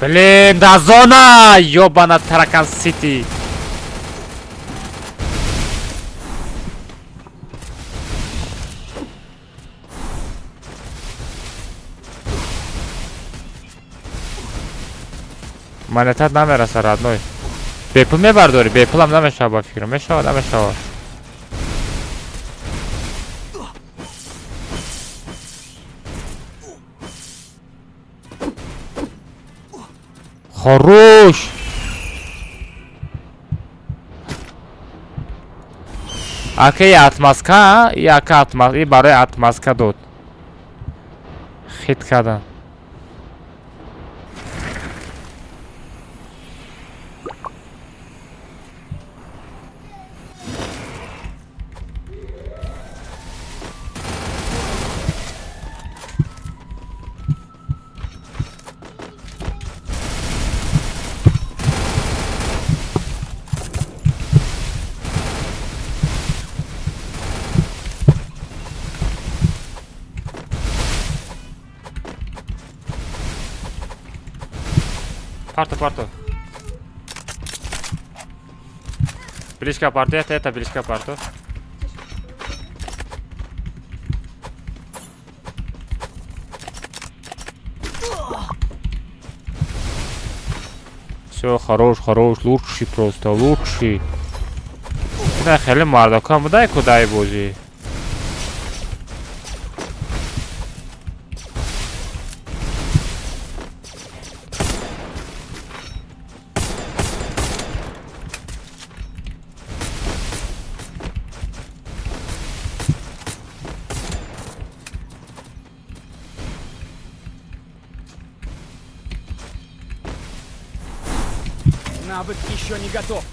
Блин, да зона! Ёбана Таракан Сити! Монетат намераса родной. Бепул мебардори, бепулам намешава ба фикрам. Мешава, намешава. Хорош! Ака я отмазка, яка отмазка, и барои отмазка дод. Хит кардан. Парто. Близко парто, это близко парто. Все, хорош, лучший просто, лучший. Да, хели мардакам, дай куда и бози. Навык еще не готов.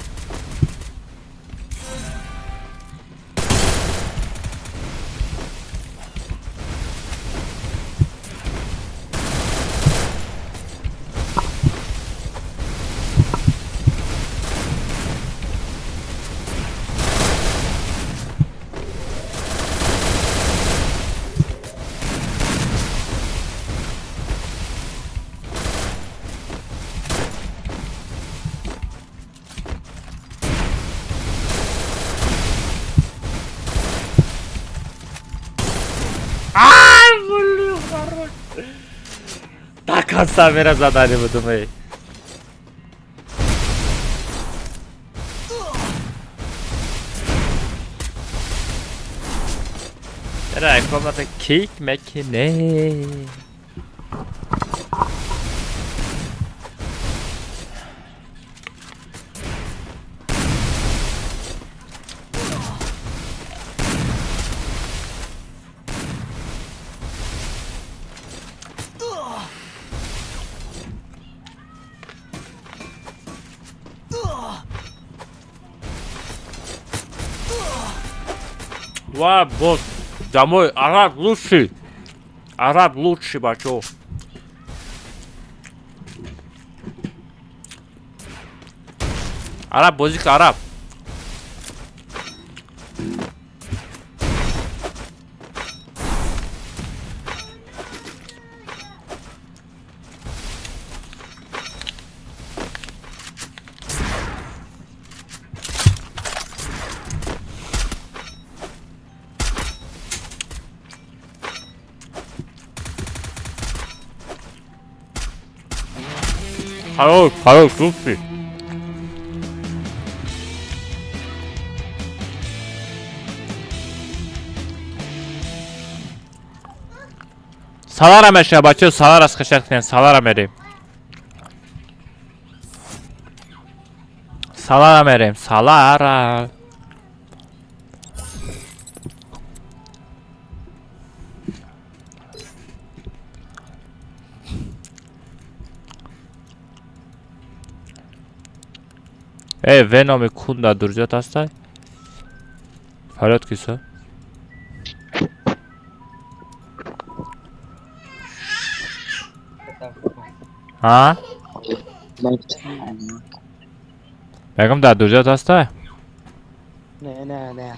Так он сам меня задали, вы думаете. چرا комната کیک مکنه. Ва, вот, домой, араб лучший. Араб лучший, бачо. Араб, бозик, араб. Хорош, лучший. Salara meşe bacı, salara sıkışırken salara merim. Salara merim, salara. Venom'i kunda duracak hastay. Falat kısa. Ha? Begum da duracak hastay. Ne.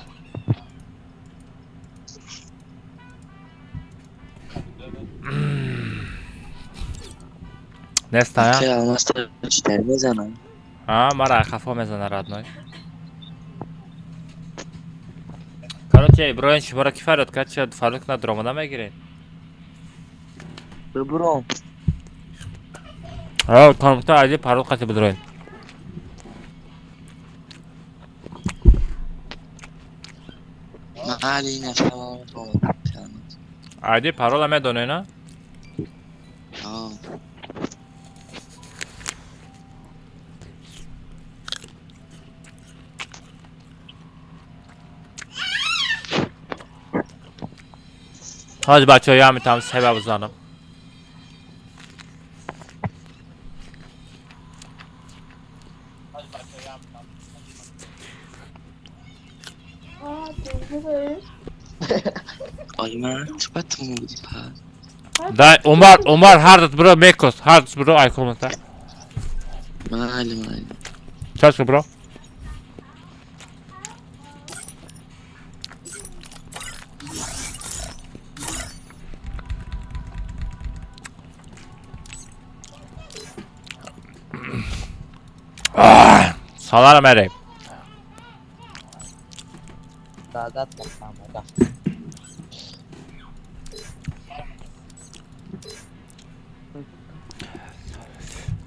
Nesta ya? almazsa çiter میزنم. Ha, mara kafa mezana radnoy. Короче, броин шибара кифарат, кача фарлык на дромада мегирин. Бубром. Комната айди парол кати бдроин. علينا فوق. Айди парол аме донена. Hadi bачо, я метам себеб занам. Ayman, çıkarttın mı bu dipa? Дай, Умар, hardut bro, mekos, hardut bro, ay komenta. Malum. Çaşkı bro. Salar mereyim. Dadat bakamada.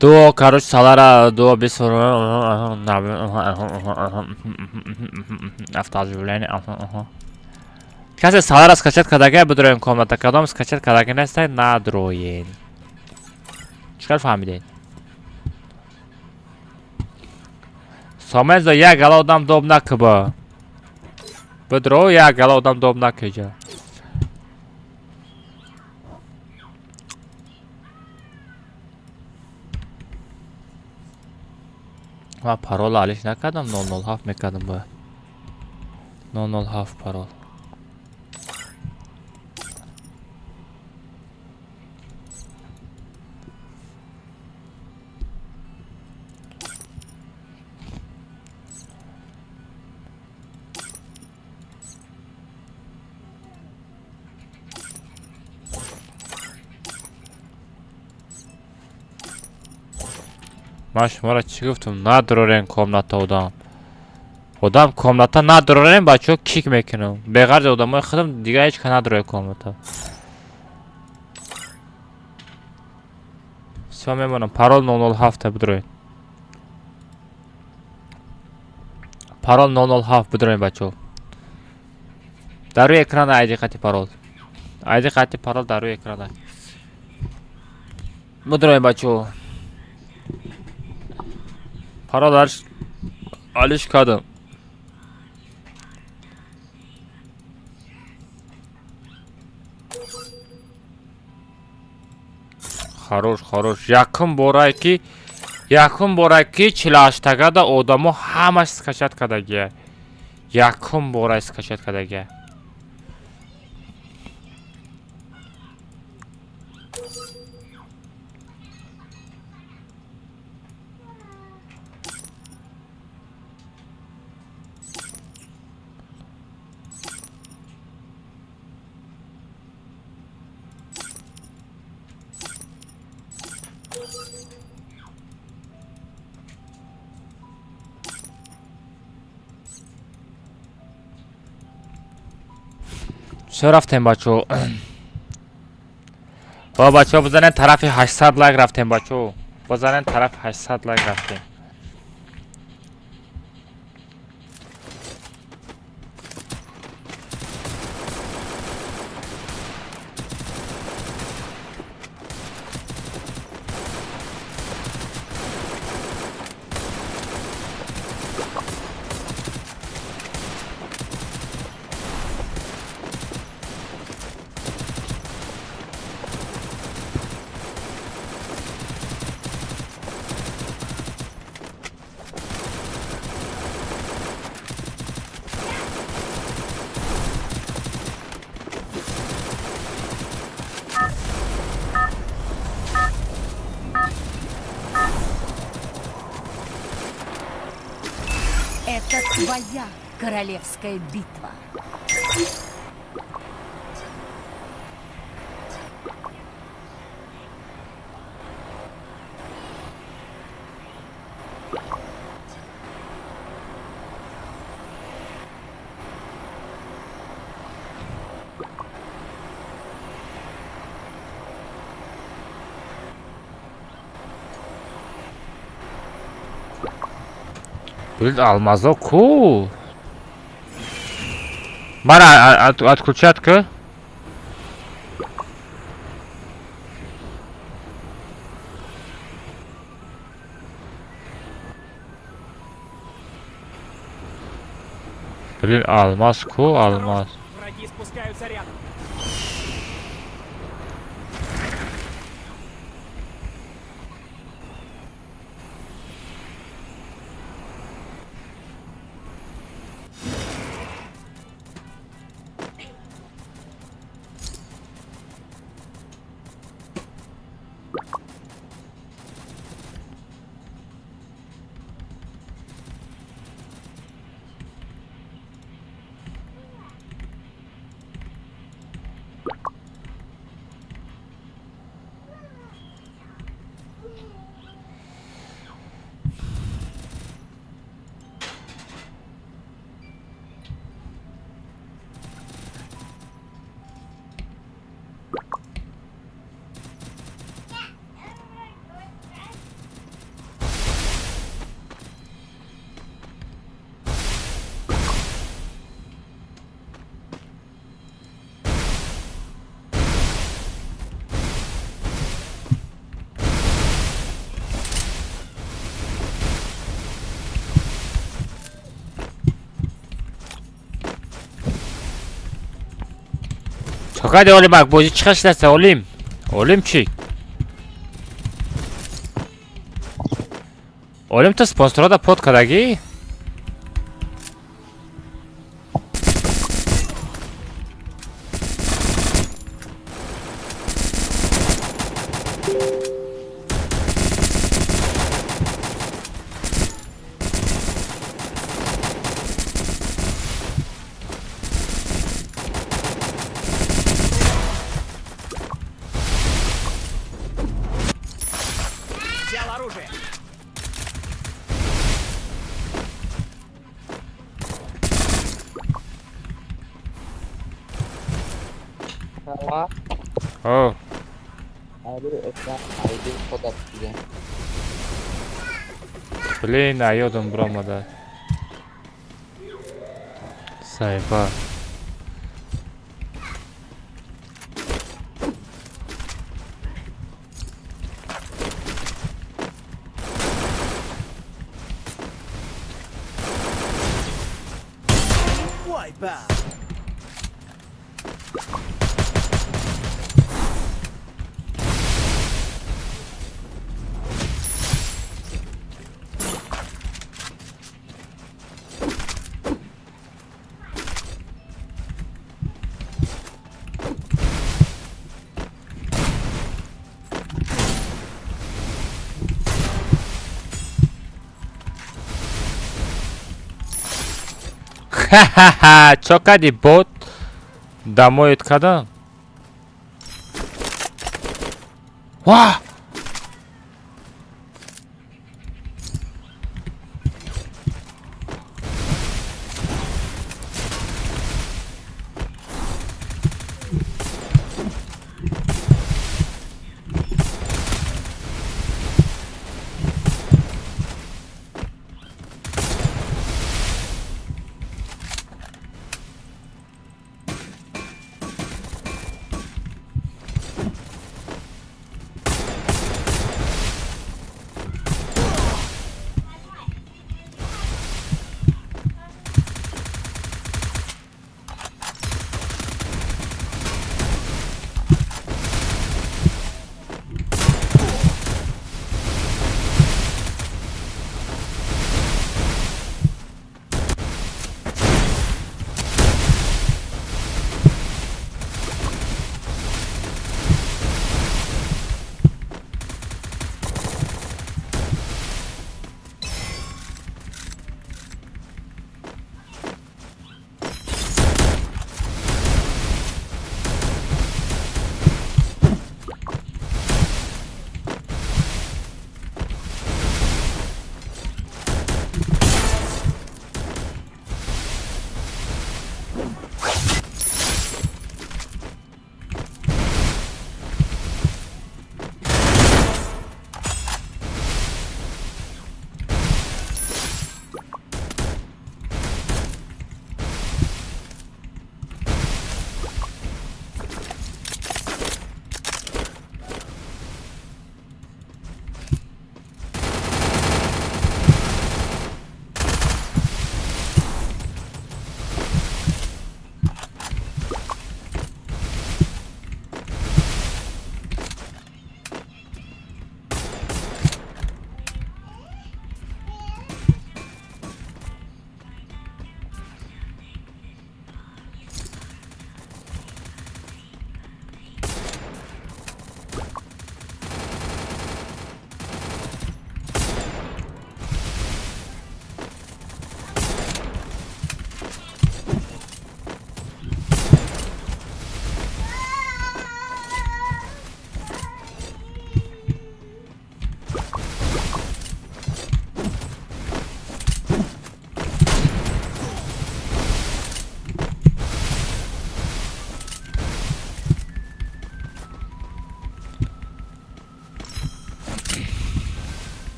Duo, короче, Salara, duo bir soru. Автооживление. Кстати, Salara скачать, когда я буду в комната, когда он скачать, когда я не стою на дроин. Чекай фамилия. Somezda ya gala odam dobna kıba. Bedro ya gala odam dobna kıca. Ha parol aliş ne kadar 00 half me kadar bu. 00 half parol. Maş çıkıftım nadroren komnata odam. Odam komnata nadroren bачо kik mekinu. Beğer odamı xıdım diga hiç nadroren komnata. Sve memnunum. Parol 00 hafta budroin. Parol 00 hafta budroin bачо. дар рӯи экран айди хати парол. Айди хати парол дар рӯи экран. Мудроем бачо. Парол алиш кадам. Хорош. Якум борае ки 48-тагада одамо ҳамаш скачат кардагия. Якум борае скачат кардагия. Чо рафтем бачо? Ба бачо бизанен тарафи 800 лайк рафтем бачо. Бизанен тарафи 800 лайк рафтем. Это твоя королевская битва. Блин, алмазо ку. Мара отключатка. Блин, алмаз ку, алмаз. Враги спускаются рядом. Hadi oğlum bak bozu çıkışlarsa oğlum. Oğlum çık. Oğlum to sponsora da pot kadagi. Взял оружие. Tamam. Oh. Abi ekran ID kod atıyor. Блин, ayıyordum buramada. Sayfa. right back. Ха-ха-ха, чё кади бот? Домой откада? Ва!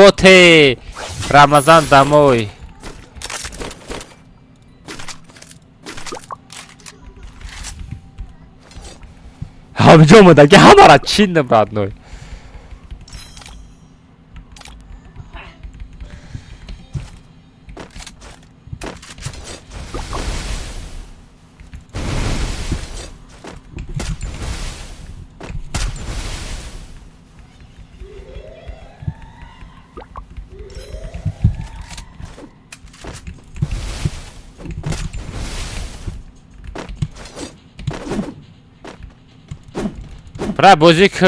боте! Рамазан домой! Амжомадаги хамара чинным, родной. Бра, бозик.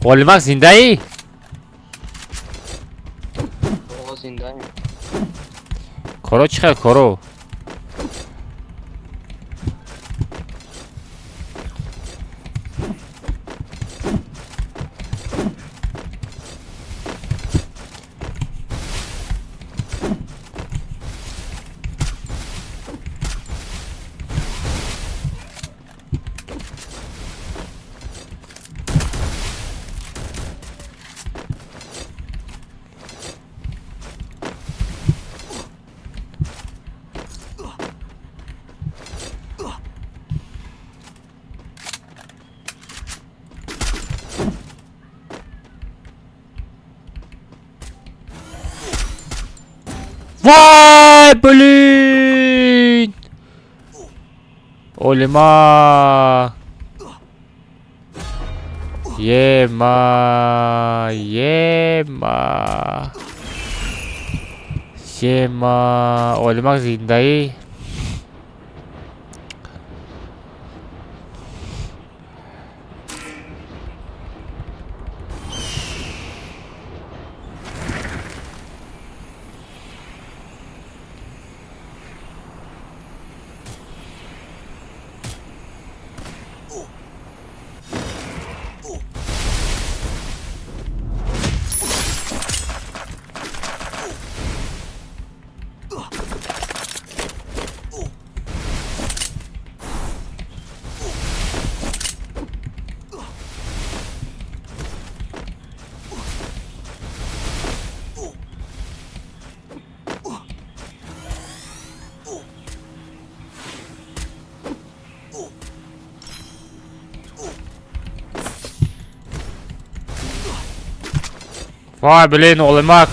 Олимак, зиндаи? Koro çıkar koro. Vay blin. Olma. Yema. Yema. Yema. Olmak zindayı. Vay blin olmak.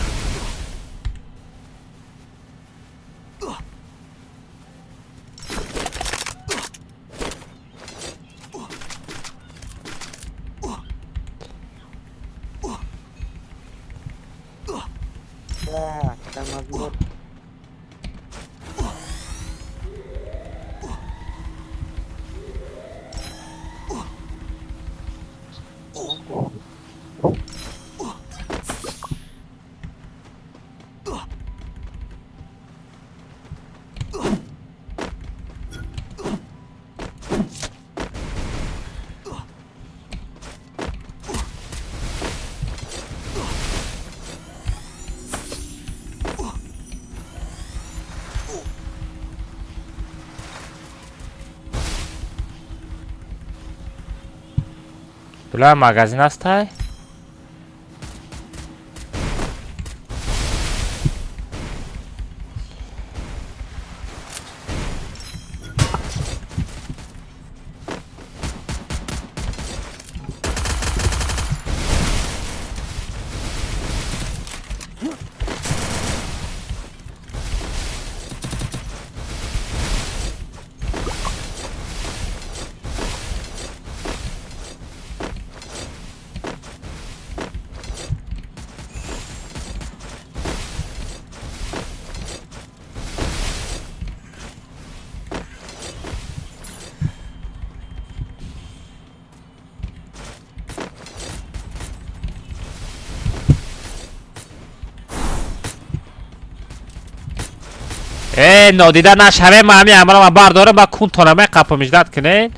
لا كان مضبوط. Bula magazin hastay. No دیدن نشوه ما همی عملا ما برداره با کون تانمه قپمش داد کنین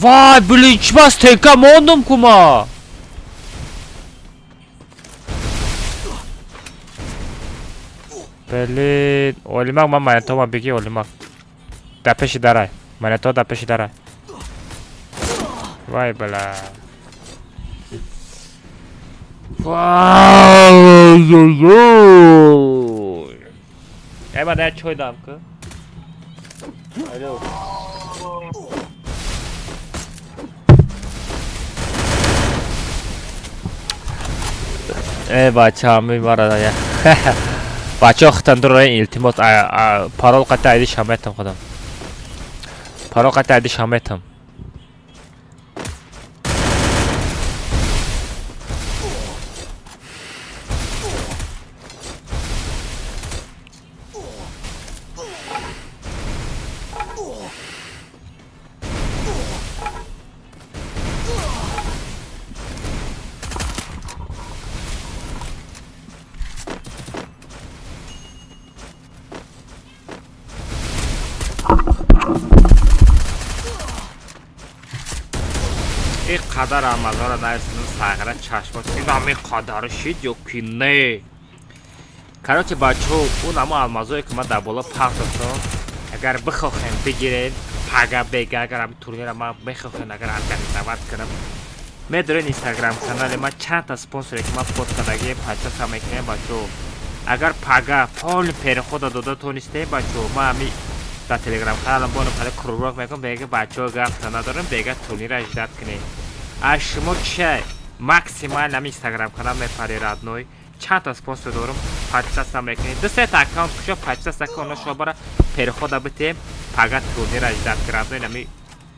Vay bilinç bas tenka mondum kuma Belin Olimak ma maneto ma bigi olimak Da peşi daray Maneto da peşi daray Vay bela Vay Ema da çoy dam kı Alo بچه همه مرا یا بچه اختن در رای التماس پارول قطع ایدی شامتم خودم پارول قطع ایدی شامتم қадар амазора нарисунун сағара чашмот инами қадар шид ёки не. Короче, бачо, он ама алмазое ки ма дар бола пахт доштам. Агар бихохем бигирен, пага бега, агар ами турнира ма бихохем, агар организовать кунам. Медорен Instagram канале ма чанд та спонсоре ки ма подкадаги падчаса мекунем бачо. Агар пага пол перехода дода тонистем бачо, ма ами дар Telegram каналам бону паде кругрок мекунам, бега бачо гафта надорам, бега турнира иҷдат кунем. А шумо чай максимально ами Instagram канал мепари родной. چند تا سپانسر دارم پادکست هم میکنید دو سه تا اکانت کجا پادکست اکانت شما برای پیرخودا بتیم فقط تورنیر اجداد کردن نمی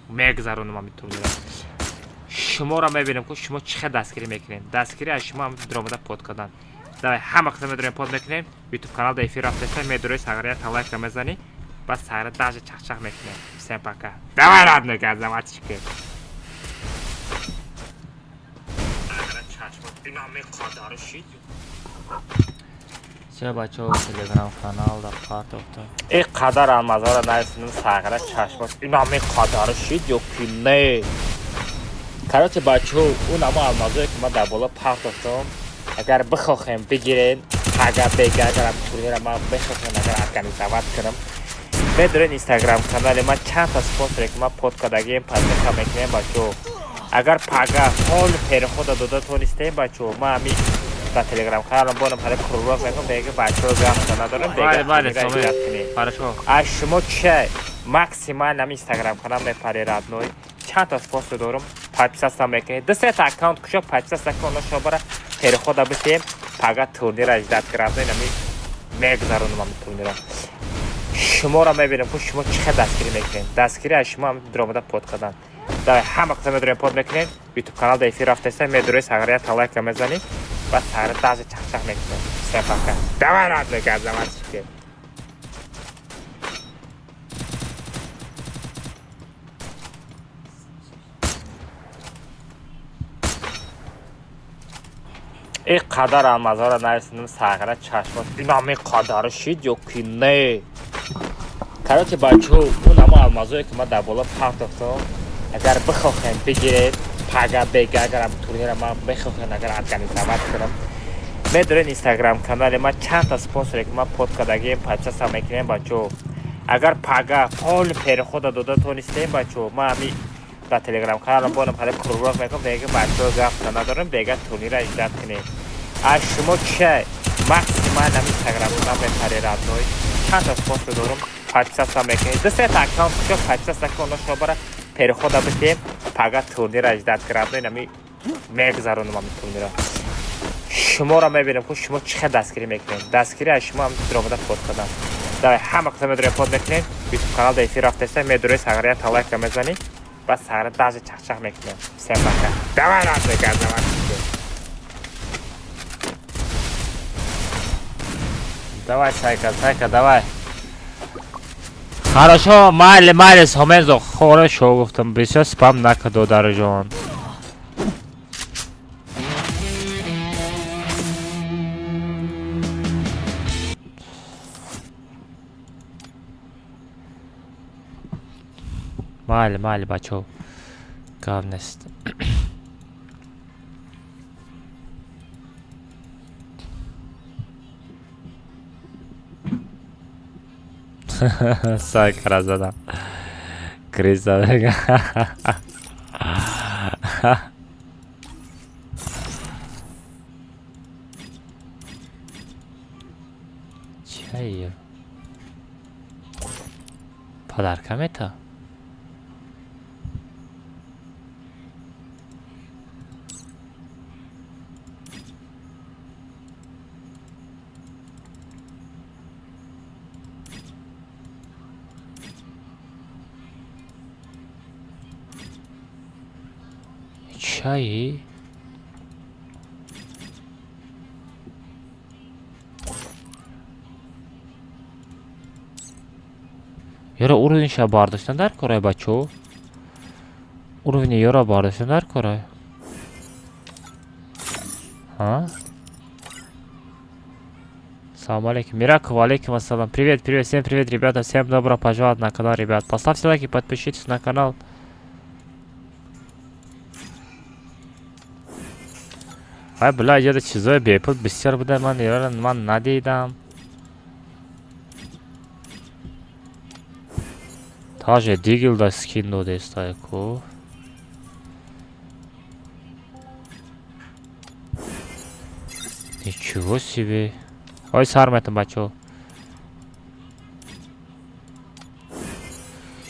میگذارونم می تورنیر شما را میبینم که شما چه دستگیری میکنین دستگیری از شما هم درآمده پود کردن در همه قسمت میدونیم پود میکنین یوتیوب کانال در افیر رفته میدونید ساغریت لایک میزنی بس ساغر داج چخچخ میکنین سیم پاکا دوارد نگازم اچکی اینامی قدر شید چه بچه ها تلگرام کانال در پارت افتاد این قدر المزار نرسیدن ساغره چشمات اینامی قدر شید یکی نه کراچه بچه ها اون اما المزاری که ما در بالا پارت افتاد اگر بخواهیم بگیرین اگر بگه اگر هم تورنیر ما بخواهیم اگر ارگانیزوات کنم بدرین اینستاگرام کانال ما چند تا سپانسر که ما پودکادگیم پادکست هم میکنیم بچه ها اگر پاگا پول پیرخودا دودا تونستیم بچه ها ما همی در تلگرام کانالم بانم حالا کروک میکنم دیگه بچه ها گفت ندارم دیگه بله از شما چه مکسیمال نمی اینستاگرام کانال میپری رادنوی چند تا سپانسر دارم پادکست هم میکنید دو سه تا اکانت کشا پادکست اکانت شما برای پیرخودا بتیم پاگا تورنیر اجداد کردن نمی میگذارونم هم تورنیر شما را میبینم که شما چه دستگیری میکنید دستگیری از شما هم درآمده پود کردن در همه قسمت میدونیم پود میکنید یوتیوب کانال در افیر رفته است میدونید ساغریت لایک میزنید و ساغر داز چخچخ میکنید سیم پاکا دوارد نگازم اچکی این قدر المزار نرسیدن ساغره چشمات اینامی قدر شید یکی نه کراچه بچه ها اون اما المزاری که ما در بالا پارت افتاد اگر بخواهیم بگیرید پاگا بگه اگر هم تورنیر ما بخواهیم اگر ارگانیزوات کنم میدونید اینستاگرام کانال ما چند تا سپانسر که ما پودکادگیم پادکست هم میکنیم بچه ها اگر پاگا پول پیرخودا دودا تونستیم بچه ها ما همی در تلگرام کانالم بانم حالا کروک میکنم دیگه بچه ها گفت ندارم دیگه تورنیر اجداد کنیم از شما چه مکسیمال نمی اینستاگرام کانال میپری رادنوی چند تا سپانسر دارم پادکست هم میکنید دو سه تا اکانت کجا پادکست اکانت شما برای پیرخودا بتیم پاگا تورنیر اجداد کردن نمی میگذارونم هم تورنیر شما را میبینم که شما چه دستگیری میکنید دستگیری از شما هم درآمده پود کردن در همه قسمت میدونیم پود میکنید یوتیوب کانال در افیر رفته است میدونید ساغریت لایک میزنید و ساغر داز چخچخ میکنید سیم پاکا دوارد نگازم اچکی давай сайка давай хорошо майли сомезо хорошо гуфтам бисёр спам накад додарҷон майли бачо гав нест сайка ра задам криса бега чае подарка мета чаи ёра уровень ша бардоштан дар корай бачо уровень ёра бардоштан дар корай Салам алейкум. Мираков, алейкум ассалам. Привет, всем привет, ребята. Всем добро пожаловать на канал, ребят. Поставьте лайк и подпишитесь на канал. های بلا اینجا چیزای بیپل بسیار بوده من ندیدم. تاج دیگل دا سکین داده استای کو. Ничего себе. Ой, сарметим бачо.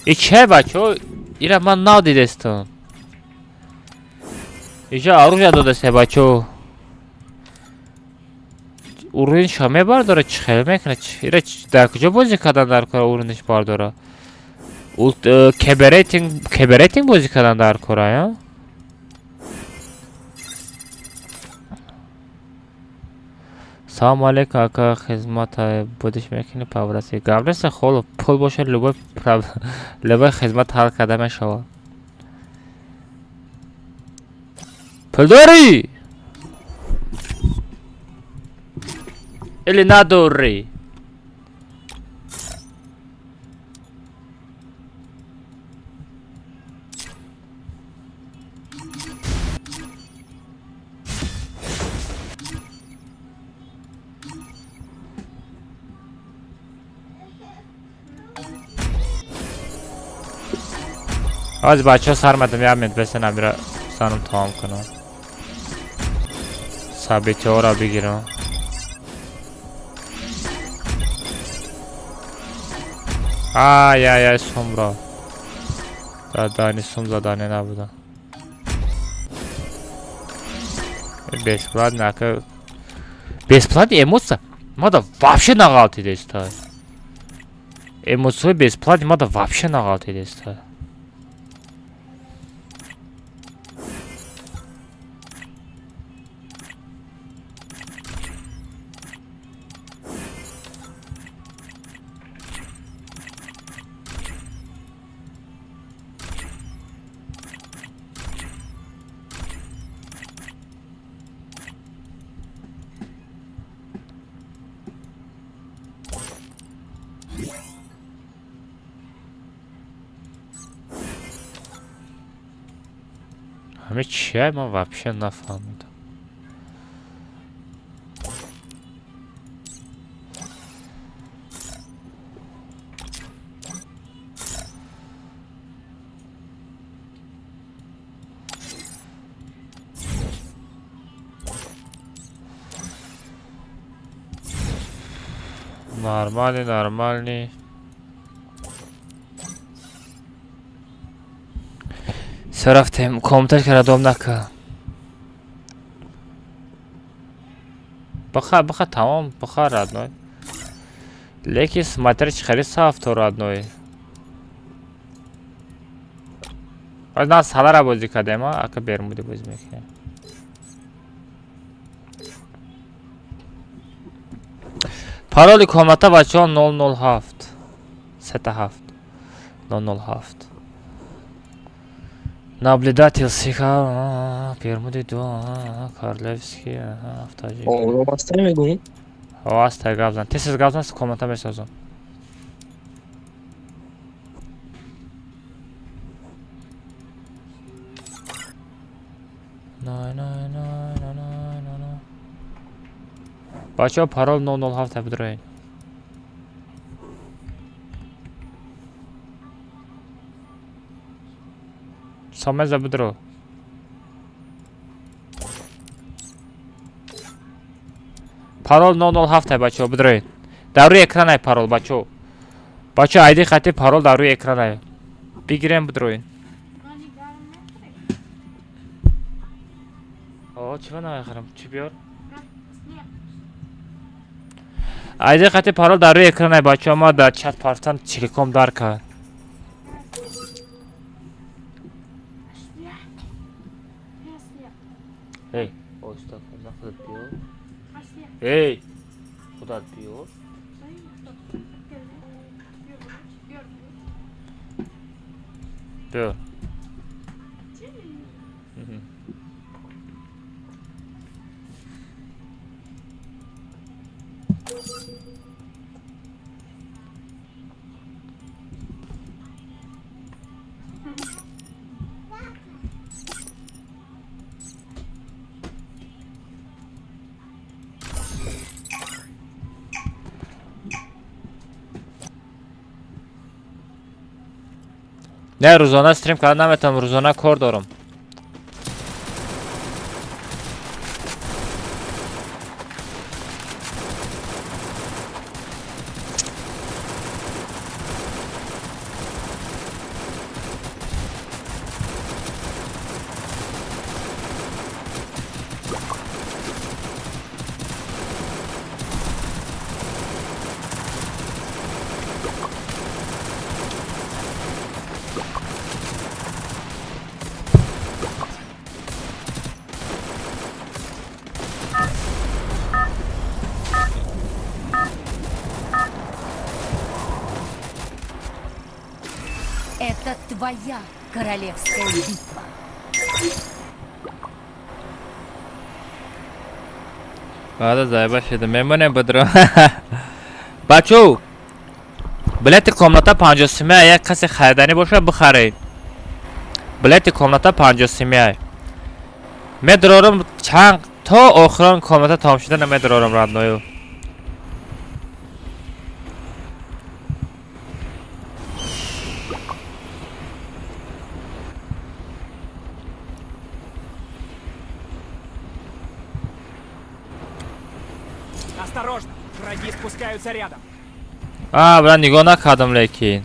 И че бачо? Ира ман надидестам. Ижа оружие додасте бачо. Уринш ҳаме бардора чӣ хел мекунад? Ира дар куҷо бозӣ кардан дар кора уринш бардора? Кеберейтинг бозӣ кардан дар кора, я? Салом алейкум, ака хизмат будеш мекунӣ павраси. Гап нест холо пул боша любой хизмат ҳал карда мешавад. Пул дорӣ? Или надорӣ? Аз бача сар медам я минут бесена мира санам тамом кунам. Сабитёра бигирам. Ай сумра. Задани сум задани набуда. Бесплатно, ака. Бесплатно эмоция? Мада вообще нагалти дестай. Эмоция бесплатно, мада вообще нагалти дестай. Ҳаме чия ман вообще нафаҳмидам. Нормальный. Все рафтем, комнаташ кардом нака. Баха тамом, баха родной. Леки смотри, чхари сафто родной. Аз нас салара бозӣ кардем, ака бермуди бозӣ мекунем. Пароли комната бачаҳо 007 37 007. Наблюдатель Сиха, Пермуди 2, Карлевский, автожик. О, мастай мегӯӣ? Мастай гавзан. Тез гавзан комната месозам. Бачаҳо парол 007 бидроед. Самеза бидро. Парол 007 бачаҳо бидроед. Дар рӯи экран ай парол бачаҳо. Бачаҳо айди хати парол дар рӯи экран ай. Бигирем бидроед. О, чӣ намехарам? Чӣ биёр? Айди хати парол дар рӯи экран ай бачаҳо. Ма дар чат партан телеком дар кард. Эй, oysta kudad biyor. Ey, kudad biyor. Biyor. نه روزانه استریم کردن نمیتونم، روزانه کار دارم. Это твоя королевская битва. بعد زایبه شده میمونه بدرو. بچو بلیت کاملاتا 53 یک کسی خریدنی باشه بخرید. بلیت کاملاتا 53 میدرارم چند تا آخران کاملاتا تمام شده نمیدرارم ردنایو. Осторожно! Враги спускаются рядом. بلا نگاه نکردم لیکن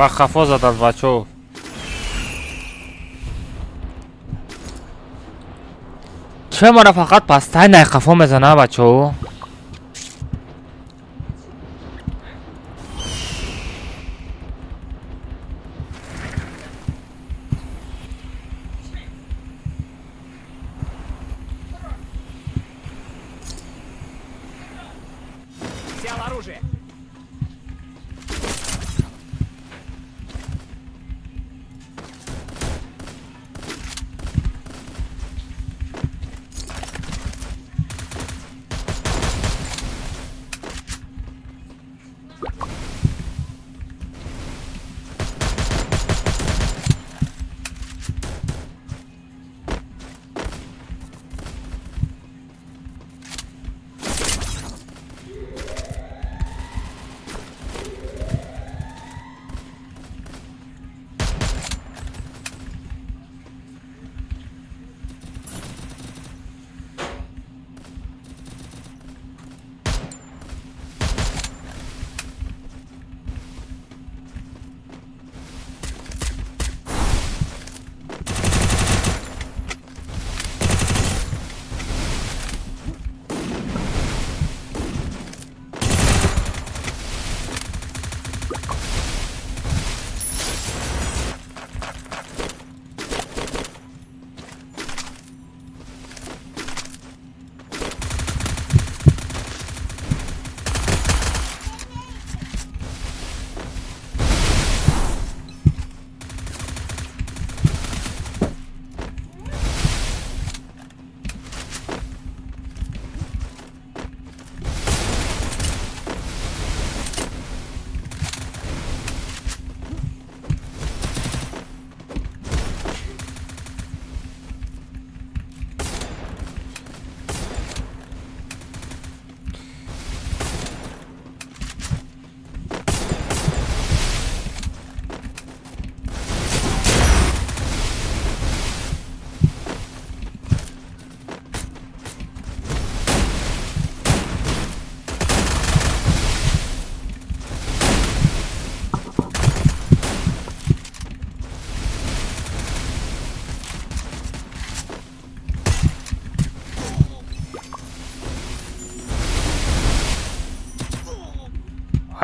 خفا زدن بچو. چه ماره فقط پسته نه خفا میزنه بچو. Взял оружие.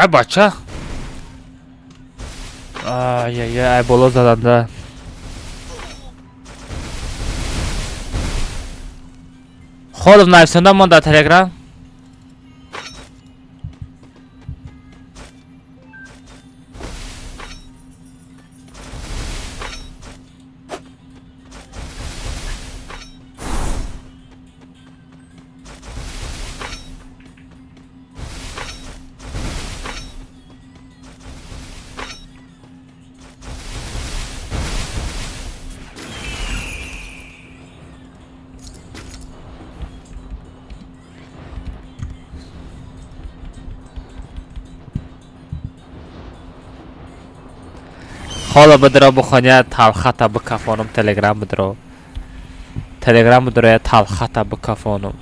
ай бача ай боло заданда холов нависонда монда телеграм حالا بدرا بخونی تلخطا بکفانم تلگرام بدرا تلگرام بدرا تلخطا بکفانم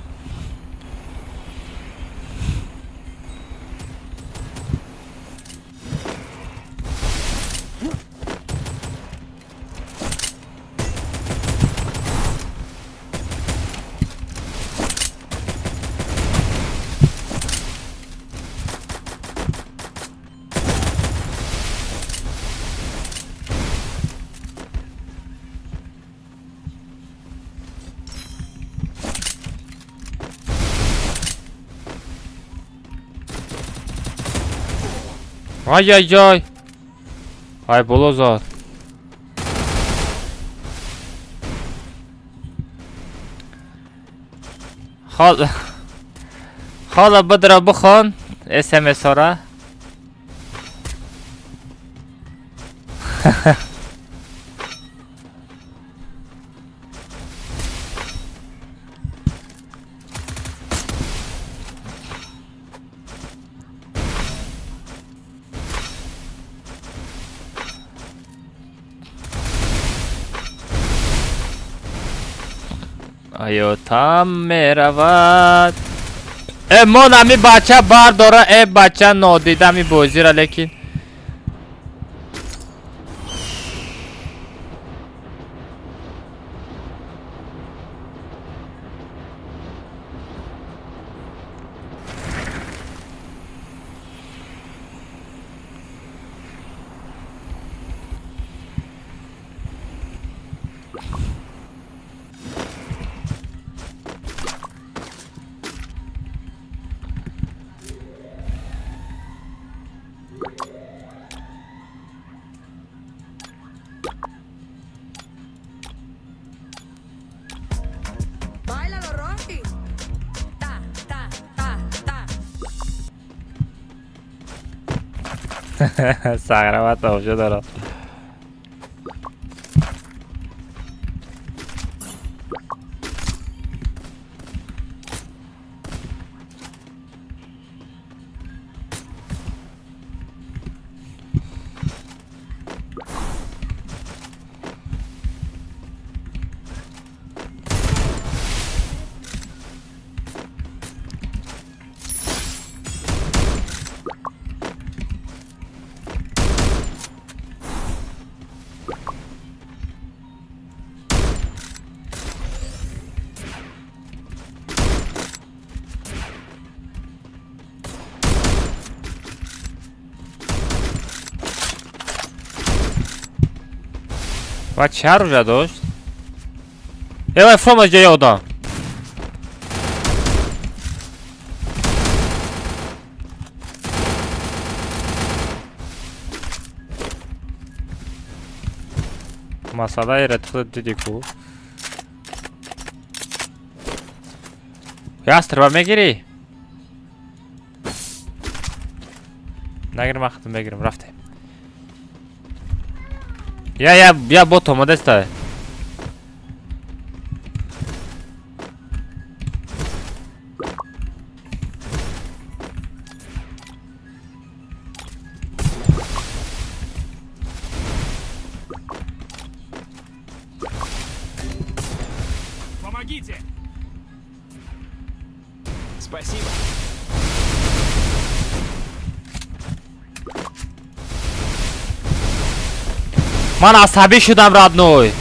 ай ай боло зад حالا بدرا بخون SMS ها حیاتم میرود من همی بچه برداره بچه نادیده همی بازی را لیکن سغرمت آبجو دارم و چه روژه داشت؟ وای فرام از جای آدم مسئله ایره دیدی کو یا استر با میگیری؟ نگیرم وقت میگیرم رفته یا بوت اومده است Помогите! Спасибо. من عصبی شدم ردنوی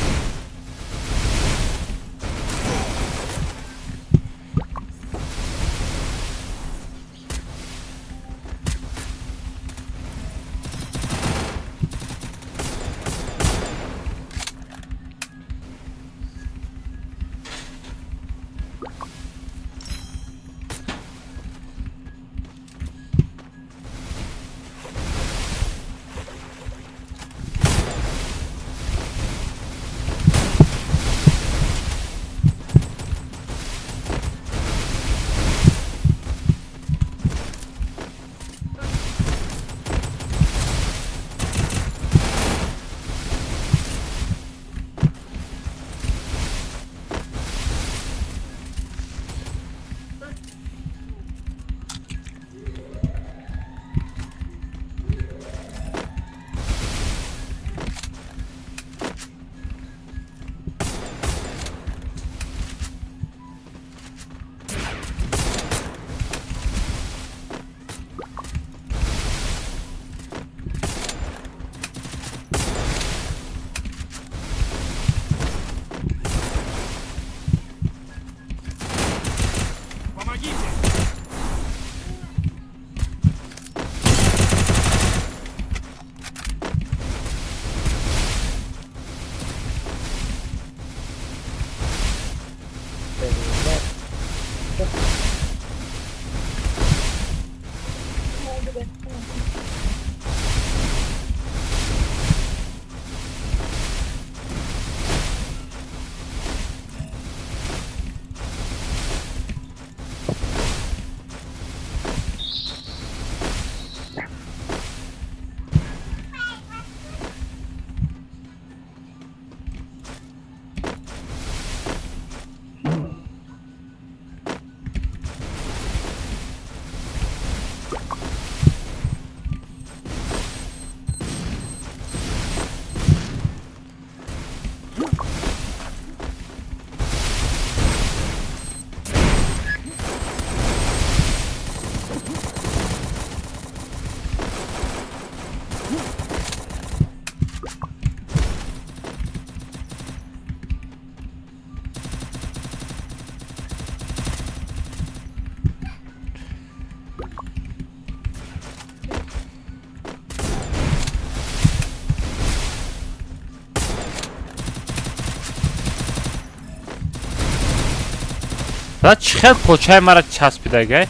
ва чихел почай мара часпидага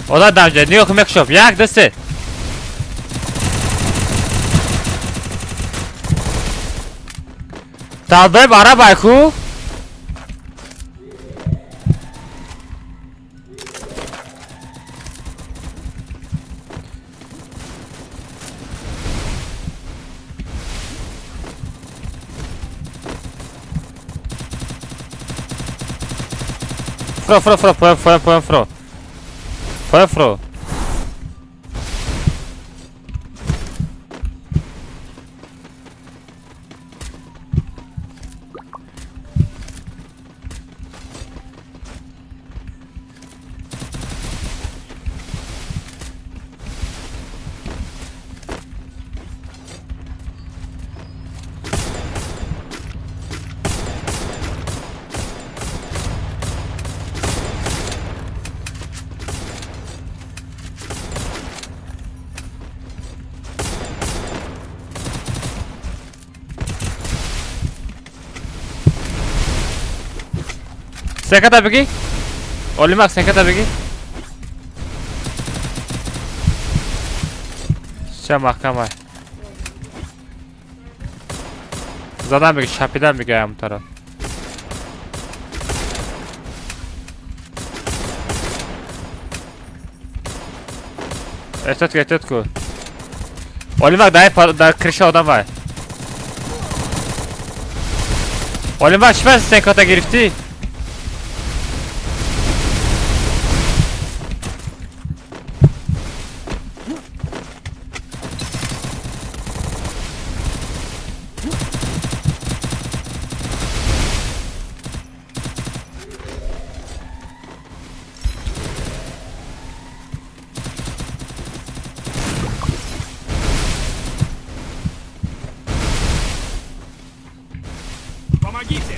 ода дамҷа нигоҳ кун мекшоф як дасте талбай бара байку Фро, поем фро. Поем фро. Sen kata begi? Olimak sen kata begi? Sen mahkamay. Zadan begi, şapiden begi ayağım taraf. Estetku. Olimak daha krişe adam var. Olimak şifası sen kata girifti. Помогите!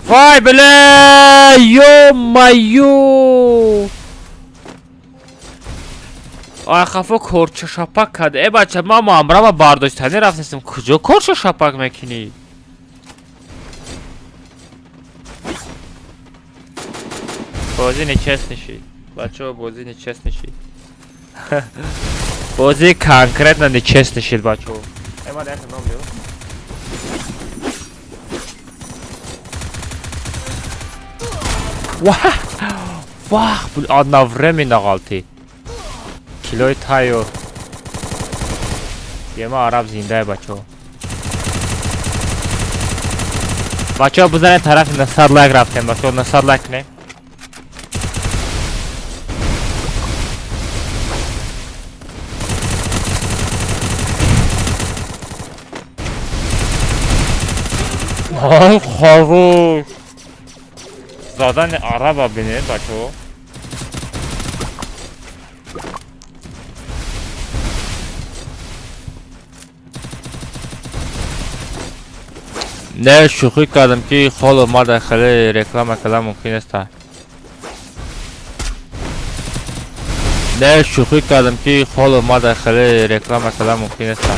Vay bile! Ё-моё! ай хафо корча шапак кард бача ман муамрама бардоштанӣ рафтастем куҷо корча шапак мекунӣ бозӣ нечестный шид бачаҳо бозӣ нечестный шид бозӣ конкретно нечестный шид бачаҳо вах одновременно ғалтӣ килои тайёр ема араб зиндай бачаҳо бачаҳо бизанед тарафи 900 лайк рафтем бачаҳо 900 лайк кунем ай хорош задани араба бинед бачаҳо не шӯхӣ кардам ки хол омада хеле реклама кардам мумкин аста не шӯхӣ кардам ки хол омада хеле реклама кардам мумкин аста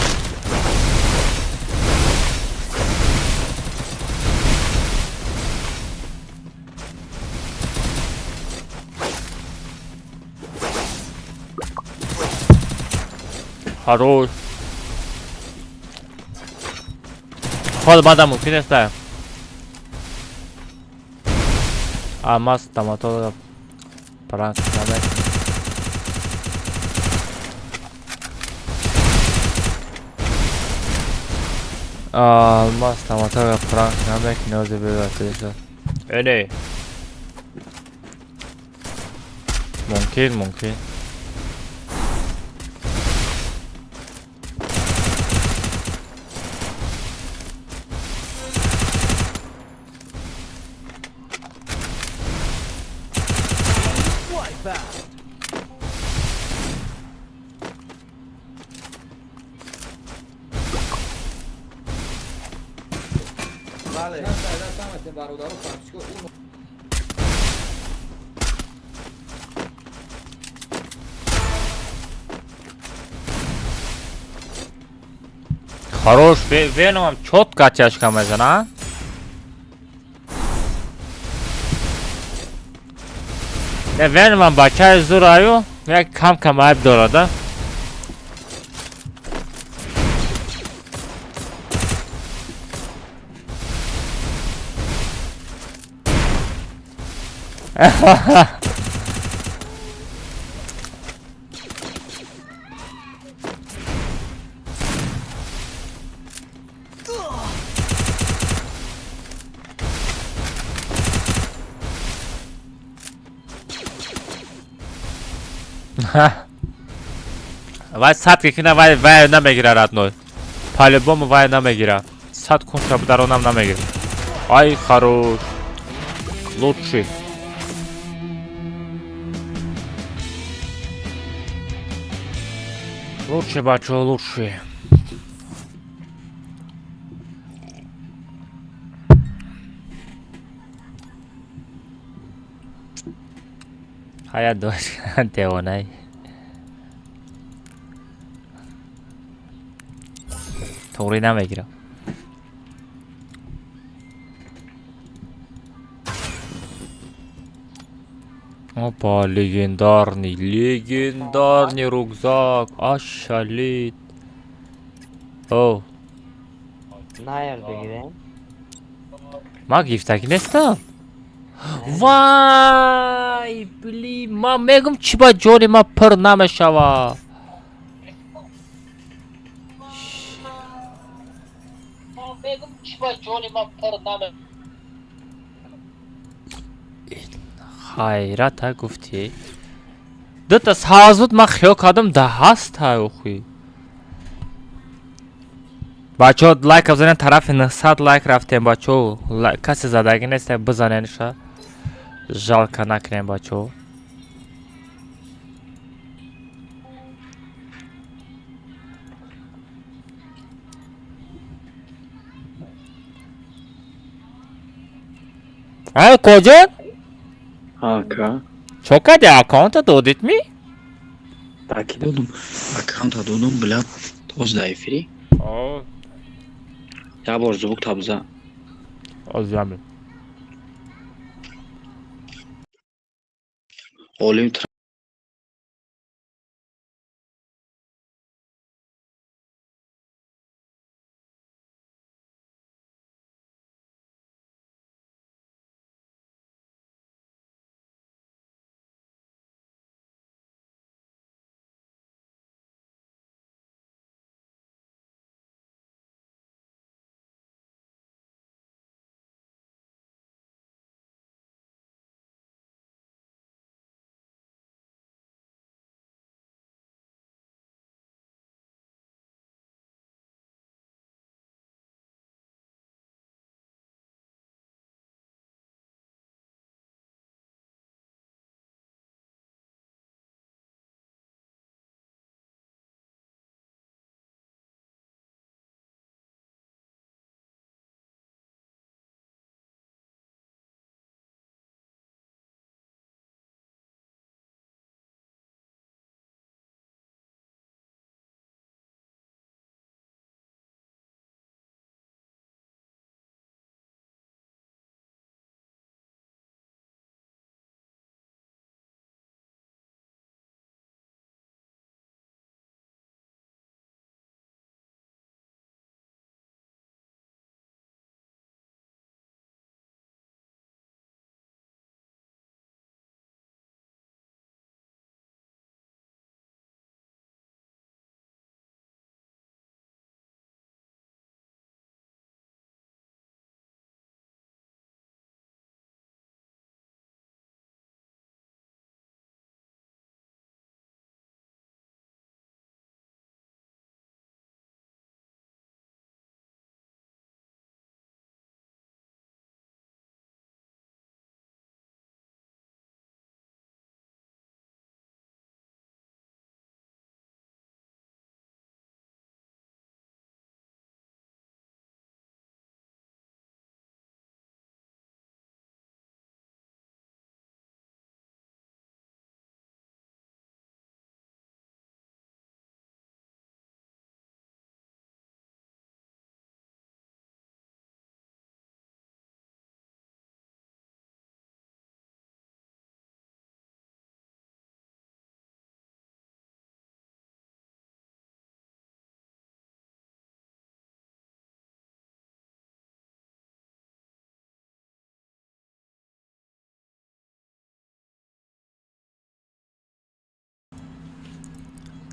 хорош хол омада мумкин аста алмаз томаторо пранк намек алмаз томаторо пранк намек нозе бебатеша эне мумкин بله Хорош, Веном четко тяжко мезена. Не Веном бачай зураю, як кам айб дорада. Вай сад кикина вай намегира родной. По-любому вай намегира. Сад конtra даронам намегира. Ай, хорош. Лучший. Лучший, бачо, лучший. Hayat do'st devonay. To'g'ri namagira. Опа, легендарный рюкзак, ошалеть. О, Nerede gireyim? ма гифтаки нестам. Вай, блин, ма мегам чӣ ба ҷони ма пир намешава. хайрат гуфтӣ. Дута савзуд ма хиёл кардам да ҳаст охи. бачаҳо лайк бизанен, тарафи 900 лайк рафтем бачаҳо. Касе задагӣ нест, бизаненша. Жалко накунем бачаҳо. ай коҷон? Ака. Чо карди аккаунта додид ми? Таки додум. Аккаунта додум, блядь. Тоз да эфири. Я бор звук табза. Озами. Олим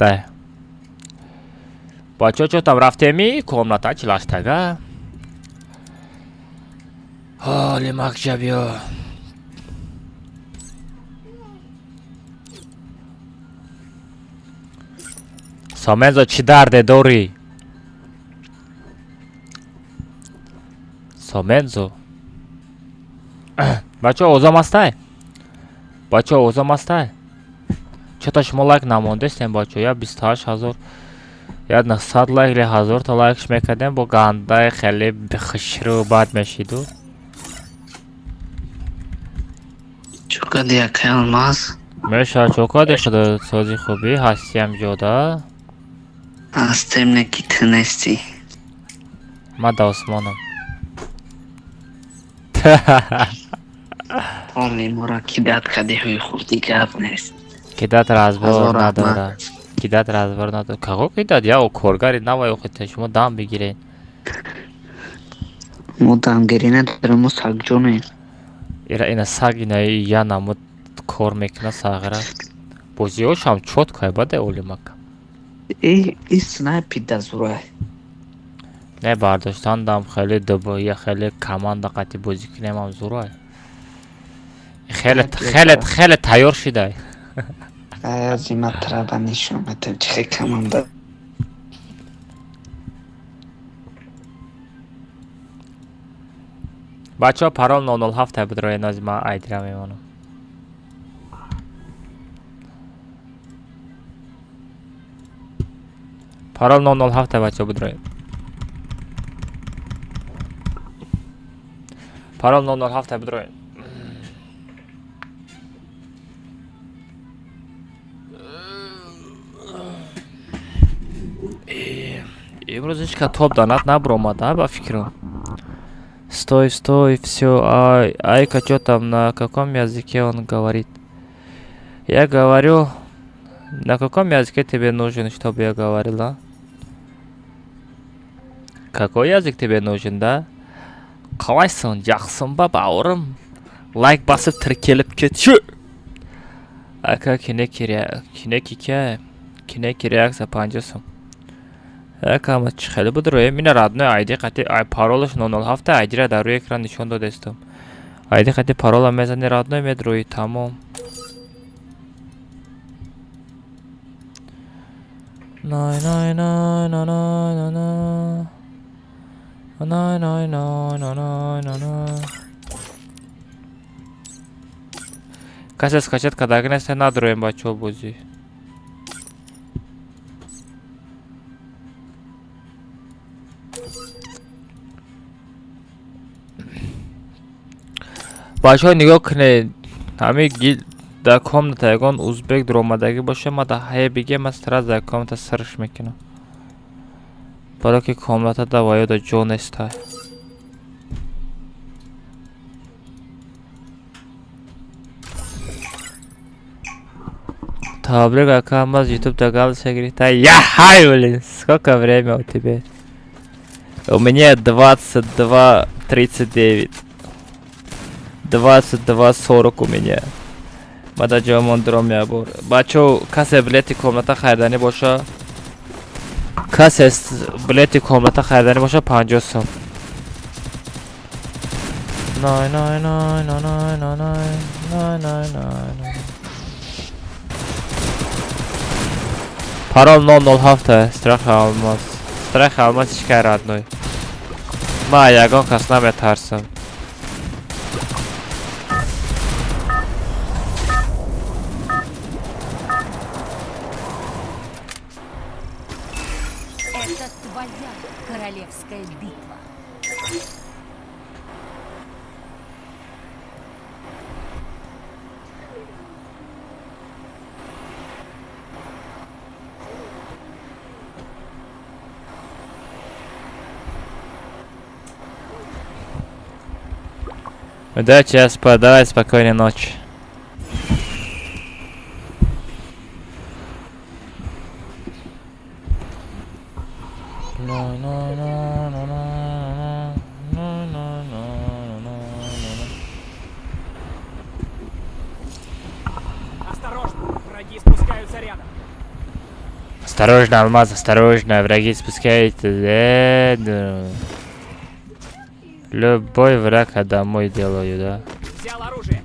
Да. Бачо, что там рафтеми? Комната чилаштага. О, лимак жабио. Сомензо чӣ дарде дорӣ? Сомензо. Бачо озом астай? Бачо озом астай? Чё-то шумо лайк намондестем бачо. Я 28000 я 900 лайк или 1000 та лайкш мекардем бо гандаи хеле бихишру бад мешиду. Чукади яка алмаз. Меша чокади худа сози хуби ҳастиам ҷода. Астем не ки ту нести. Ма да осмонам. Помни мора кидат кади ҳуи хурди гап нест. Кидат разбор Ҳазор надорад. раҳмат. Кидат разбор надорад. Каго кидат? Я коргари навай охита шумо дам бигирен. Мо дамгирӣ надорем, мо сагҷонем. Ина саг ина я намуд кор мекуна сагра. Бозиҳошам чоткай баде олимака. И снайпи дазурай. Не бардоштандам хеле дубоя хеле команда қати бозӣ кунемам зурай. Хеле тайёр шидай. Азима траба нишон метем чихе команда. Бачаҳо парол 007 будро нази ман айдира мемонам. Парол 007 бачаҳо будро. Парол 007 будро. Имрӯз ҳеҷ катоб данат набуромада ба фикрам. Стой, всё. Айка, чё там, на каком языке он говорит? Я говорю, на каком языке тебе нужен, чтобы я говорила? Какой язык тебе нужен, да? Қалайсың, жақсың ба, бауырым? Лайк басып тіркеліп кетші. Ака, кинеки реакция 50 сом. Кама хеле будро мина родной айди қати паролаш 007 айдира дар рӯи экран нишон додестам. Айди қати парола мезани родной медрои тамом. Най. Касе скачат кадагнесте надроем бачо бузи. бачаҳо нигоҳ кунед, ҳамин гил дар комната ягон узбек дуромадагӣ боша, ма да ҳай бигем аз тараз дар комната сирш мекунам. Бало ки комната да ваёда ҷо нестай. Табрик ака, мы с YouTube догадался, говорит, яхай, блин, сколько время у тебя? У меня 22:39. 22:40 у меня. Мадаҷамон дром мебор. Бачо, касе билети комната хайрдани боша? Касе билети комната хайрдани боша 50 сом. Най. Парол 007, страх алмаз. Страх алмаз ишкай родной. Ма ягон кас наметарсам. Это твоя королевская битва. Удачи, спадай, спокойной ночи. Осторожно, враги спускаются рядом. Осторожно, Алмаз, осторожно, враги спускаются. Любой враг я домой делаю, да? Взял оружие.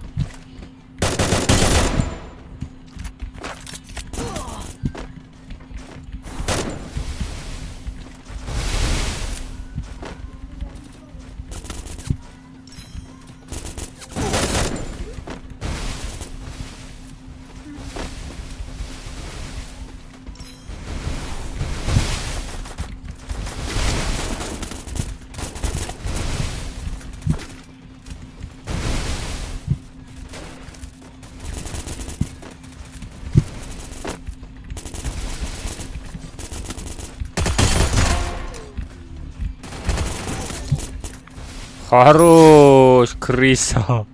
Хорош, крыса.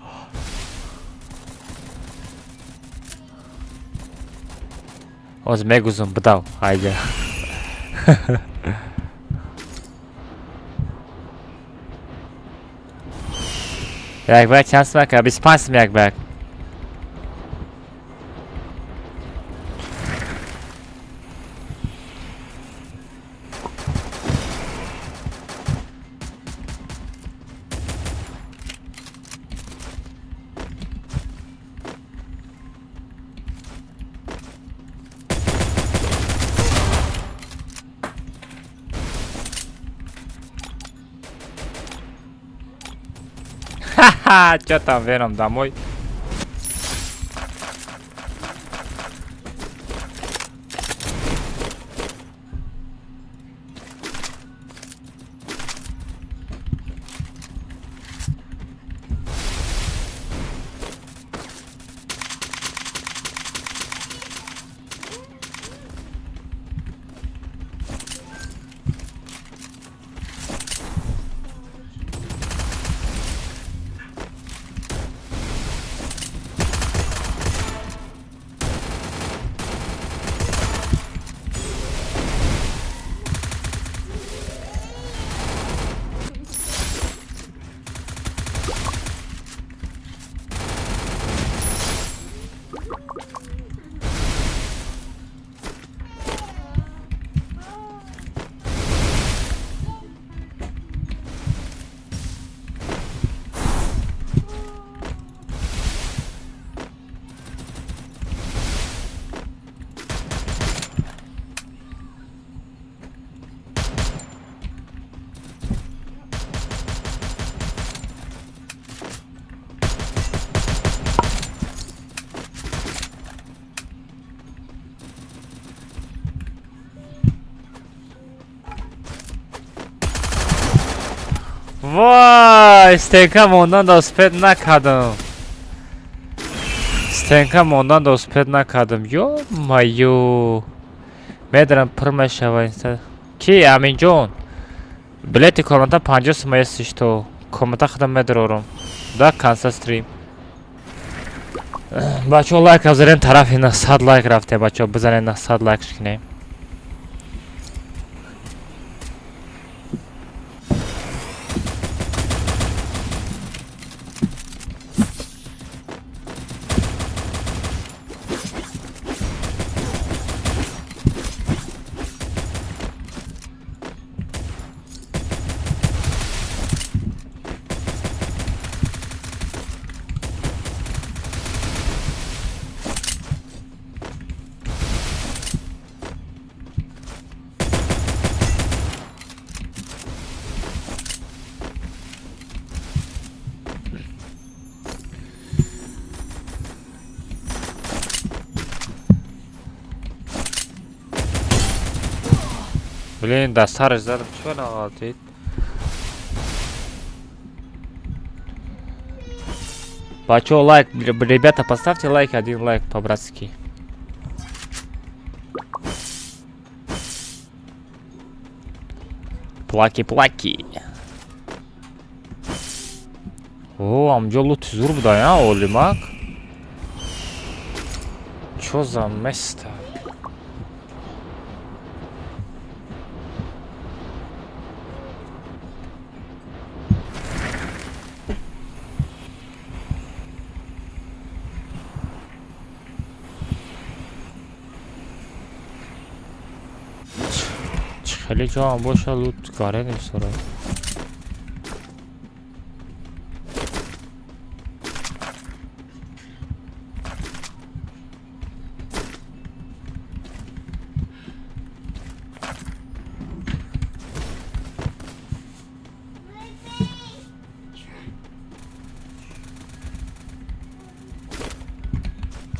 Oz meguzun bıdav, haydi. Jak back, chance back, abi spans jak back. Ха-ха, чё там, Веном, домой? Vay, Stenkam ondan da uspet nakadam. Stenkam ondan da uspet nakadam. Yo mayo. Медрам промешава инста. Ки Аминҷон? Билети комната 50 сум аст что? Комната худам медрорум. Да канса стрим. Бачо лайк азарен тарафи на 100 лайк рафте бачо бизанен на 100 лайк шикне. Блин, да старый задом чё наладит? Бачо лайк, ребята, поставьте лайк, 1 лайк по-братски. Плаки-плаки. О, амжолу тизур буда я, олимак. Чё за место? خیلی جا هم باشه لوت کاره نیست رو.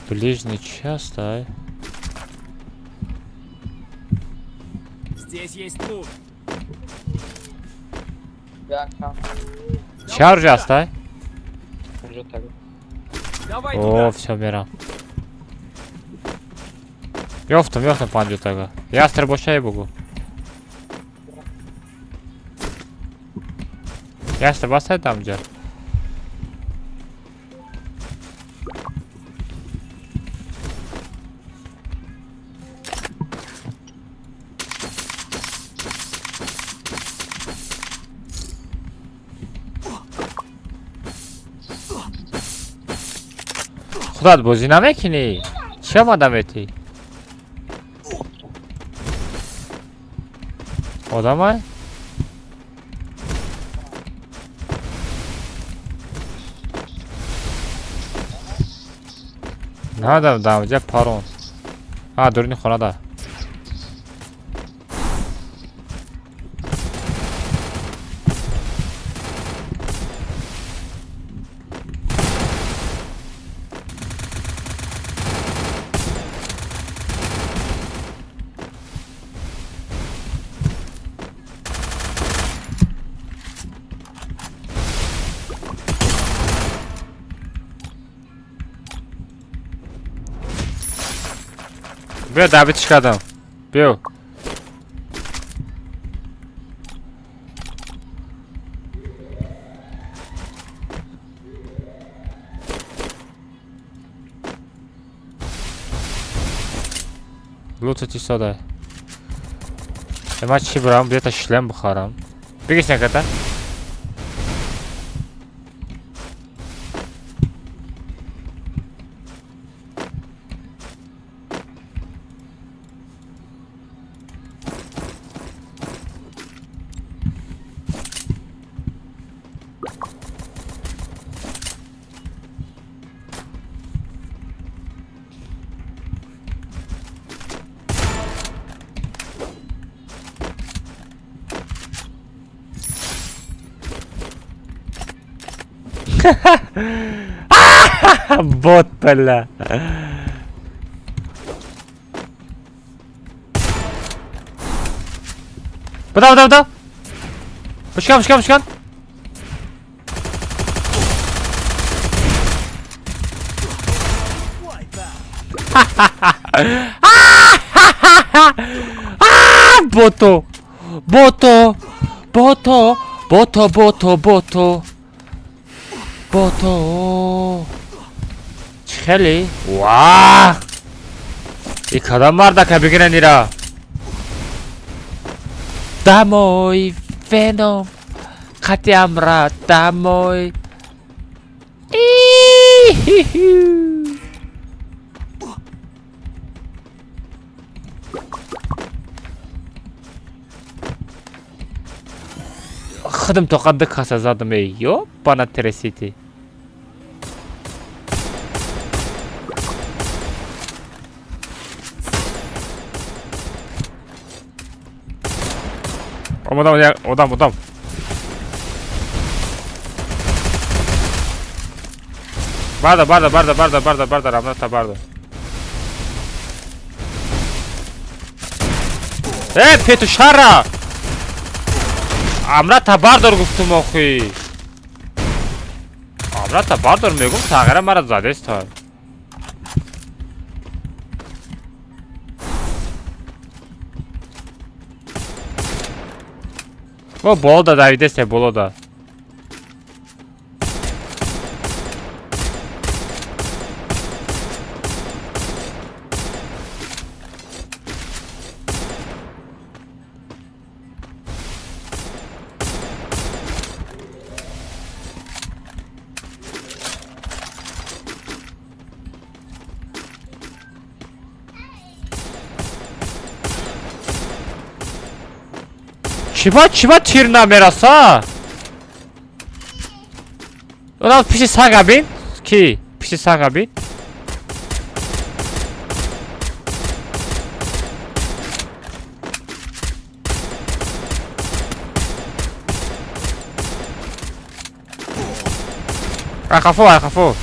Ближний часто, а? Здесь есть лут. Чарж оставь. Уже так. Давай О, туда. все, берем. Ёфтам панджу тага. Ястер бошай бугу. Ястер басай там же. خودت بازی نمیکنی؟ چه آدمتی؟ آدمه؟ نه دم اینجا پارون. دورین خونه ده. بیا دعوتش کردم. بیا. لوتت ایستاده. من چی برام؟ بیا تا شلم بخورم. بگیش نکرده؟ بوت بله. بدا مشکن بوتو خیلی واه ای کدام مرده که بگیرن ایرا دموی فنوم خطی امرا دموی خدم تو قد کاسه زدم ایو بنا ترسیتی Odam. Barda, Ramnata barda. پیتو شرع امرتا بردار گفتم آخی امرتا بردار میگم تغییر مرا زده است او بول دا دویده است بولو دا چی با تیر نمیرسه؟ اونا پیش سنگ بین؟ کی؟ پیش سنگ بین؟ خفو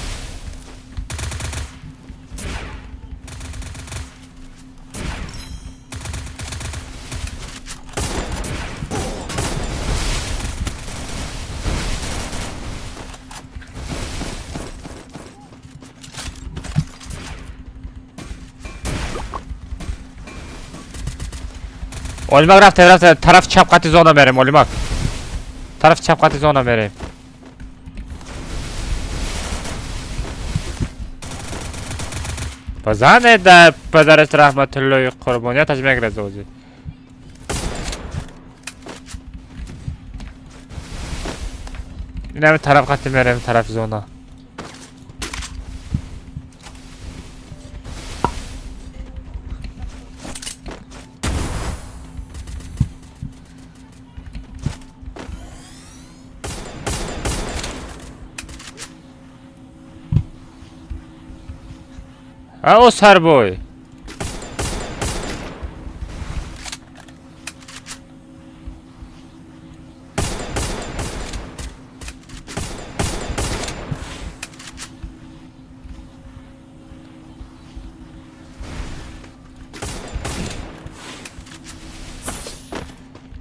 Olimag rafte taraf chap qati zona berem Olimag. Taraf chap qati zona berem. بزنه در پدرت رحمت الله قربانیتش میگره زوجی این همه طرف خطی میرم طرف زونا او سر بوی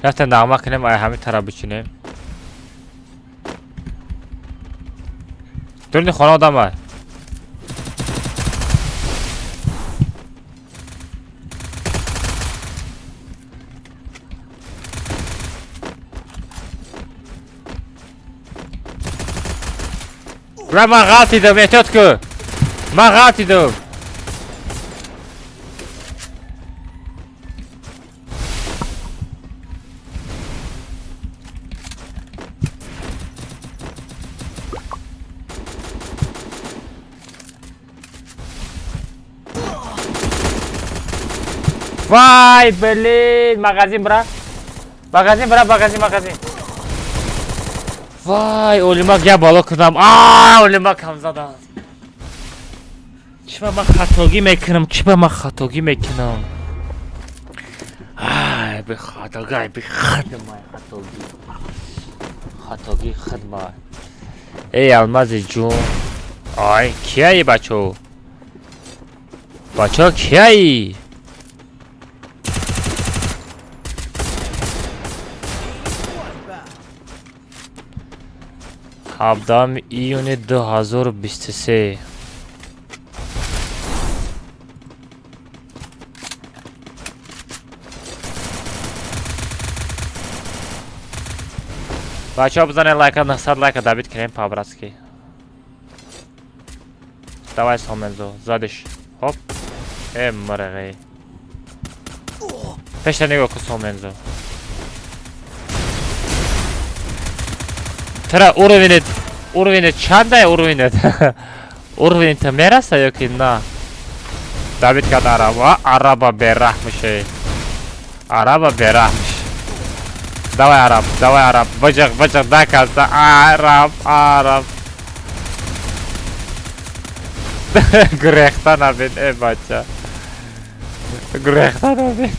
رفتن نغمه کنیم آیا همین طرف بچینیم دورنی خانه آدم های من غلطی دم احتیاط که من غلطی دم وای بلید مغازین برا مغازین وای اولیماک یا بالا کردم اولیماک هم زدم چی من خطاگی میکنم به خطاگی خدمه ای الماز جون آی کیایی بچه کیایی هفدهم ایون 2023 بچه ها بزنه لایک 900 لایک دابید کنیم پابرسکی давай سامنزو زادش хоп مرغی پشت نگاه که سامنزو ترى уровень чандай уровень то мераса ёки на Давид кадарава араба берахмше давай араб бажак дакаста араб грехта набин бача грехта набин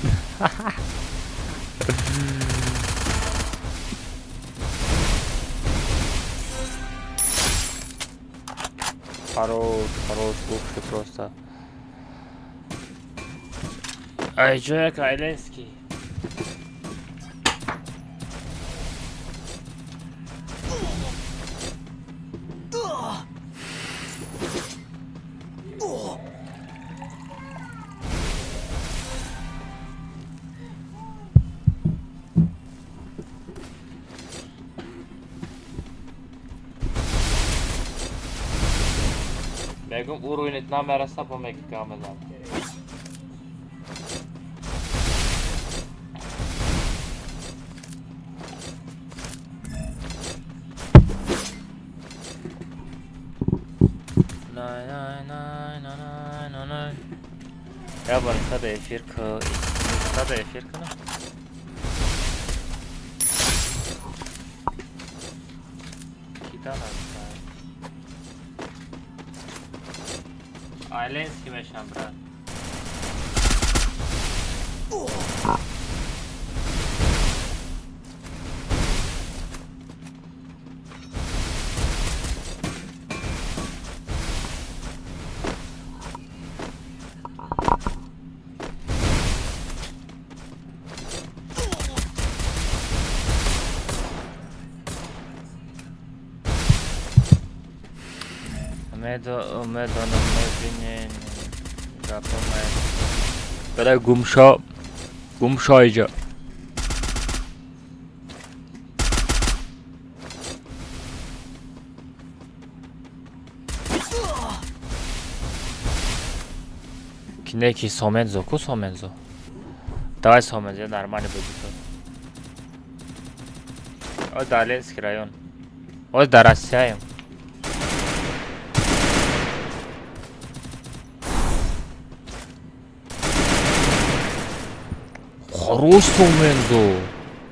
Хорош, слушай, просто. Ай, Джек Айленский. Begum uruinit namera sapo meki kamelam. Я бы sada efir ka. دیدن هستن آیلنس کی بشم برد میدونم میبینین گفتم برای گمشا اینجا Neki Somenzo, ku Somenzo? Давай Somenzo, нормально будет. Вот Доленский район. Вот до России. Хорош Somenzo.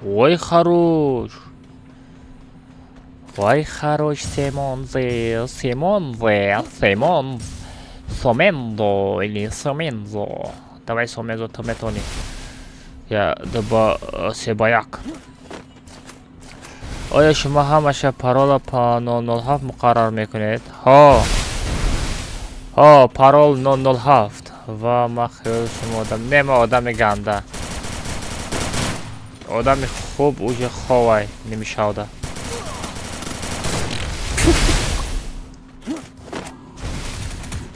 Ой, хорош. Ой, хорош Симонзе, Симонзе. Сомендо или Сомензо. Давай Сомензо Тометони. Я доба Себаяк. آیا شما همش پارول پا 007 مقرر میکنید؟ ها پارول 007 و مخیل شما آدم نمه آدم گنده آدم خوب اوج خواه نمیشاوده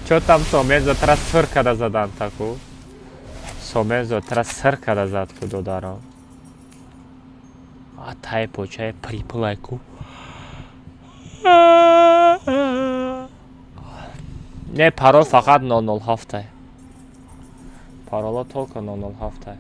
Čo tam Somenzo teraz srkada zadám takú? Somenzo teraz srkada zadku dodaral. A taj počaj pri plajku. Ne, parol faqat 007 je. Parola toľko 007 je.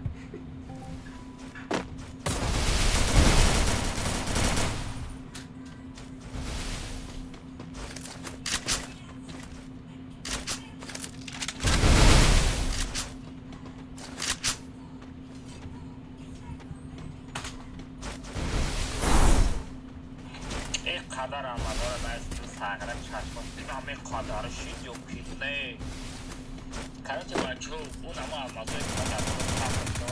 قدر آمدار باید ساغرم چشمات همه قدرش yok ki ne Karınca bacı un ama almazı kadar oldu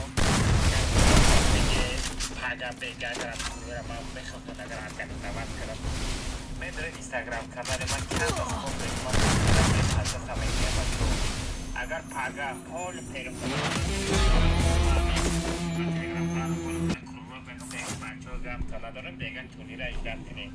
paga bega gran kulera ma beşoto na gran kan tavat karam medre Instagram kanalı ma kağıt oldu ma hasta samaya bacı agar paga all pero kanallarım degan tunira izlatini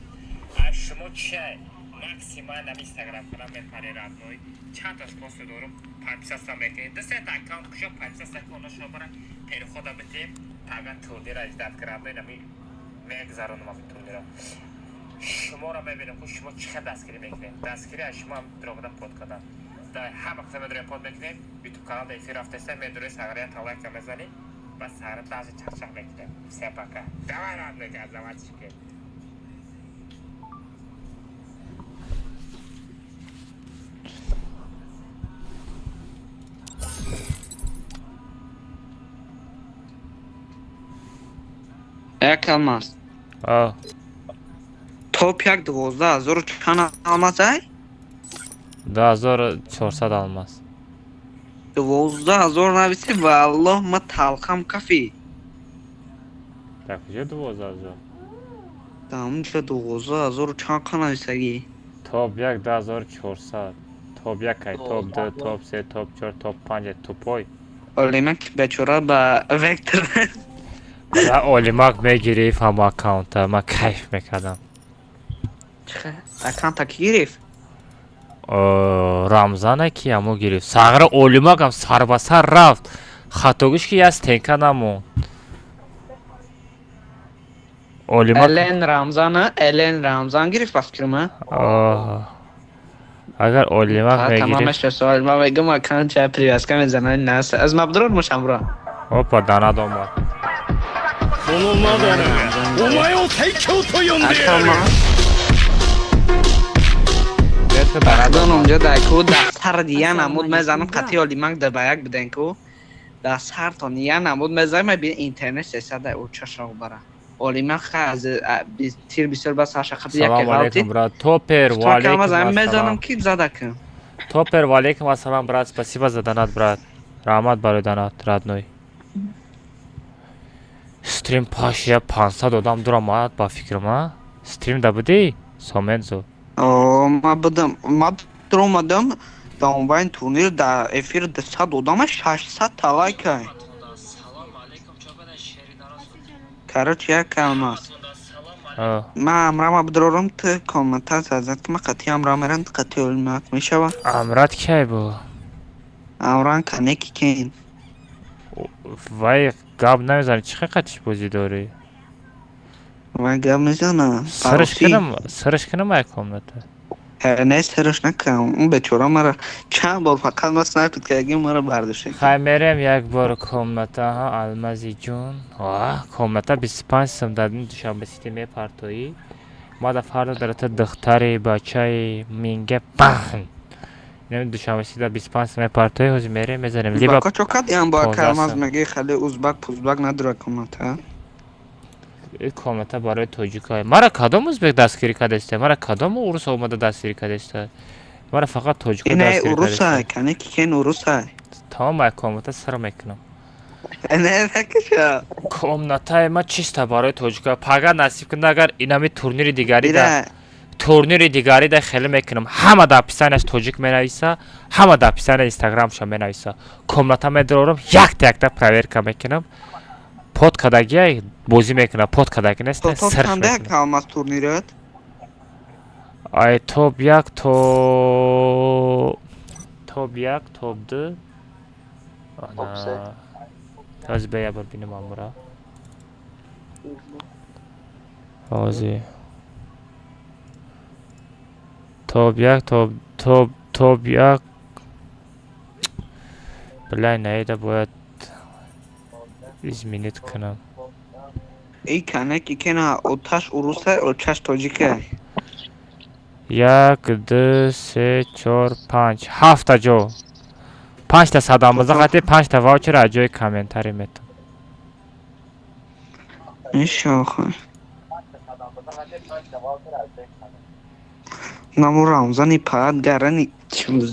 شما چه ماکسیمال هم اینستاگرام کنم من پاره رادنوی چند از پست دارم 500 میکنید دسته اکانت کشم 500 کنه شما برای پیر خدا بتیم پاگان توردی را اجداد کرده نمی میگذارونم از توردی را شما را میبینم که شما چه دستگیری میکنید دستگیری از شما هم دروغدن پود کردن در همه قسم داریم پود میکنید یوتیوب کانال دیسی رفته است میدونید ساغریه تاویک هم میزنید بس ساغره دازی چرچه میکنید سپاکه دوای رادنوی که از دوات شکید یک الماس توپ یک 12,000 چند الماس ای؟ 2400 الماس 12,000 نویسی والله ما تلخم کفی در کجا 12,000 دامونجا 12,000 چند که نویسگی توپ یک 10400 توپ یک های توپ 2 توپ 3 توپ 4 توپ 5 توپای اولیمک بچورا با وکتر و اولیمک میگیریف هم اکاونت ما کیف میکردم اکاونت کی گرفت؟ رمضانه کی همو گرفت ساغر اولیمک هم سر به سر رفت خطوگش که از تنکه نمون الین رمضان گرفت پس کرمه اگر اولیمک میگیریم تمامش سوال ما بگم اکانت چه پریواز کنم زنانی نست از مبدرون مشم را اوپا داند اومد دان اونجا دایکو دستر دیگه نمود میزنم قطعی اولیمک در بیک بدن کو دستر تا نیه نمود میزنم بین اینترنت سیسته در اوچه شاق برم Olima khaz tir bisor bas ashaqat yak Salam galti. alaikum, брат. Топер, То кам аз валейкум мезанам ассалам. ки задакам. Топер, валейкум ассалам, брат. Спасибо за донат, брат. Рахмат барои донат, родной. Стрим паш, я 500 одам дурамад ба фикрама. Стрим да будӣ? Сомензо. О, ма будам, ма дромадам ба онлайн турнир да эфир 200 одам 600 талайка. Салом алейкум чобадай шери дароз. Кароч як калмас. О, ма амрама бдрорам ты комментар зазад ки ма қати амрамаран қати олмак мешава. амрат кай бу? Амран канеки кен. Вай гап намезани, чӣ қиқатиш бозӣ дорӣ? Ва гап мезана. Сирш кунам ай комната. Не сирш накам. Он бечора мара чанд бор фақат ма снайпер кардагим мара бардошта. Хай мерем як бор комната, ҳа, Алмази ҷон. Комната 25 сум дадим душанбе сити мепартоӣ. Мада фарда дарата духтари бачаи минга паҳн. Нем душанбе сити 25 сум мепартоӣ, ҳозир мерем мезанем. Либо Бака чокад ям ба 15 калмаз сум. меги хали узбак пузбак надра комната. комната барои тоҷикҳо. Мара кадом узбек дастгирӣ кардааста? Мара кадом урус омада дастгирӣ кардааста? Мара фақат тоҷикҳо Не дастгирӣ урусай, кардааста. канеки кен урусай. Тамом ай комната сар мекунам. Не такиша. комнатаи ма чиста барои тоҷикҳо. Пага насиб кунда агар инами турнири дигари да Ира. турнири дигари да хеле мекунам. Ҳама да описаниаш тоҷик менависа, ҳама да описания инстаграмша менависа. Комната медорам, якта проверка мекунам. подкадагия бозӣ мекунам. Подкадаги нест, То сирф канда мекунам. калмаз турнират. Ай топ 1 топ 1 топ 2 ана ҳозир бея бар бинам амра ҳозир топ 1 топ 1 блай наеда бояд изменит кунам. Эй канеки кена оташ урусай, оташ тоҷикай. 1 2 3 4 5 7 ҷо 5 та садамбоза хати 5 та ваучер аз ҷои комментарӣ метам. Иншаллоҳ. Намо Рамзани пад гарани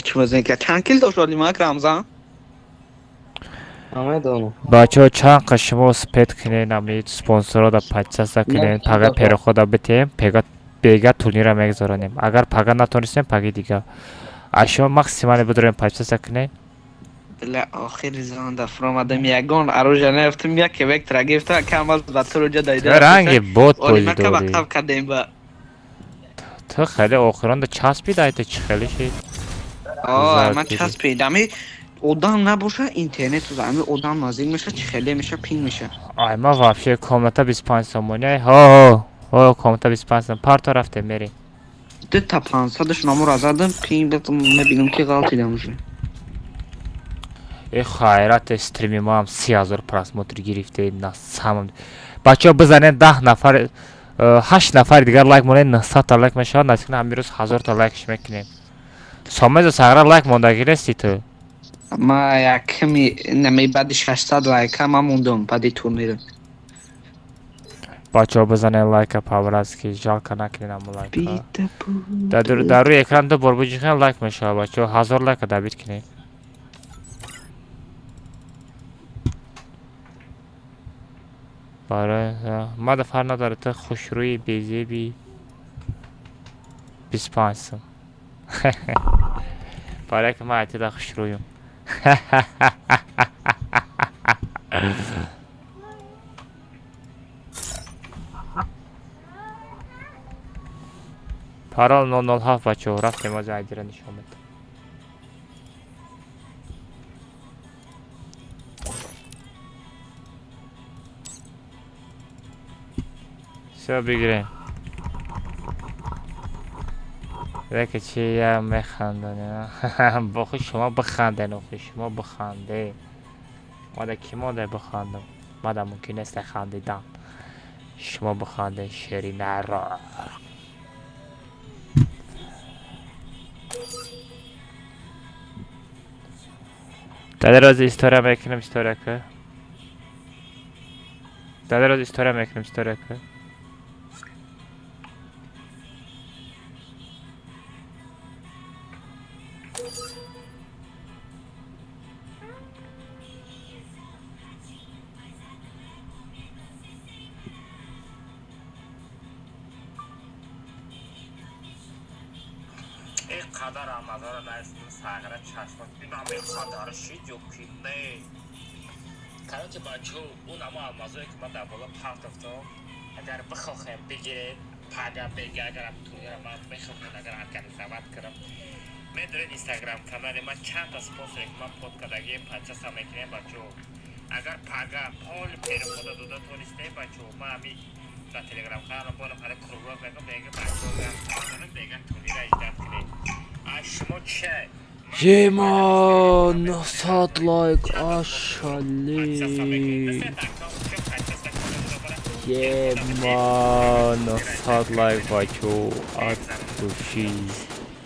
чумазенка чанд кил дошт Олимак Рамзан? Намедонам. бачаҳо чанд қад шумо спед кунед намед спонсорода подписаться кунед пага перехода битем бега турнира мегузаронем агар пага натонистем паги дига а шумо максимале бидорем подписаться кунед. Бля охири заман дафр омадам ягон арӯжа нерифтам як вектора гирифтам кам аз ба туруҷа дайда. ранги бот бозӣ Олимака ба дорӣ. қаб кардем ба. ту хеле охиронда часпидай ту чӣ хеле шид. Ман часпидами одам набоша интернет зами одам назик меша чӣ хеле меша пин меша. ай ма вообще комната 25 сомоняй ҳо комната 25 сом парто рафте мерем. Ду та 500-ш номер задам пин бетам мебинам ки ғалтидам уже. хайрат стрими ма ҳам 3000 просмотр гирифте на самом бачаҳо бизанед 10 нафар 8 нафари дигар лайк монед 900 та лайк мешавад насик кунам ҳамин рӯз 1000 та лайкш мекунем. Сомезо сагра лайк мондагӣ нести ту? Ма якми нами баъди 600 лайка ма мондам баъди турнира. бачаҳо бизанед лайка павразки жалка накунед ҳамн лайка. дар рӯи экран ду бор буҷихен лайк мешавад бачаҳо 1000 лайка дабит кунед. барои ма да фарқ надорад ту хушрӯи безеби 25 сум. барои ки ман айтида хушрӯюм. парол 007 бачаҳо рафтем ҳозир айдира нишон медам. всё бигирем. деки чи я механдонем. бохи шумо биханден охи шумо биханде. мада ки мода бихандам. мада мумкин нест хандидан. шумо биханде шери наро. дар рози история мекунем историяка. داده روز استوریا میکنیم استوریا کنیم. اینقدر رمضان نایستیم ساغره چشمات بینام اینقدر شید و کنه کارات بچه اون اما المازوی که من در بالا پاک دفتم اگر بخواهم بگیرید پاگه بگه اگر توی رو من بخواهم اگر حرکت زمت کنم میدونید اینستاگرام کانال من چند تا سپانسر که من پودکادگی پچه سا میکنیم بچه اگر پاگه پول پیر خود دودا تونسته بچه من همی در تلگرام کانال بانم هر کروبا بگم بگه بچه بگه توی رو اجداد کنید شما چه؟ Jema, nasad like ashali. Jema, nasad like vacho atushi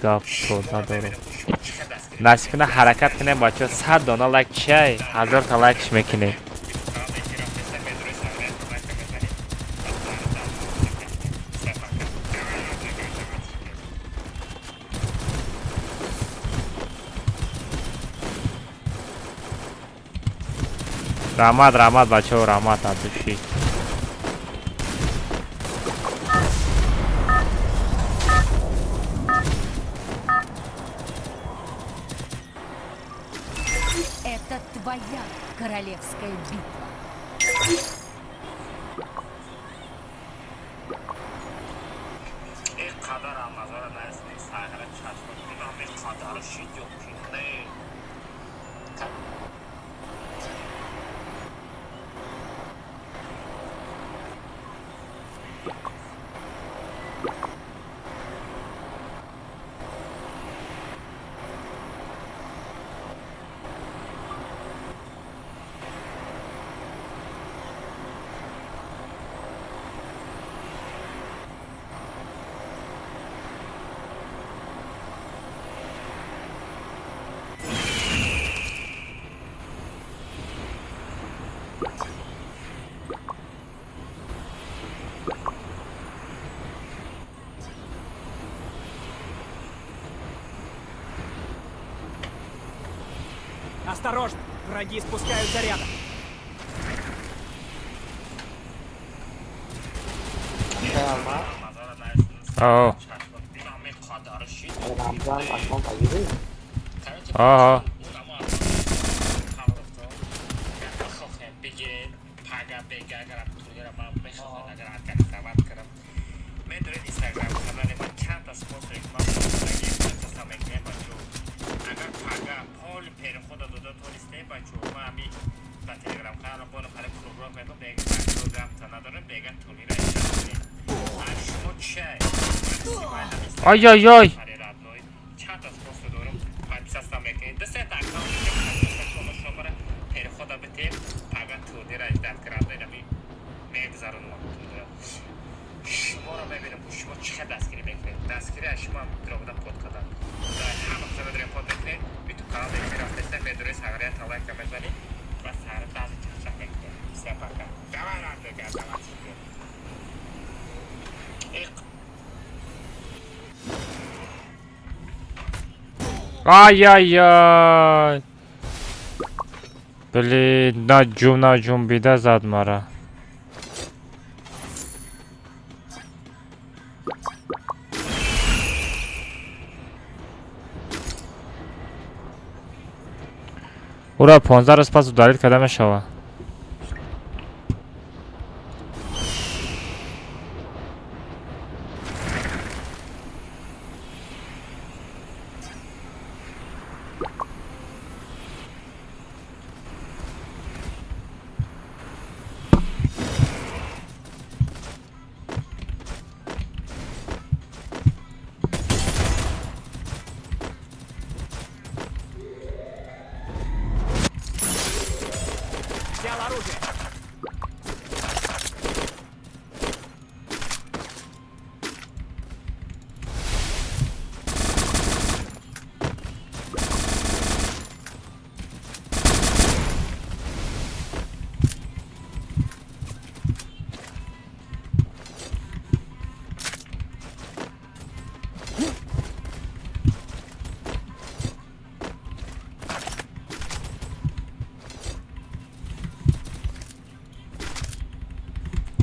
gap to ندارم. ناس کنه حرکت کنه بچه 100 دانه لایک چای 1000 تا لایکش میکنه. رحمت بچه و رحمت اتوشی Это твоя королевская битва. اینقدر رمضان نایستیم ساغره چشمات بینام اینقدر شید و کنه Осторожно! Враги спускаются рядом. آه رمضان اصلا پاییزی آه آی آی آی ай-яй-яй блин наджум бида зад мара ура 15 роз пас ударид карда мешава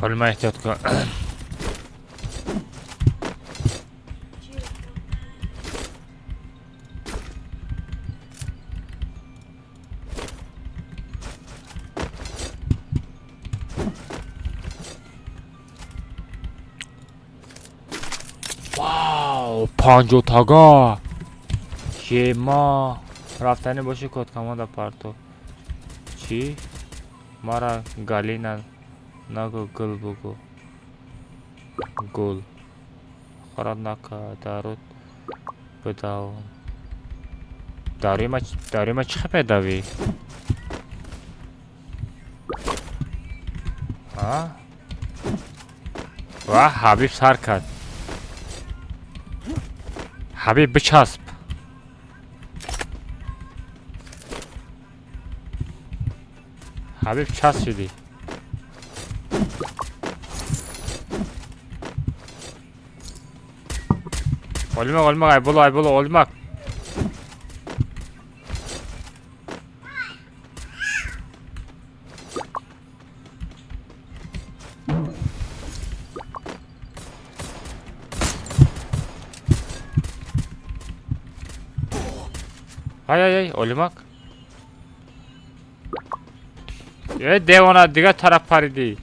Olma ehtiyot kıl. Wow, پانجوتاگا شما رفتنی باشه کد کماندا پارتو چی؟ مارا گالی نگو گل بگو گل خورد نکا دارود بداون داری ما چه پیداوی؟ ها؟ و حبیب سر کرد حبیب بچسب حبیب چسب شدی olmak aybola olmak ay olmak devona diğer taraf paridi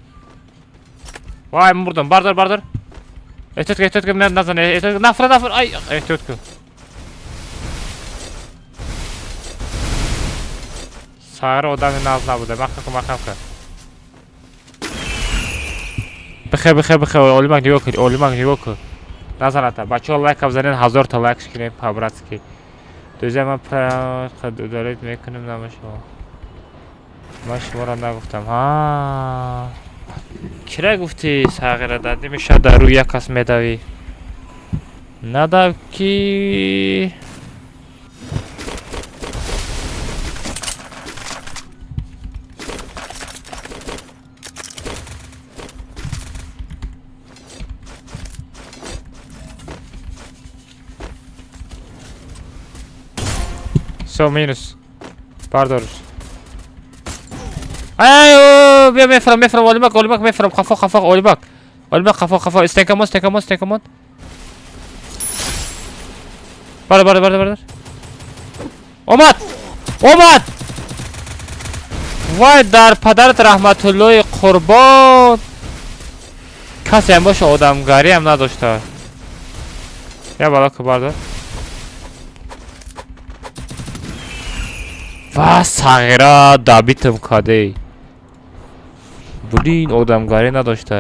vay buradan bardır ehtiyot kıl nazan ehtiyot nafır ay ehtiyot kıl sarı odanın ağzına burada bak بخیر olmak yok nazan ata бачаҳо лайк бзанед 1000 та лайк шикрем по-братски дӯза ман доред мекунем намашо ман шуморо нагуфтам ҳа кира гуфти сағира дади меша дару як кас медавӣ надав ки Все, минус. Пардон. Ай, бия мефрам, олимак, мефрам, хафа, олимак. Олимак, хафа, стенкамон. Бар. Омад! Вай, дар падарат раҳматуллои қурбон. Касем боша одамгариам надошта. Я балаку бардор. ва сағира дабитм каде будин одамгари надошта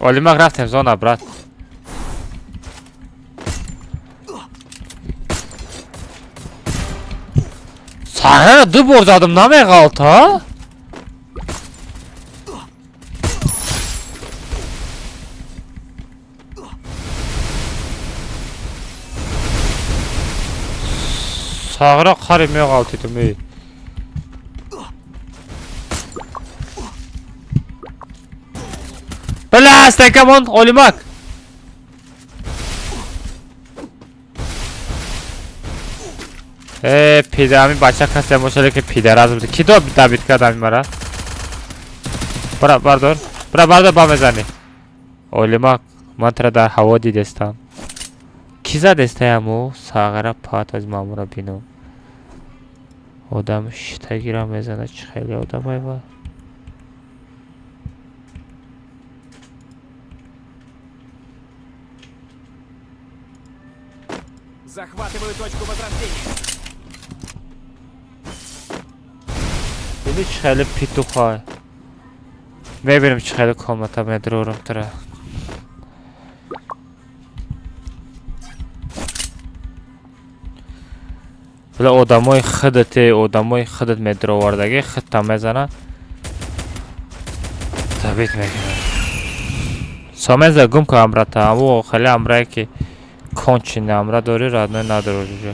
олимак рафтем зона брат сағира ду бор задым намеғалт а сағира қари меғалт едім ей بله استکمون اولمک پیدر همین بچه کسی مشاله که پیدر از بوده کی دابید کرد همین مرا بردار با مزنی اولمک من ترا در هوا دیدستم کی زدسته همو ساغره پات از مامورا بینو آدم شتگی را میزنه چه خیلی آدم های با Захватываю точку возрождения. دیدی چه خیلی پیتوخواه ببینیم چه خیلی کامنت هم ادرورم تره بله آدمای خودت مدرو وردگی خودت میزنه تبیت میکنه سامنز گم که امره تا امو خیلی امره که کنچینه امره داری ردنه نداری جو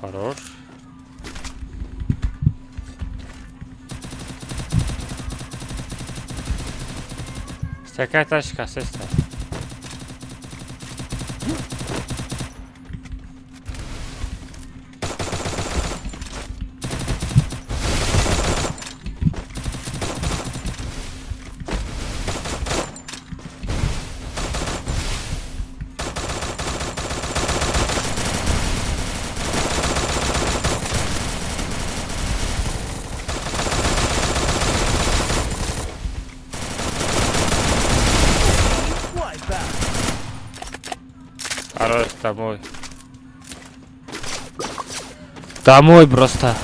Хорош. Какая тачка, сестра? Хорош, домой. Домой просто.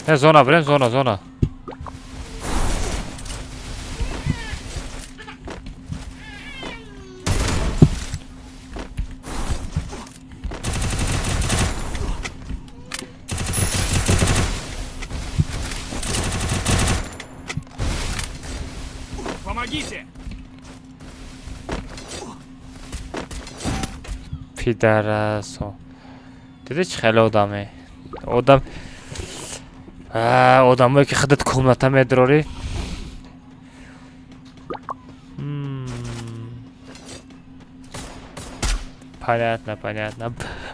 Зона, блин, зона. Помогите! پیدرسو دیدی چه خیلی آدمه آدمایی که خودت کمنتا میدروری понятно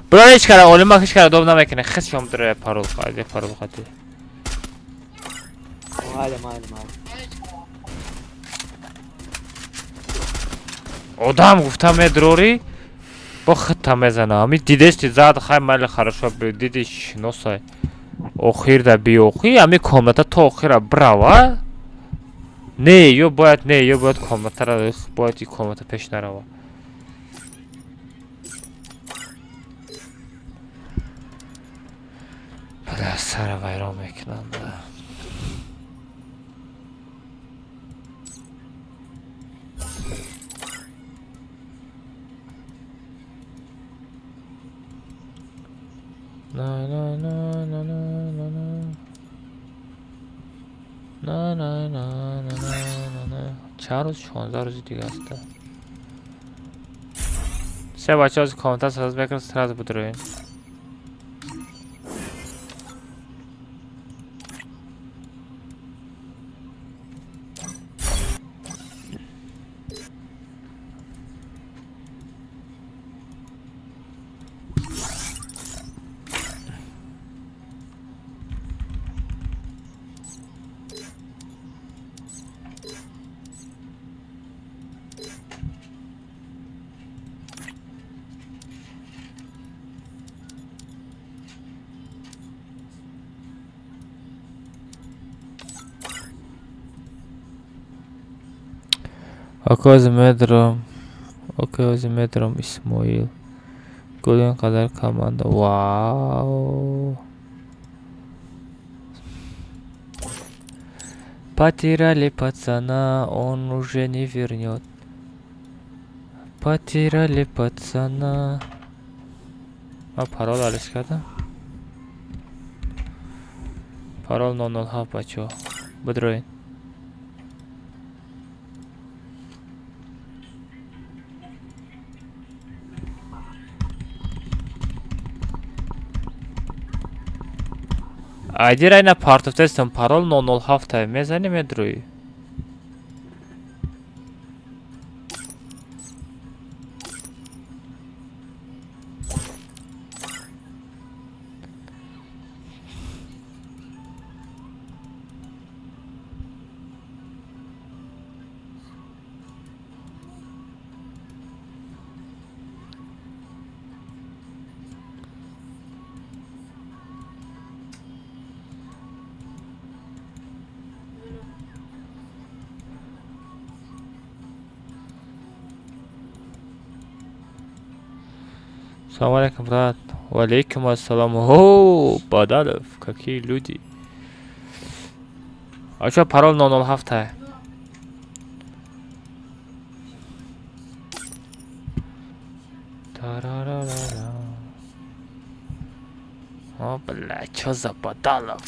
برای هیچ کاره اولما هیچ کاره دوم نمیکنه خیلی شما داره پارول خواهدی آدم گفتم میدروری با خودت میزنه همی دیدشتی زد خیلی مالی خراشو دیدیش نوسای آخیر دا بی آخیر همی کامنتا تا آخیر براوه نه یا باید کامنتا را باید این کامنتا پیش نروه بله سر ویران میکنم نه چند روز 16 روز دیگه است سه بچه از کامنت ساز بکن سراز بدروین Окей, o'zi metrom Ismoil. Golga qadar komanda. Вау. Потеряли пацана, он уже не вернет. Потеряли пацана. Пароль алиш кардам. Пароль 007 бачо. Бидроин. Айдир айна партовтестам парол 007 мезаним медруи. Салам алейкум, брат. Валейкум ассалам. О, Бадалов, какие люди. А что пароль 007? Тарарарара. О, блядь, что за Бадалов?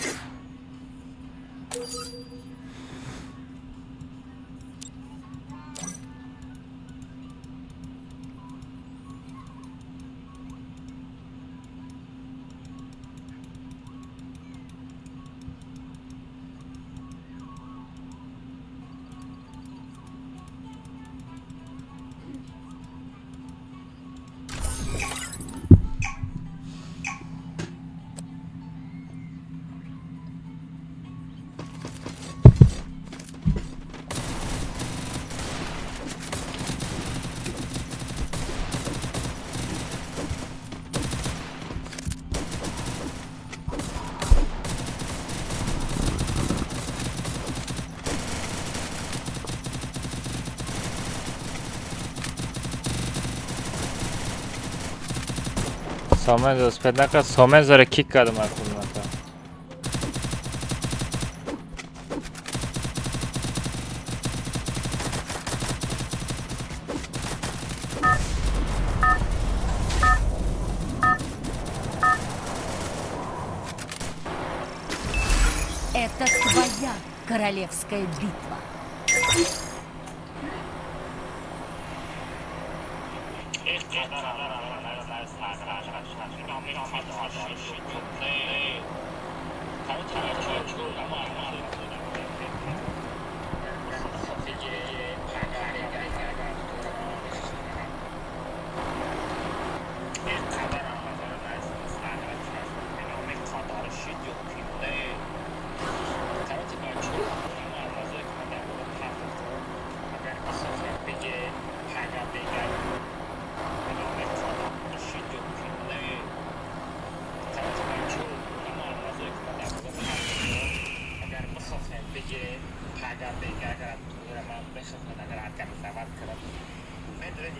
Somen sped nakrát, Somen zare kick kardam aklımdan. Это твоя королевская битва.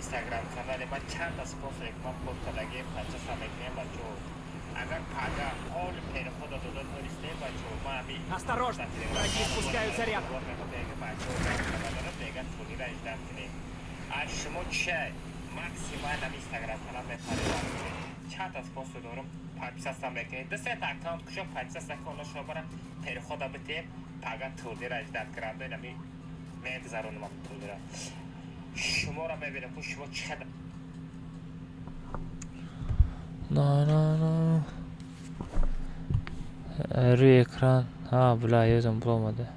Instagram kanal man chand as perfect man post kadagi pacha samekne bacho agar paga all per khoda to dot oriste bacho ma abi осторожно враги спускают заряд а шумо чай максимально Instagram канал мефаридам чанд as post дорам pacha samekne десет аккаунт кушо pacha sakona shobara per khoda bete paga to dira izdad karande nami مگذرونم تو دارم شما را ببینم که شما چقدر نه روی اکران بلا یزم bulamadı.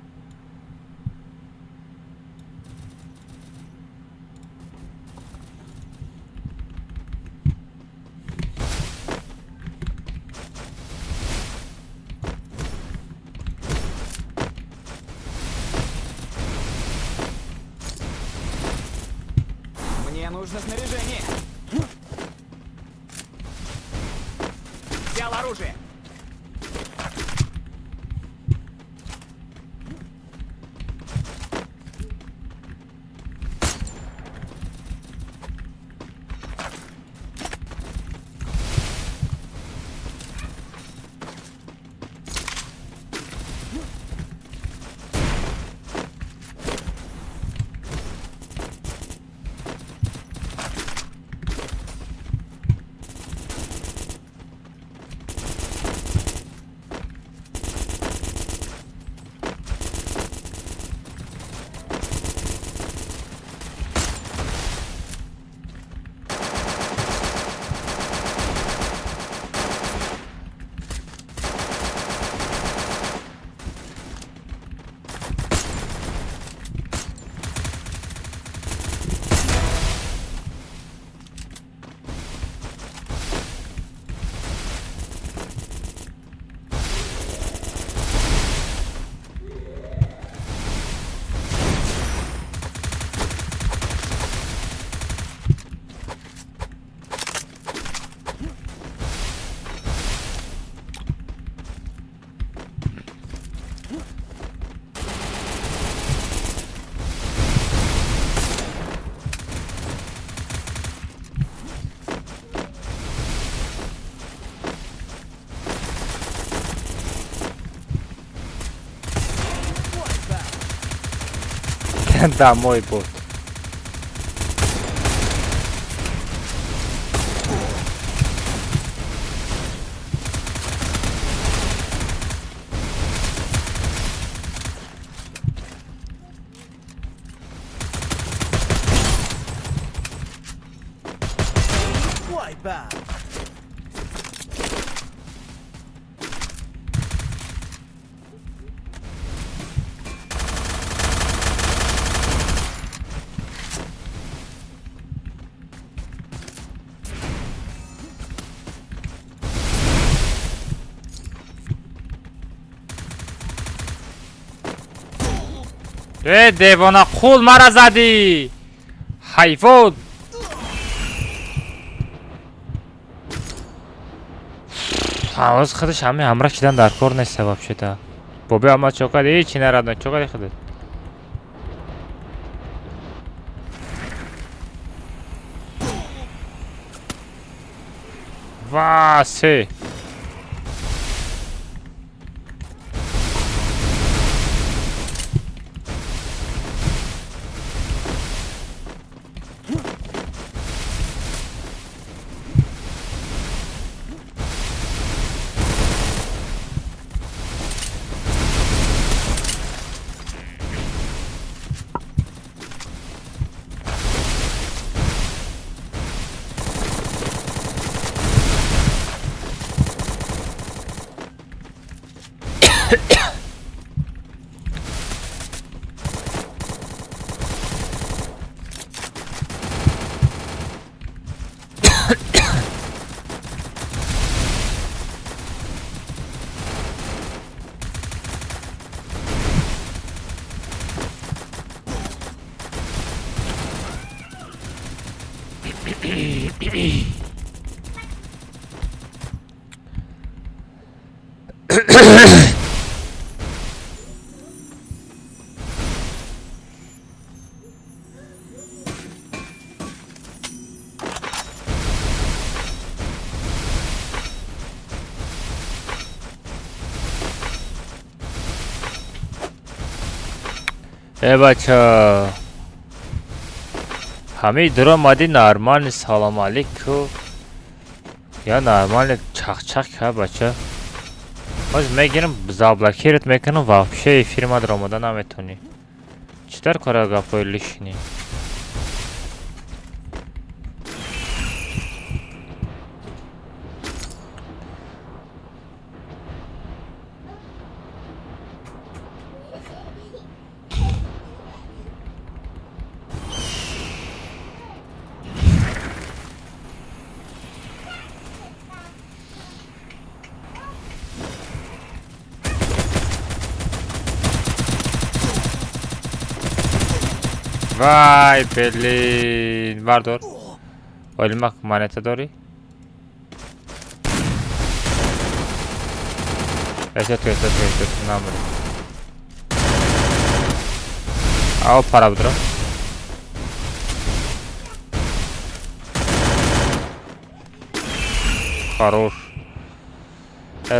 Мне нужно снаряжение. Взял оружие. دمای بود. Wipe out. دیوانه قول مرا زدی حیوان. حواظ خودش همه همراه شدن در کار نیست سبب شده. بابی اما چوکا دی چی نردن چوکا دی خودت واسه بچه همه در آمدی نرمال سلام علیکم یا نرمال چخ چخ که بچه باز میگیرم زابلکیرت میکنم واپشه فیرما در آمده نمیتونی چطور کاره گپای لیشنی وای برلین بردار علمک مانیتا داری؟ ایسا نامری آو پارا بدرم خروش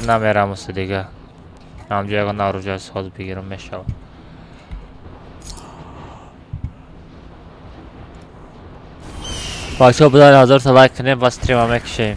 نمیرم است دیگه همجا اگه نارو ساز بگیرم میشم باشو بدار حضور سبای کنیم و استریم همه کشیم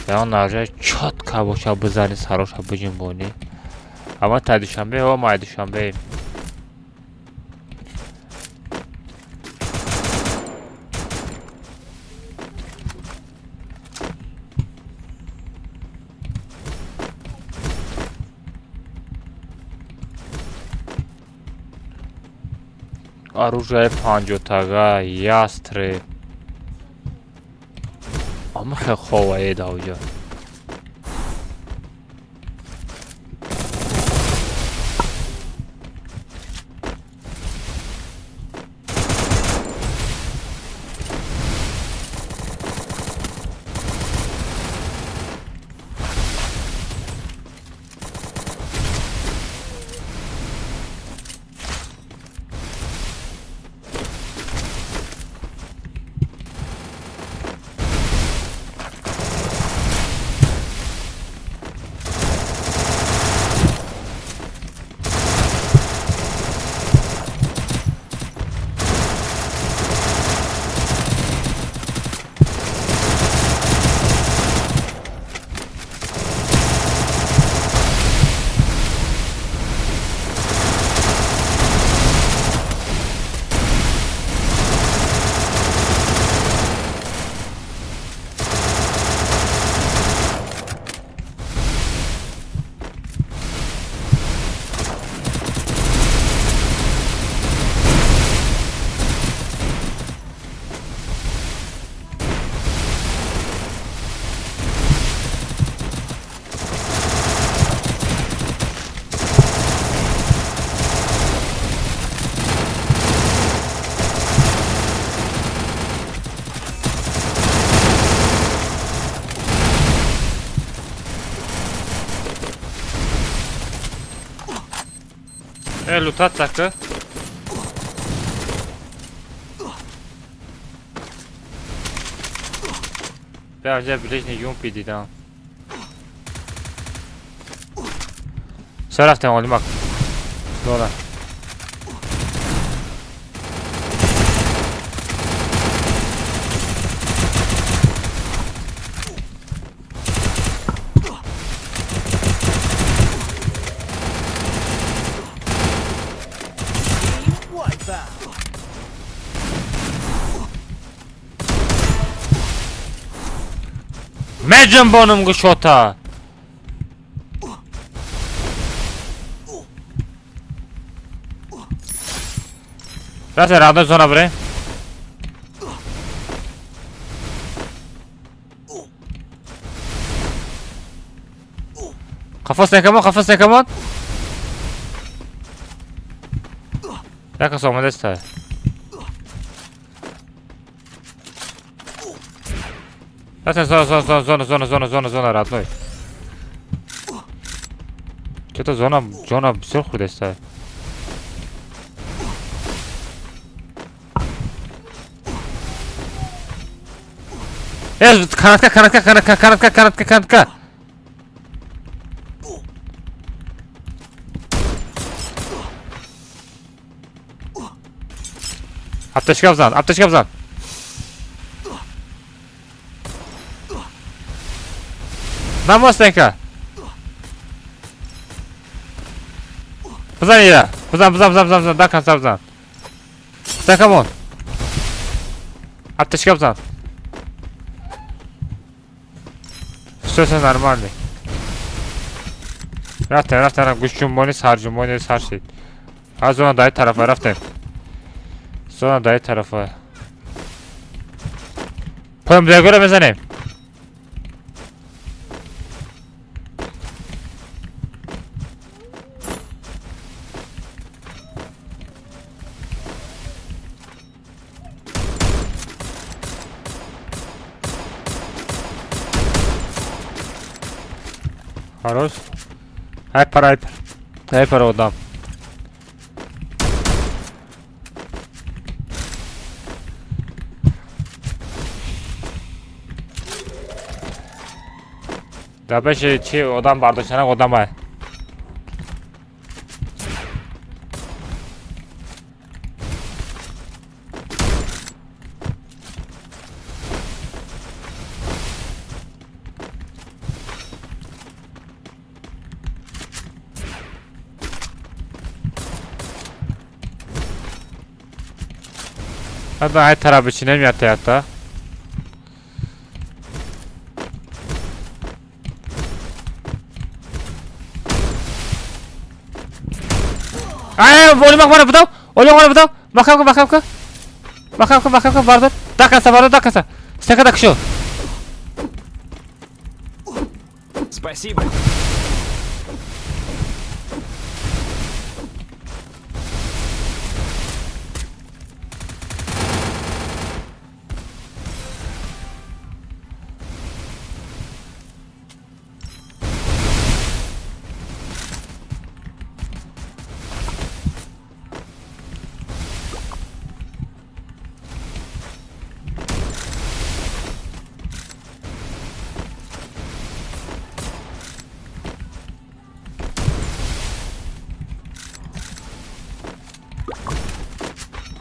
یا ناجای چات کباشا بزنی سراشا بجنبونی اما تا دوشنبه و ما دوشنبه оружие 50 тага ястреб خیلی خواه داوجا Lutat takı. Бля, ближний юмпи دیدم. چرا رفتم آلیمک؟ دولا. Mecem bonum guşota. Zaten radar zona bre. Kafasına kaman, kafasına kaman. Jaka są modeste? Zaten zona radnoj. Что-то зона все худesta. Kanatка. Apteczka w zan. Na mostęka. Pozan ile? Pozan. Dakan zan. Stakamon. Apteczka w zan. Все нормально. Рафтем. Гушчумбонис харшид. А зона дай тарафа рафтем. Зона дай тарафа. Поем дегора бизанем. Хорош. Хайпер отдам. Дабеше чи одам бардошана одамай. Hadi her tarafı içine mi yatta? Ay, volüm bak bana bu. Olyon bu. Bakam vardır. Dakasa. Seka şu. Спасибо.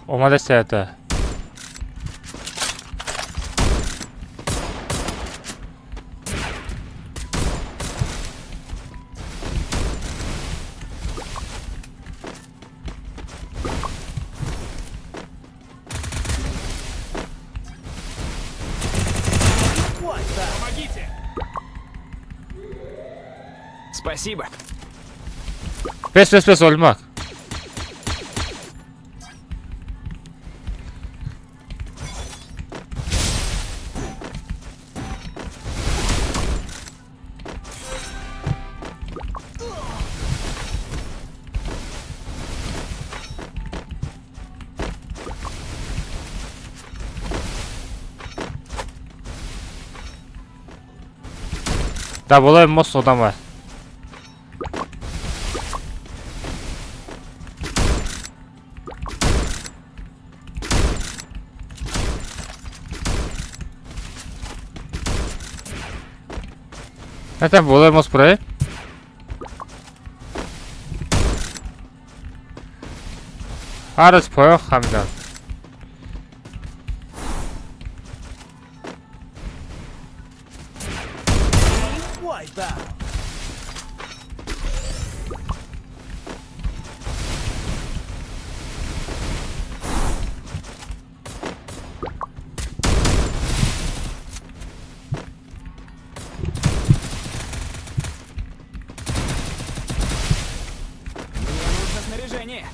Omades это. Помогите. Спасибо. Pes olmak. Да, было мост odam var. Это было спрей. Арас поё хамдан. Wipe out. Мне нужно снаряжение.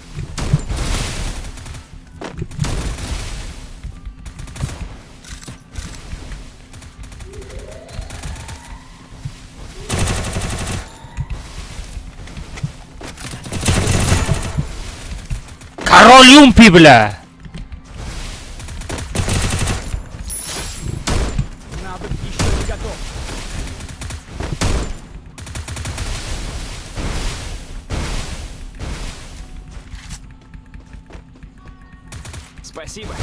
Король Юмпи, бля! Навык еще не готов. Спасибо.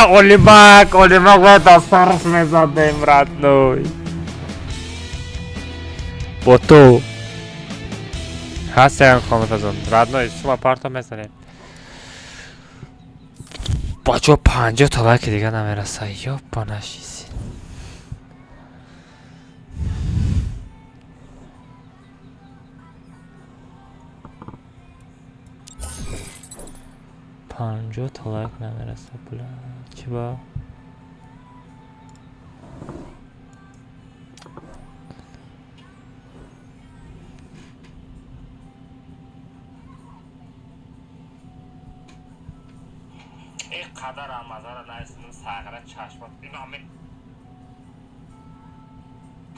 Олимак в это сарс me задем, родной. Боту. Хасян комнатазон. Родной, шума парто мезанем. Бачо 50 تا лайки дига намераса. Ёпана шиси. پنجاه تا لایک نمیرسه بلا چی با اینقدر رمضان نایستیم ساغره چشمات این همه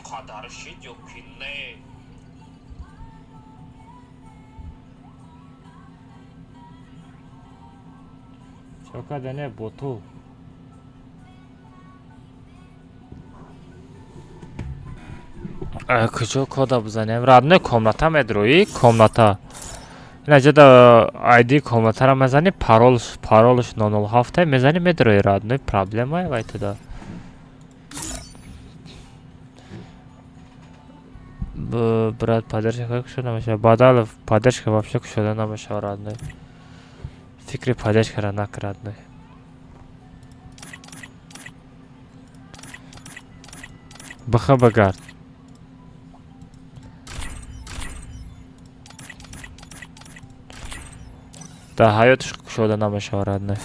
قدر شید یا کنه چوکا دنه بوتو کجا кода بزنیم رادنه комната медрои комната наҷада айди комнатара мезани паролш 007 мезани медрои родной проблема вай туда брат поддержка как шуда намаша бадалов поддержка вообще шуда намаша родной фикри поддержка ранак родной баха багард да ҳаётиш кушода намешавад родной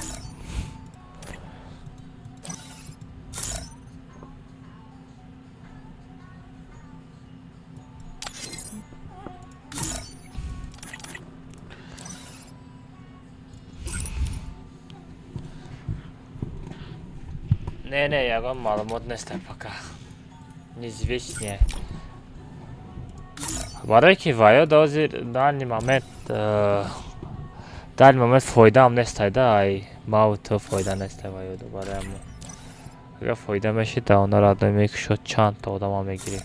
не ягон маълумот нестам пока неизвестие барое ки ваё дани момент фоидаам нестайда ай мау то фоида нестай ваё бароямо агар фоида мешид да она родной мекушод чандта одама мегирем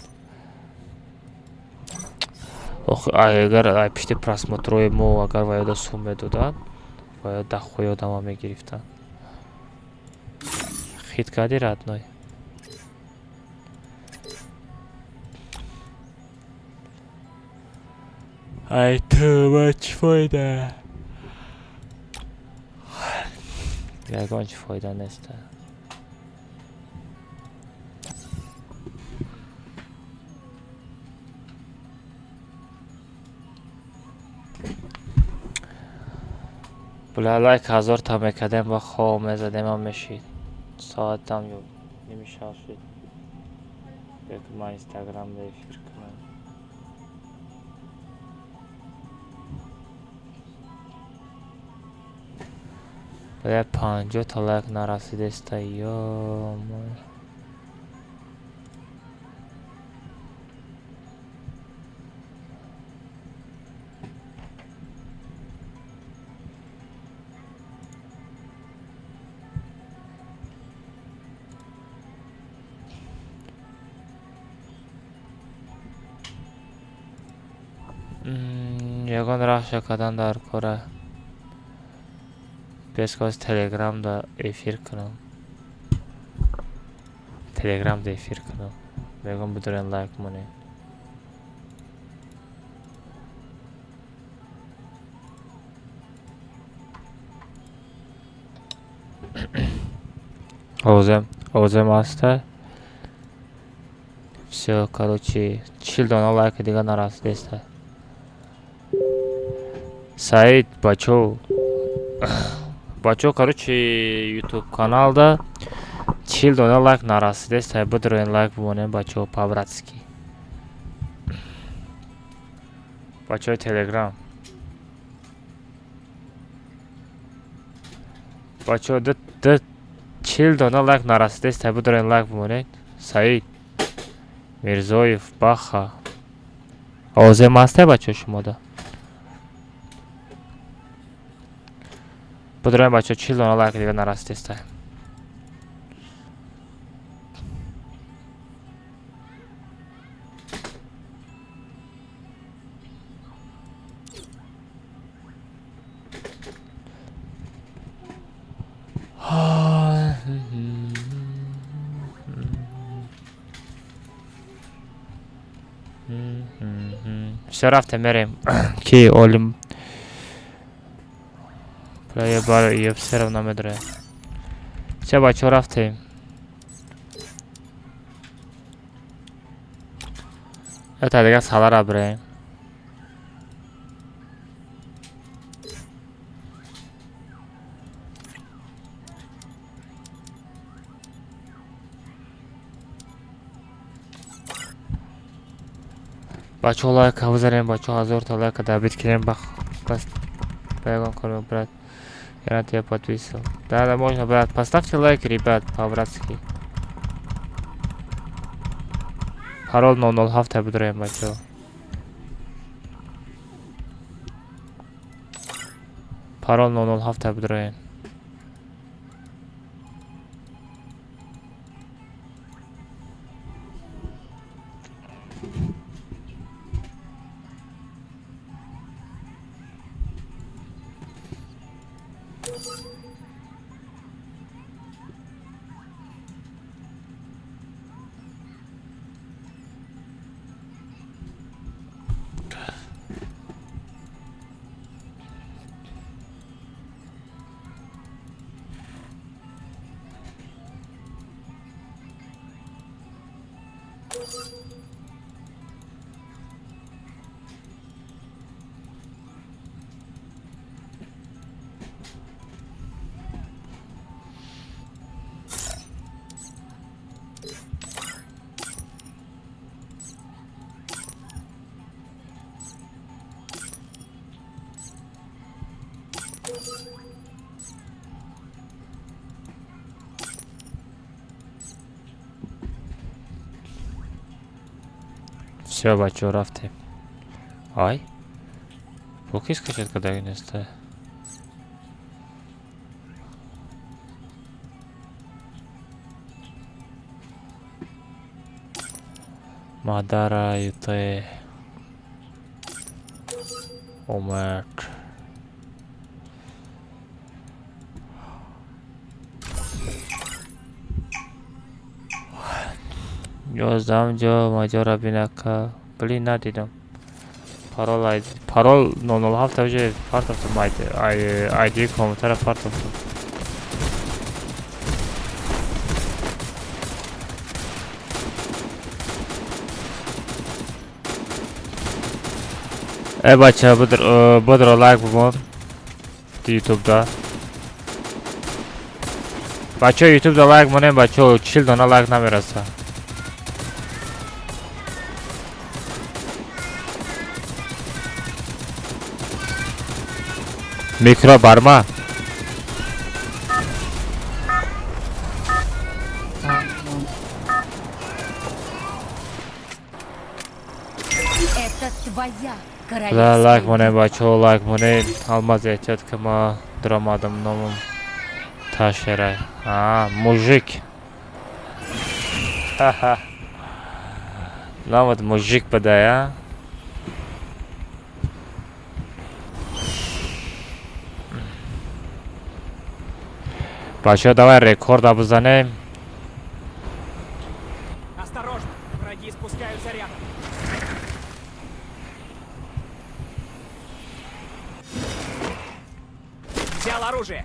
агар пишти просмотрои мо агар ваёда сум медодад ваё дахои одама мегирифтанд хит кардӣ родной ай тува чӣ фоида ягон чӣ фоида неста була лайк 1000 та мекардем ба хоб мезадема мешид соатам ё нимишав шуд яки ман инстаграмда эфир кунам باید 50 تا لایک نرسیده است یا ягон рахша кадан дар кора бескоз телеграмда эфир кунам. Телеграмда эфир кунам. Мегон бидурен лайк монед. Овзем аста. Все, короче, 40 дона лайка дига нарасидеста. Саид, бачо, короче, YouTube каналда 40 дона лайк нарасидеста. Бидурен лайк бимонем, бачо, по-братски. Бачо, Telegram. Бачо, 40 дона лайк нарасидеста. Бидурен лайк бимонем. Саид, Мирзоев, Баха. Овзем аста, бачо, шумода. Budeme bачо 40 dona lajka diga narasitesta. Все рафте мерем ки олим. Я все равно медре. Все, бачо, рафте. Это дига салара бре. Бачо, лайка бизарем, бачо, 1000 та лайка дабит кирем, бас бегон конем, брат. Я на тебя подписал. Да, можно, брат. Поставьте лайк, ребят, по-братски. Пароль 007 будем, бачо. Пароль 007 будем. Все, бачо, рафте. Ай. Поки скачать, когда я не стою. Мадара юте. Омерт. Ёздам жо маҷора бинака. Блин, надидам. Пароль 007 уже партовтум ID компьютера партовтум. Бача, бодро лайк бумон. YouTube да. Бачо, YouTube да лайк монем, бачо, 40 дона лайк намераса. Микро барма. Это твоя Да, королевская лайк монем, бачо, лайк монем. Алмаз эhtiyot ки ма дурамадам номам Ташерай. Мужик. Ха-ха. Намад мужик бадай, Бачо, давай рекорда бзанем. Осторожно! Враги спускают зарядом. Взял оружие!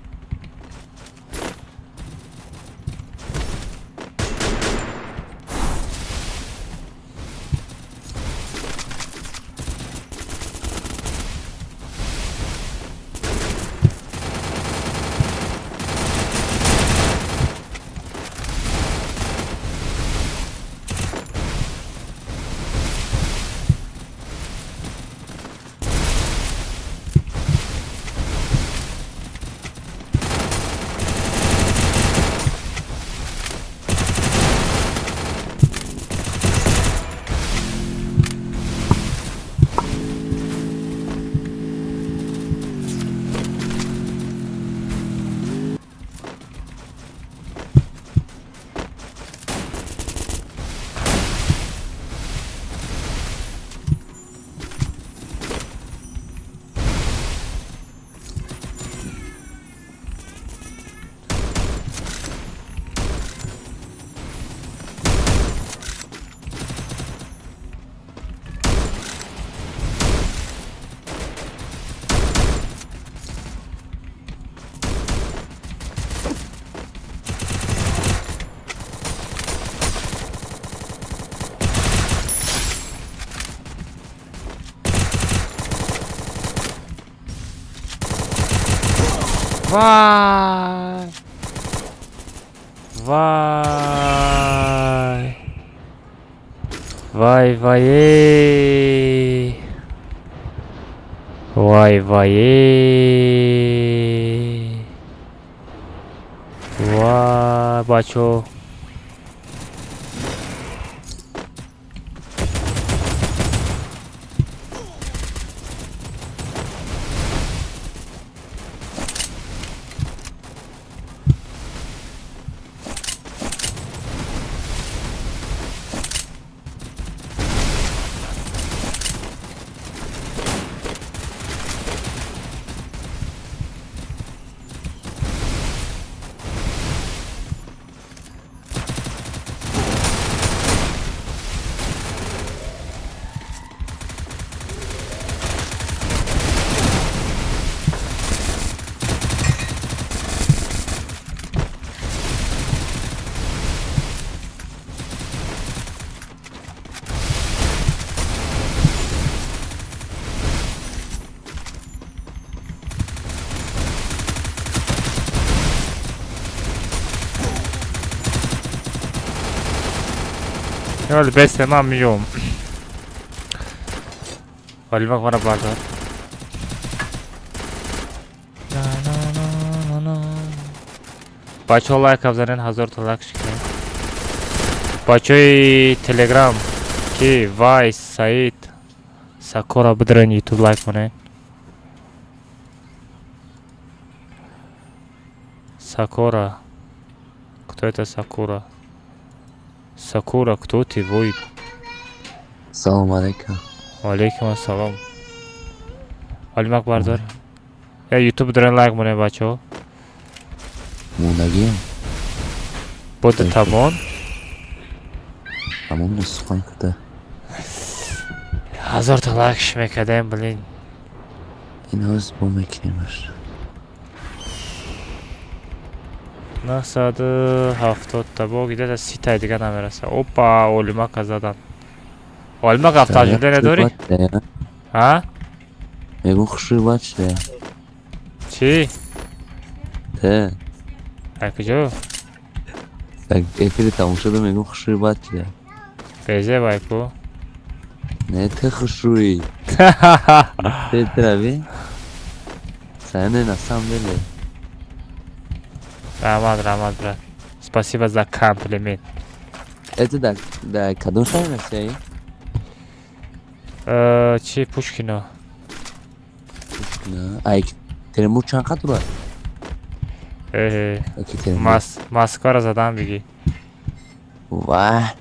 Vay. Vay. Vay vay. Vay vay. Vay bacho. Yol beslemem yom. Olmak bana pardon. Bacho like avzanen hazır tolak şikayet. Bacho'y telegram ki Vice, Said, Sakura bıdırın YouTube like bana. Sakura. Кто это Sakura? Sakura, кто ты, Войд? Салам алейкум. Алейкум ассалам. Olmak vardır. Ya YouTube dran like bana Bacho. Мунагим. Буде тамон. Тамон нусхан када. Hazır talak şmekadem bilin. این hoz بو مکنیمش. Nasıldı haftada bu gide de sitaydı gana verese. Hoppa olma kazadan. Olmak haftajında ne doğru? Ha? میگو خوشی باشه. Çi? ته. Akıcı. Tak efiri tamam şurada میگو خوشی باشه. Beze bayku. نه ته خوشی. ته ترابی. Sen ne nasam böyle? Роман, брат. Спасибо за комплимент. Это да кадом шайна сей? Çi Пушкино. Ay Temur çanka tura. Okey Temur. Maskara zadan bigi. Vah.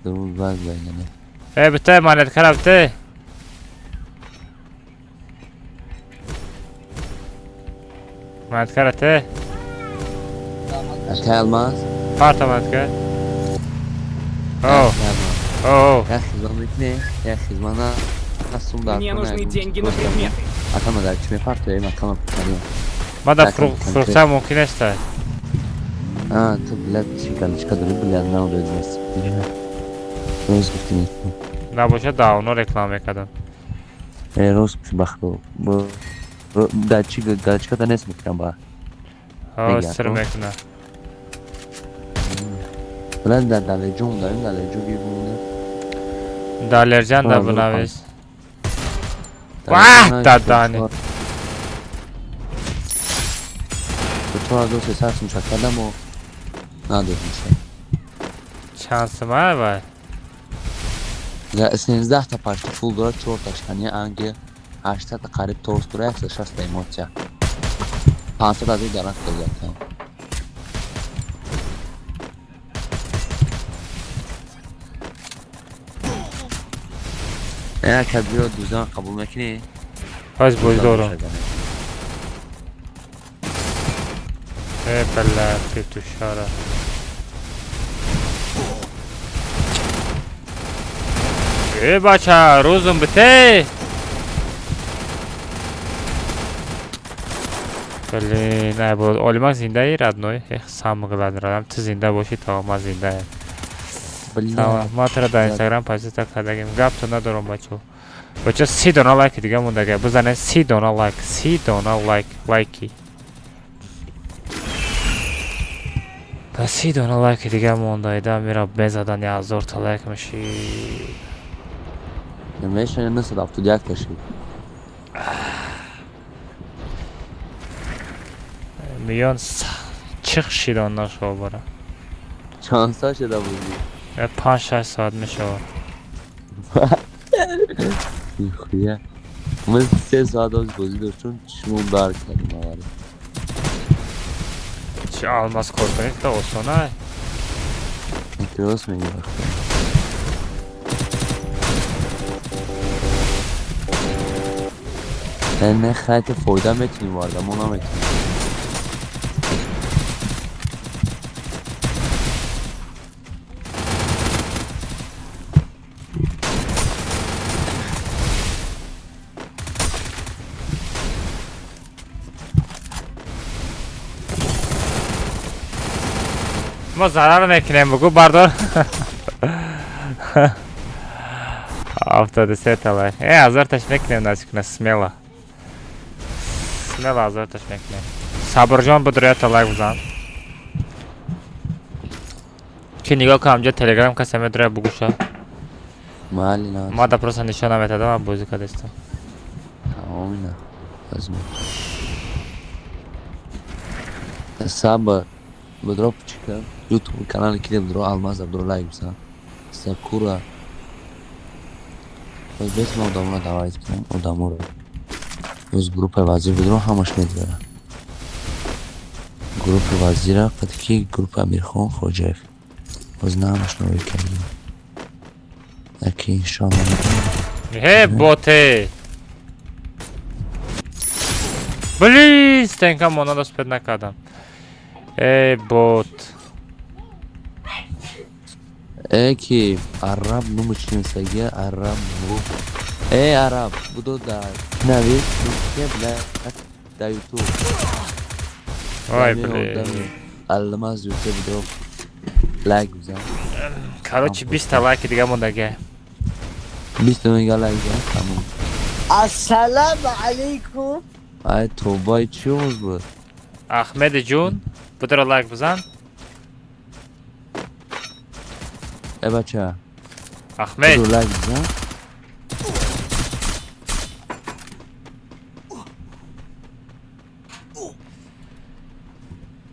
Dur bak yani. Bitti emanet kara bitti. مات کرده أتى الماس پارتا مات کرد اوه اوه يا أخي زمانك يا أخي زمانا نصهم دار Мне нужны деньги на предметы. أتى دار كم يفرط يا إما كم بتكلم ما دا فروخته ممکن است تو بلاد شکلش کدوم بلاد نه اون روز روز گفتیم نباشه داونو رکلام کردم روز بخو داچی کدوم نیست میکنم با ها سر میکنه بلاد داله جون داریم داله جو بیرونه دالرجان دا بنویس واه دادانی تو از دوست سرس مشکلم و ندارم میشه شانس ما باید یا 13 تا پاشت فول داره 4 تاشکنی انگه 80 تا قریب توست داره 160 تا ایموچه 500 از این دارن کلیتن اگر کبیر رو دوزان قبول میکنی باز بوی دارم ای بله که تو شاره ای بچه روزم بته بله نه بود آلیمان زنده ای ردنوی سام قلد ردم تو زنده باشی تا ما زنده ای ما ترا در اینستاگرام پایسته تا کردگیم گپ تو ندارم بچه 30 دونه لایک دیگه موندگه بزنه 30 دونه لایک 30 دونه لایکی تا 30 دونه لایک دیگه مونده ایده میره بزدن 1000 تا لایک میشی نمیشه نسل افتادیت کشید میان چخ شیدان نشو بره چند سال شده بودی 5-6 ساعت میشه خویه من 3 ساعت از بازی داشت چون چشمون بر کردیم آوره چه آلماس کار کنید تا اصانه درست میگی وقتا نه خیلی فایده میتونیم وارد ما نمیتونیم ما ضرر میکنیم بگو بردار 73 تا لایک 1000 تاش میکنیم نزدیک سمیلا 1000 تاش میکنیم صبر جان بدر تا لایک بزن که نگاه کنم جا تلگرام کسی میدره بگوشه مالی نه ما دا پروسا نشانه میتدم من بازی کدستم تمامی نه از من صبر بدرو چیکار یوتیوب کانال که بدرو آلماز بدرو لایک بزن سکورا باز بیت ما ادامه دعوت کنم ادامه رو باز گروپ وزیر بدرو همش میداره گروپ وزیر قدکی گروپ امیرخان خوجایف باز نه همش نوی کردیم اکی شامل هی بوته بلیز تنکم مانا دست پد نکردم ای بوت اکی عرب نموچین سگیه عرب بو ای عرب بودو در نوید نوکیه بله در یوتیوب وای بلیز علماز یوتیوب بدرو لایک بزن کاروچی 20 تا لایک دیگه موندگه 20 میگه لایک بزن تموم السلام علیکم ای توبای چی روز بود احمد جون بدر لایک بزن ای بچه احمد بدرو لایک بزن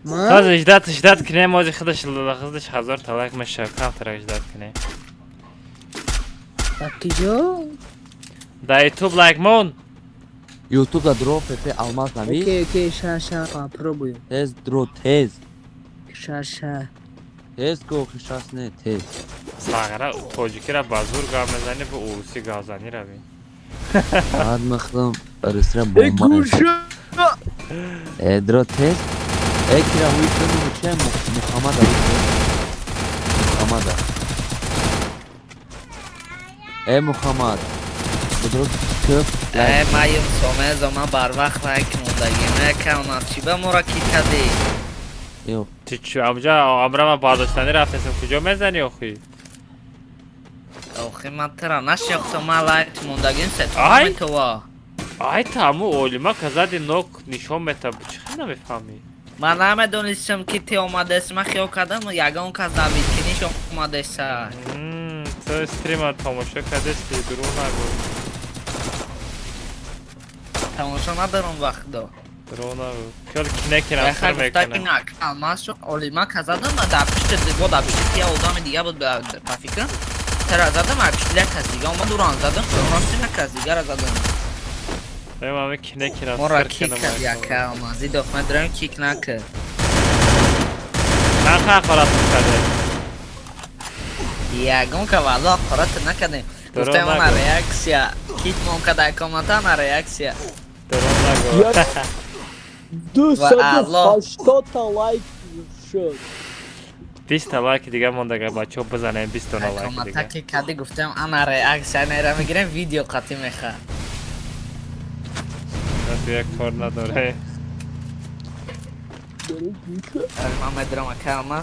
تاز اجداد کنه موزی خودش 1000 تا لایک میشه کم تر اجداد کنه Taki jo? دا یوتیوب لایک مون یوتیوب دا درو پپی алмаз نوید Окей, ша, попробую. تز درو تز Ша. تز گو خشاس نه تز ساغره توجیکی را بازور گام میزنی به اوروسی گازانی را بین بعد مخدم رسره بومبا درو تست اکرا ویتون چه محمد محمد محمد بدرو köp mayım some zaman bar vaqt munda yemek kanat چی به مرکی کدی Yok. چی آبجا آبرام باداشتنی رفتیم کجا میزنی آخی؟ آخی من ترا نشیاختم مالایت موندگین آی؟ ستون تو آی تامو اولیما کزادی نوک نشون میتا چخی نمیفهمی؟ من نمیدونستم که تی اومده اسم خیال کردم یگان کس دابید که نیش اومده سر تو استریم ها تماشا کردستی درو نگو تماشا ندارم وقت دو درو نگو کل کنکی نفتر میکنه الماس شو اولیما کزادم در پشت دیگه در پشت یه آدم دیگه بود به فکر ترا زدم اکشلیک کس دیگه اومد دوران زدم راستی نکس دیگه را زدم بیم همه کنکی نفتر مرا کیک کرد یکه آمازی دخمه درم کیک نکرد من خواه خوراتم کرده یگون که والا خورات نکردیم گفتم اون ریاکسیا کیک ممکن در کامنتا نه ریاکسیا درو نگو 280 تا لایک شد 20 تا لایک دیگه مونده بچه ها بزنیم 20 تا لایک کامنتا دیگه که کردی گفتم انا ریاکسیا نیره میگیرم ویدیو قطعی میخواه تو یک کار نداره من مدرم اکرم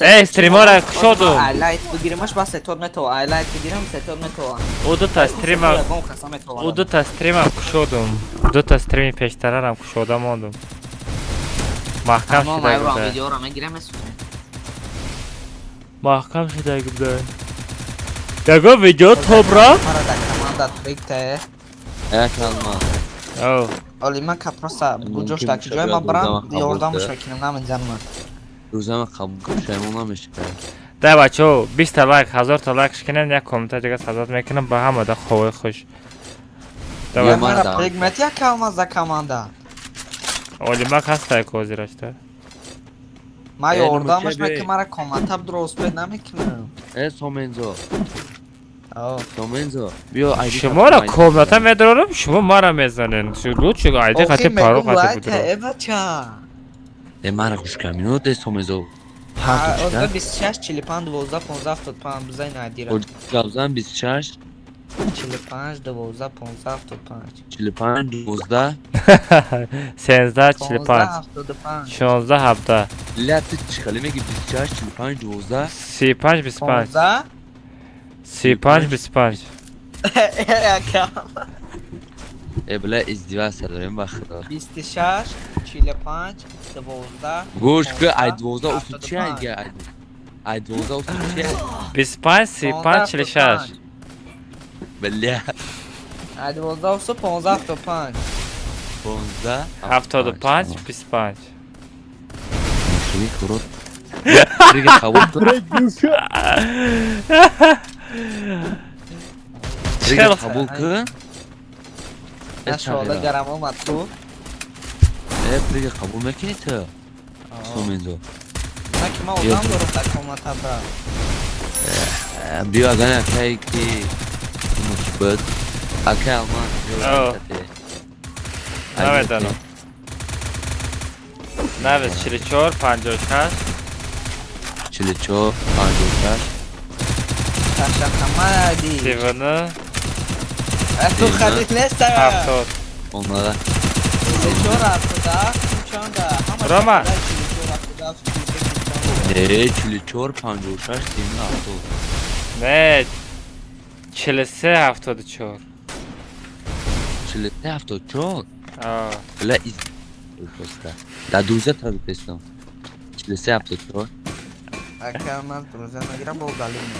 استریما را کشودم آیلایت بگیریمش با ستون متو آیلایت بگیرم ستون متو او دو تا استریم هم کشودم دو تا استریم پیشتره هم کشودم موندم محکم شده گفته ویدیو را میگیرم محکم شده گفته دگو ویدیو توب را او اولی من که پرسا بجوش دکی جای ما برم یاردامش بکنم نمینزنم روزم قبول کنم شما نمیشه ده بچه ها 20 تا لایک 1000 تا لایکش کنن یک کامنت دیگه صدات میکنم به همه ده خواه خوش یا من پرگمت یک کاماز ده کامانده اولی ما هسته کوزی رشته ما یاردامش میکنم مرا کامنت درست بید نمیکنم سومنزو سومنزو بیا شما را کامنت میدارم شما ما را میزنین شروع چه آیدی خطی پارو خطی بودرم مرا خوش کمینو ده سومنزو اوزا 26 45 12 15 75 بزنین عدی را گابزن 26 45 12 15 75 45 12 13 45 16 17 لات چخالی میگی 26 45 12 35 25 15 35 25 بلا ازدواج داریم بخدا 26 45 12 گوش که ای 12 اصلا چی هنگه ای 12 اصلا چی 25 35 46 بله ای 12 اصلا 15 75 15 75 25 شوی خورد دیگه قبول کن دیگه قبول کن نشواله گرم اومد تو دیگه قبول میکنی تو سومنزو نه که من اوزم دارم در کامنت برم بیا اگر نکهی که مثبت اکه المان نمیدانم 44 56 44 56 تشکر عدی 39 تو خرید نیست 70 onlara 44 70 چنده راما 44 56 نه 43 74 43 74 آه بلا iz posta da 12 تا بستم 43 74 اگر من روزه نگیرم با گلیم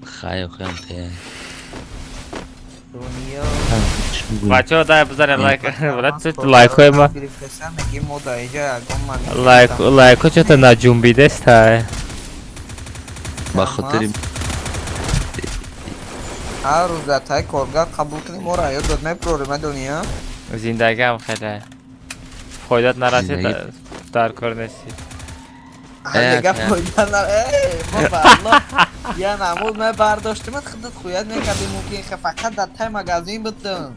خیلی ته دنیا بچه ها دای بزنین لایک برات لایک های ما لایک ها چطور نجنبیده است با خاطر هر روز تای کارگاه قبول کنیم ما را یاد داد نپروره دنیا زندگی هم خیلی فایدت نرسید در کار نیستی دیگه فایده نره ما بالله یه نمود من برداشتم خودت خویت میکردیم ممکن فقط در تای مگازین بودم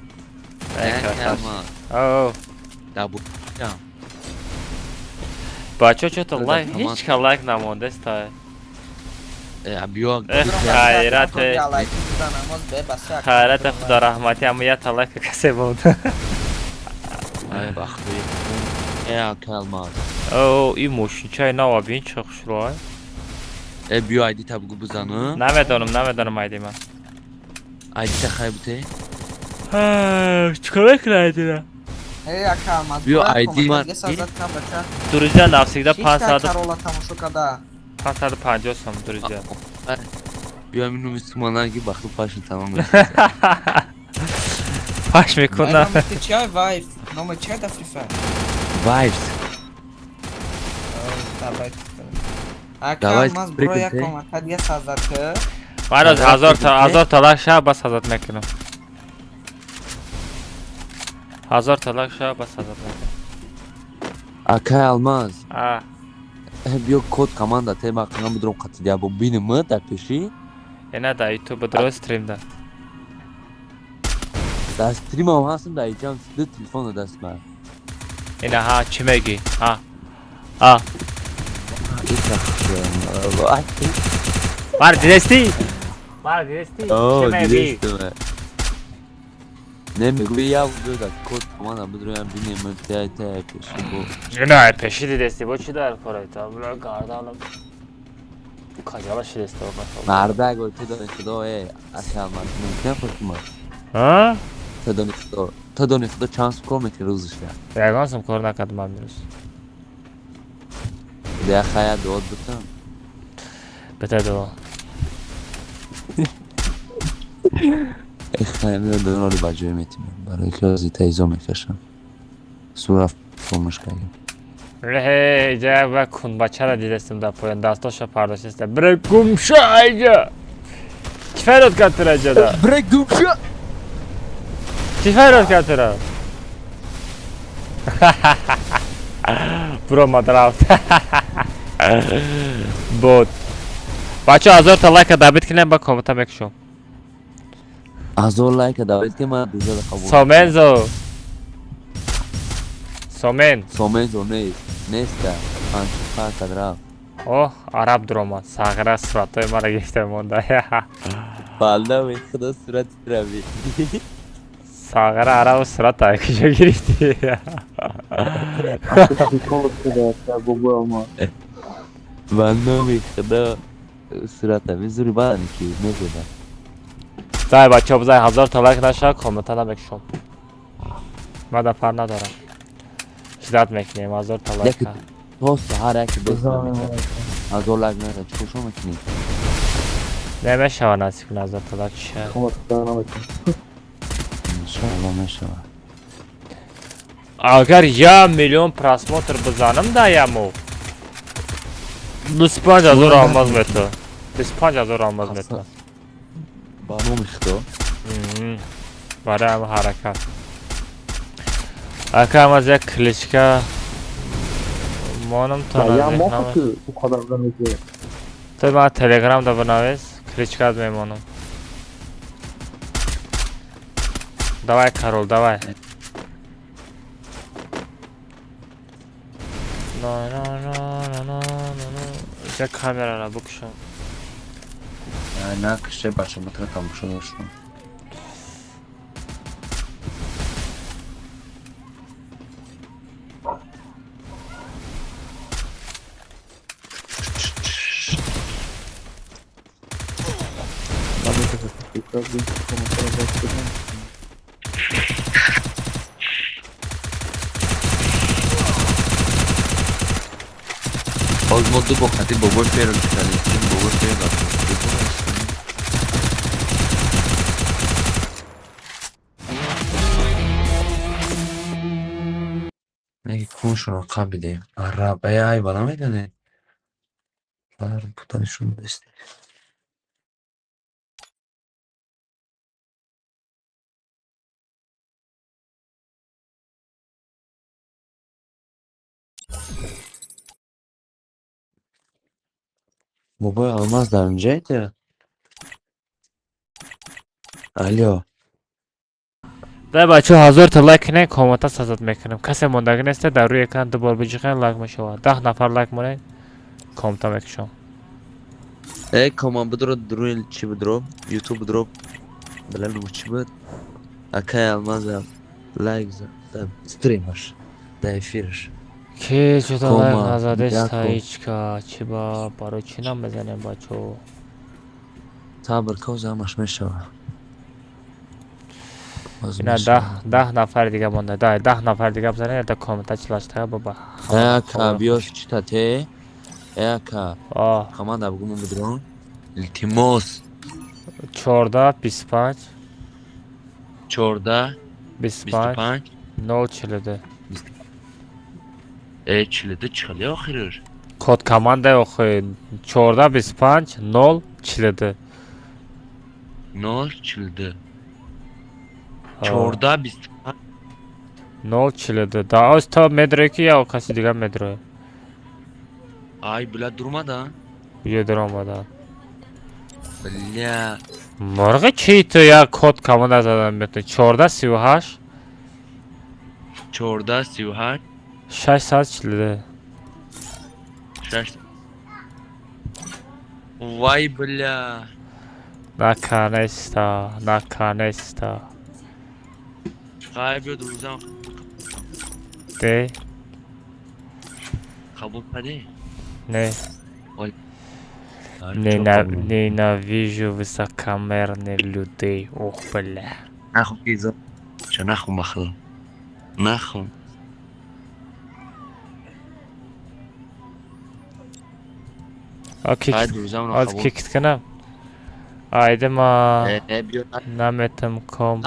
اوه در بود بچه چطور بده، لایک تمام. هیچ که لایک نمونده است بیا خیرت خیرت خیرت خدا رحمتی اما یه تا لایک کسی بود ای بختی ای کلمات او این موشین چای نوا بین چه خوش روی بیا ایدی تا بگو بزنم نمیدانم ایدی من ایدی تا خیلی بوده چکاره کنه نه ای کلمات بیا ایدی من دروزه نفسیده 500 Karola tamuşu kada. 550 سم دروزه بیا اینو میسمانه که بخلو پاشن تمام پاش میکنه Nome ti čaj wife. Nome čaj da free fire. وایفز Давай. Давай, Kalmaz прикинь, buraya ты. komata diye sazatı. من از هزار تا لایک شب بس حضرت میکنم 1000 تا لایک شب بس حضرت میکنم Akay Almaz آه بیا کد команда те мақам будром қатидя бо биним дар пеши اینا دا یوتیوب درو استریم ده дар стрим ҳам ҳастам дар иҷам сида телефон даст ман اینا ها چی میگی ها مار دیدستی چی میگی نمیگوی یا بودو در کد команда будроям биним те пеши бо نه پیشی دیدستی با چی در کاره تا بلا گاردانم کجا شدسته با مرده گفته داری خدا Akay Almaz ممکنه پشت ها تا دانی خدا چانس کار میکنی روزش کرد یگانسم کار نکردم من میرس ده خیلی دواد بتم بته دو خیلی دارم رو بجای میتیم برای که از تیزا میکشم سورف فرمش کردیم ره جا و کن بچه را دیدستم در پایان دستاشا پرداشتم بره گمشا ایجا چی فراد کرد تر ایجا دا برای گوشا چی فراد کرد تر برو مادر آفت بود بچه 1000 تا لایک دابید کنیم با کامنت هم یکشون از اون لایک دارید که من دوزه قبول سومنزو سومنزو نیست پنج فرق درام اوه عرب دروما ساغره صورتای ما را گشته مونده بالده می خدا صورت روی ساغره عرب صورت های کجا گریستی بالده می خدا صورت روی زوری بادنی که نزده زای بچه ها بزای 1000 تا لایک نشه کامنت هم بکشم من دفر ندارم شدت میکنیم 1000 تا لایک توست هر یکی بزنم از اون لایک نده چکو شو میکنی نمیشه و نصیب کنه 1000 تا لایک شه انشاءالله میشه اگر 1 میلیون پراسموتر بزنم دا یمو 25000 آماز میتو 25000 آماز میتو با نو میخدو برای همه حرکت اکا هم از یک کلیچکا مانم تا نزدیک تو من تلگرام دا بنویس کلیچکا از میمانم давай Карол давай я камера را بکشم نه کشه باشه بطور کام شده شد باز ما دو با خطی باباش پیرم کردیم باباش پیرم نگه کنشون رو قبیدیم ربعه ای بالا میدونه بر بودنشون بسته بابای Almaz در اونجایده الو дай бачо 1000 та лайк кине коммента сазад мекунем. Касе мондаги несте дар рӯи экран дубор биҷиқен лайк мешавад. 10 нафар лайк монед коммента мекушам. Команд بدرو دروی چی بدرو یوتیوب بدرو بلال چی بود اکای алмаз лайк за стримаш да эфирш Ки чута лайк Кома, назаде дякую. стаичка чиба барои чӣ намезанем бачо. сабр коз ҳамаш мешава Ина 10 нафар дига монда. Дай 10 нафар дига бизанем да коммента чилаштага баба. яка биёс читате яка А команда бугум بدرو илтимос 14 25 14 25 25 042. чилида чихали охириш Код командаи охир 14 25 042. 0 чилида 14 25 042. Да оз то медрӯи ки ё каси дига медрӯи. ай бля дурмада Ё дар омада. бля Морғи чӣ ту як код команда задан метуни 14 38 14 38 642. 6 вай бля Наконец-то, наконец-то. қай биёд рӯзам Ты? қабул кардӣ Не. Ненавижу высокомерных людей. Ох, бля. нахун пиза ча нахун бахл нахун Окей. қай рӯзам Аз қабул кикт канам. Айда ма биёд наметам ком.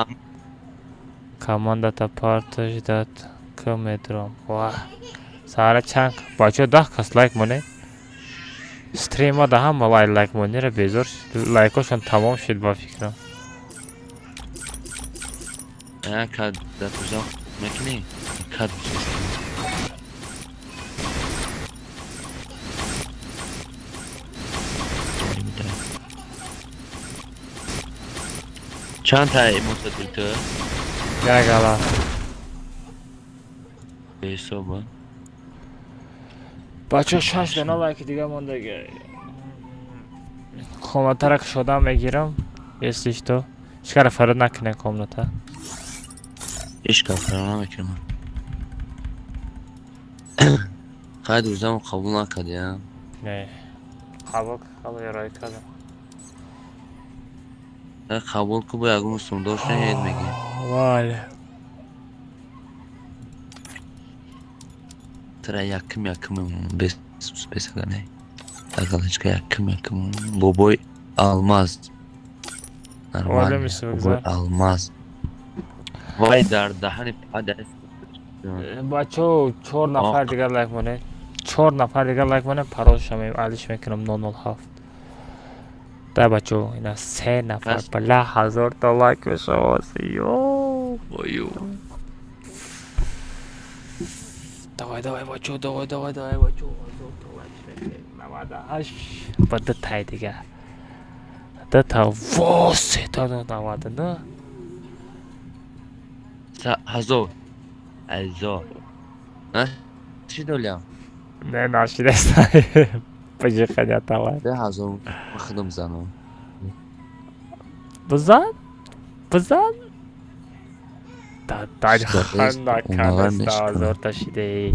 Командата парташ дат камедром. Ва. Сара чанг. Бачо 10 кас лайк моне. Стрима да ҳама лайк монера безор лайкошон тамом шуд ба фикрам. яка дар рӯзам мекунӣ кад чанд та эмота дори ту Як ала. беҳисоба Бачо 6 дана лайки дига мондага. Комнатара кушода мегирам. Если что. Шикара фарод накунем комната. ҳеҷ кар фаро намекунам қай рӯзам қабул накардиам Не. Қабул ёрой кардам. қабул ку бо ягон сумдош наед меги Вале. тара яким бесагане тагалачка яким бобой алмаз Вале мисбагзар. алмаз вай дар даҳани падас Бачо 4 нафар дига лайк монед. 4 нафар дига лайк монед паролшам алиш мекунам 007. Дай бачо ина 3 нафар бала 1000 та лайк мешавад. Ё. ваю Давай бачо, давай бачо. 98 ба ду тай дига. Да та восе та 99. ҳазор айзо чӣ долям Не нашидеста. Пожиханя давай. де ҳазор худам занам Бузан? Наконец-то азор ташиде.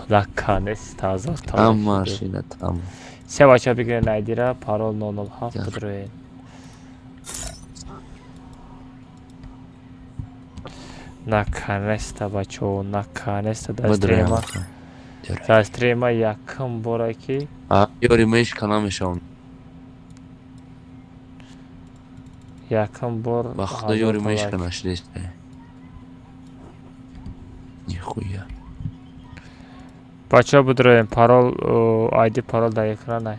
Наконец-то азор ҳама шина там Се бача бигирен айдира парол 007 бидроен. Наконец-то бачо, наконец-то да стрима яким бора ки ёри меш канамешам яким бор ба худо ёри меш канашидеста нихуя бачо бидроен парол айди парол дар экран ай.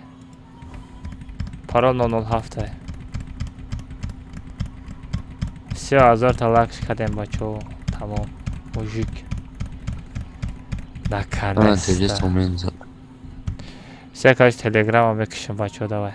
Парол 007 3000 та лайк кардем бачо. Тамом. Мужик. Наконец-то. Секаш телеграма мекушем бачо давай.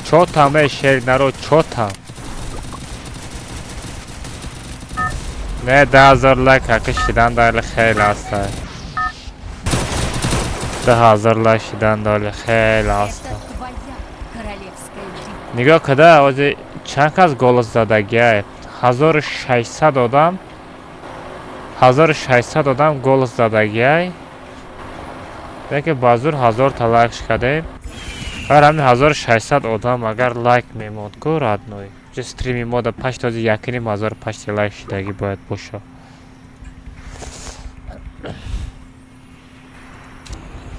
Čo tam je, šék, narod, čo tam? Ne, hazırla kanka, şidan dayılı xeyli hasta. Da hazırla şidan dayılı xeyli hasta. Это твоя королевская битва. Нигоҳ када, ози чанд кас голос задагия? 1600 одам. 1600 одам голос задагия. Деки базур 1000 та лайк шкадем. Агар ҳамин 1600 одам агар лайк мемонд ку радной. Ҷи стрими мода пашт ози якиним 1500 лайк шидаги бояд боша.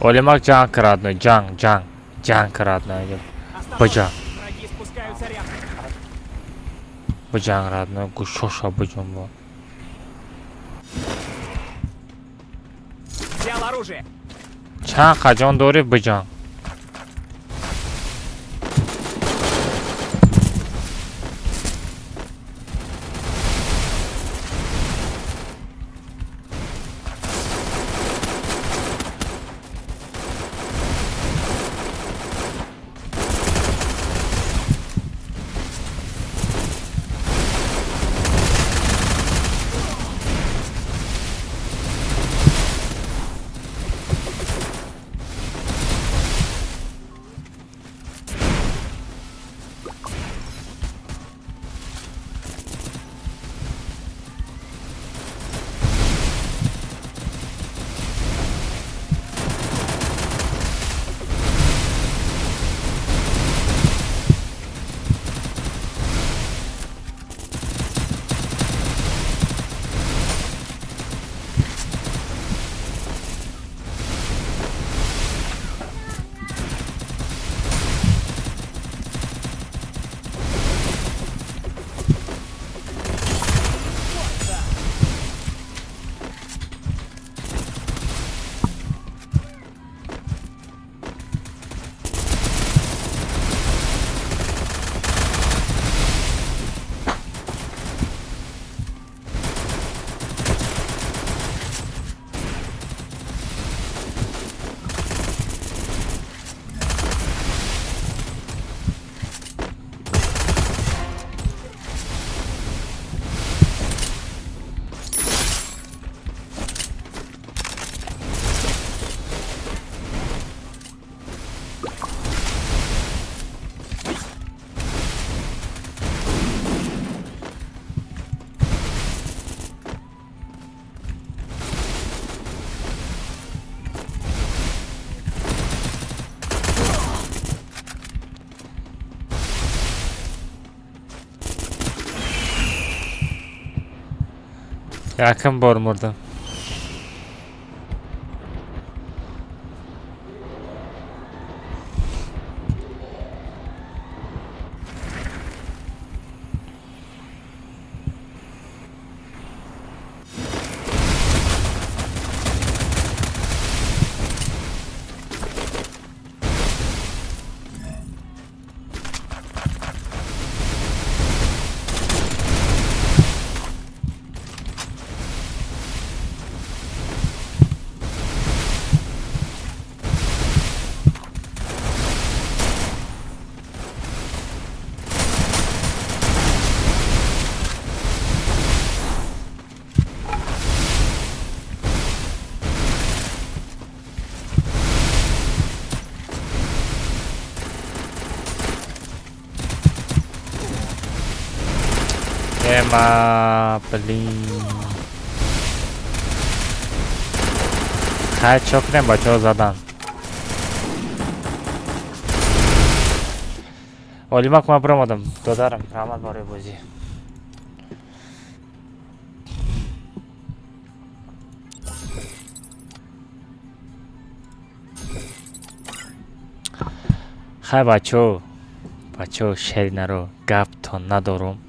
Олимак ҷанг радной, ҷанг радной. Баҷанг. Враги спускаются рядом. Баҷанг радной, гушоша баҷанбо. Взял оружие. Чанд хаҷон дори баҷанг. Yakın bor murdum. Ема, блин. Хай чокнем, бачо задам. Олимак ма промадам. Додарам, рамад бори бози. хай бачо шеринаро гаптон надорум.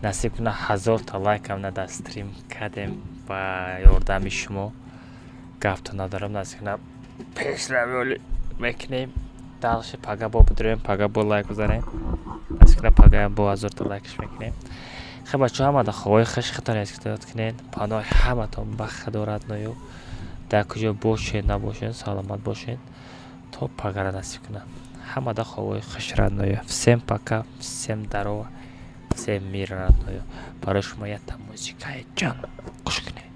Насиб куна 1000 та лайкам нада стрим кардем ба ёрдами шумо. Гаптон надорум, насиб куна пешраволи мекунем. Далши пага бо бидурем, пага бо лайк бизанем. Насиб куна пага бо 1000 та лайкш мекунем. Хай бачо ҳамада ховои хишхитон эскитоят кунен. Паноҳи ҳаматон ба худорат ноё. Дар куҷо бошед набошед, саломат бошед. То пагара насиб кунад. Ҳамада ховои хушра ноё. Всем пока, всем здорово, всем мира ноё. Барои шумо ята музикаи ҷон гӯш кунед.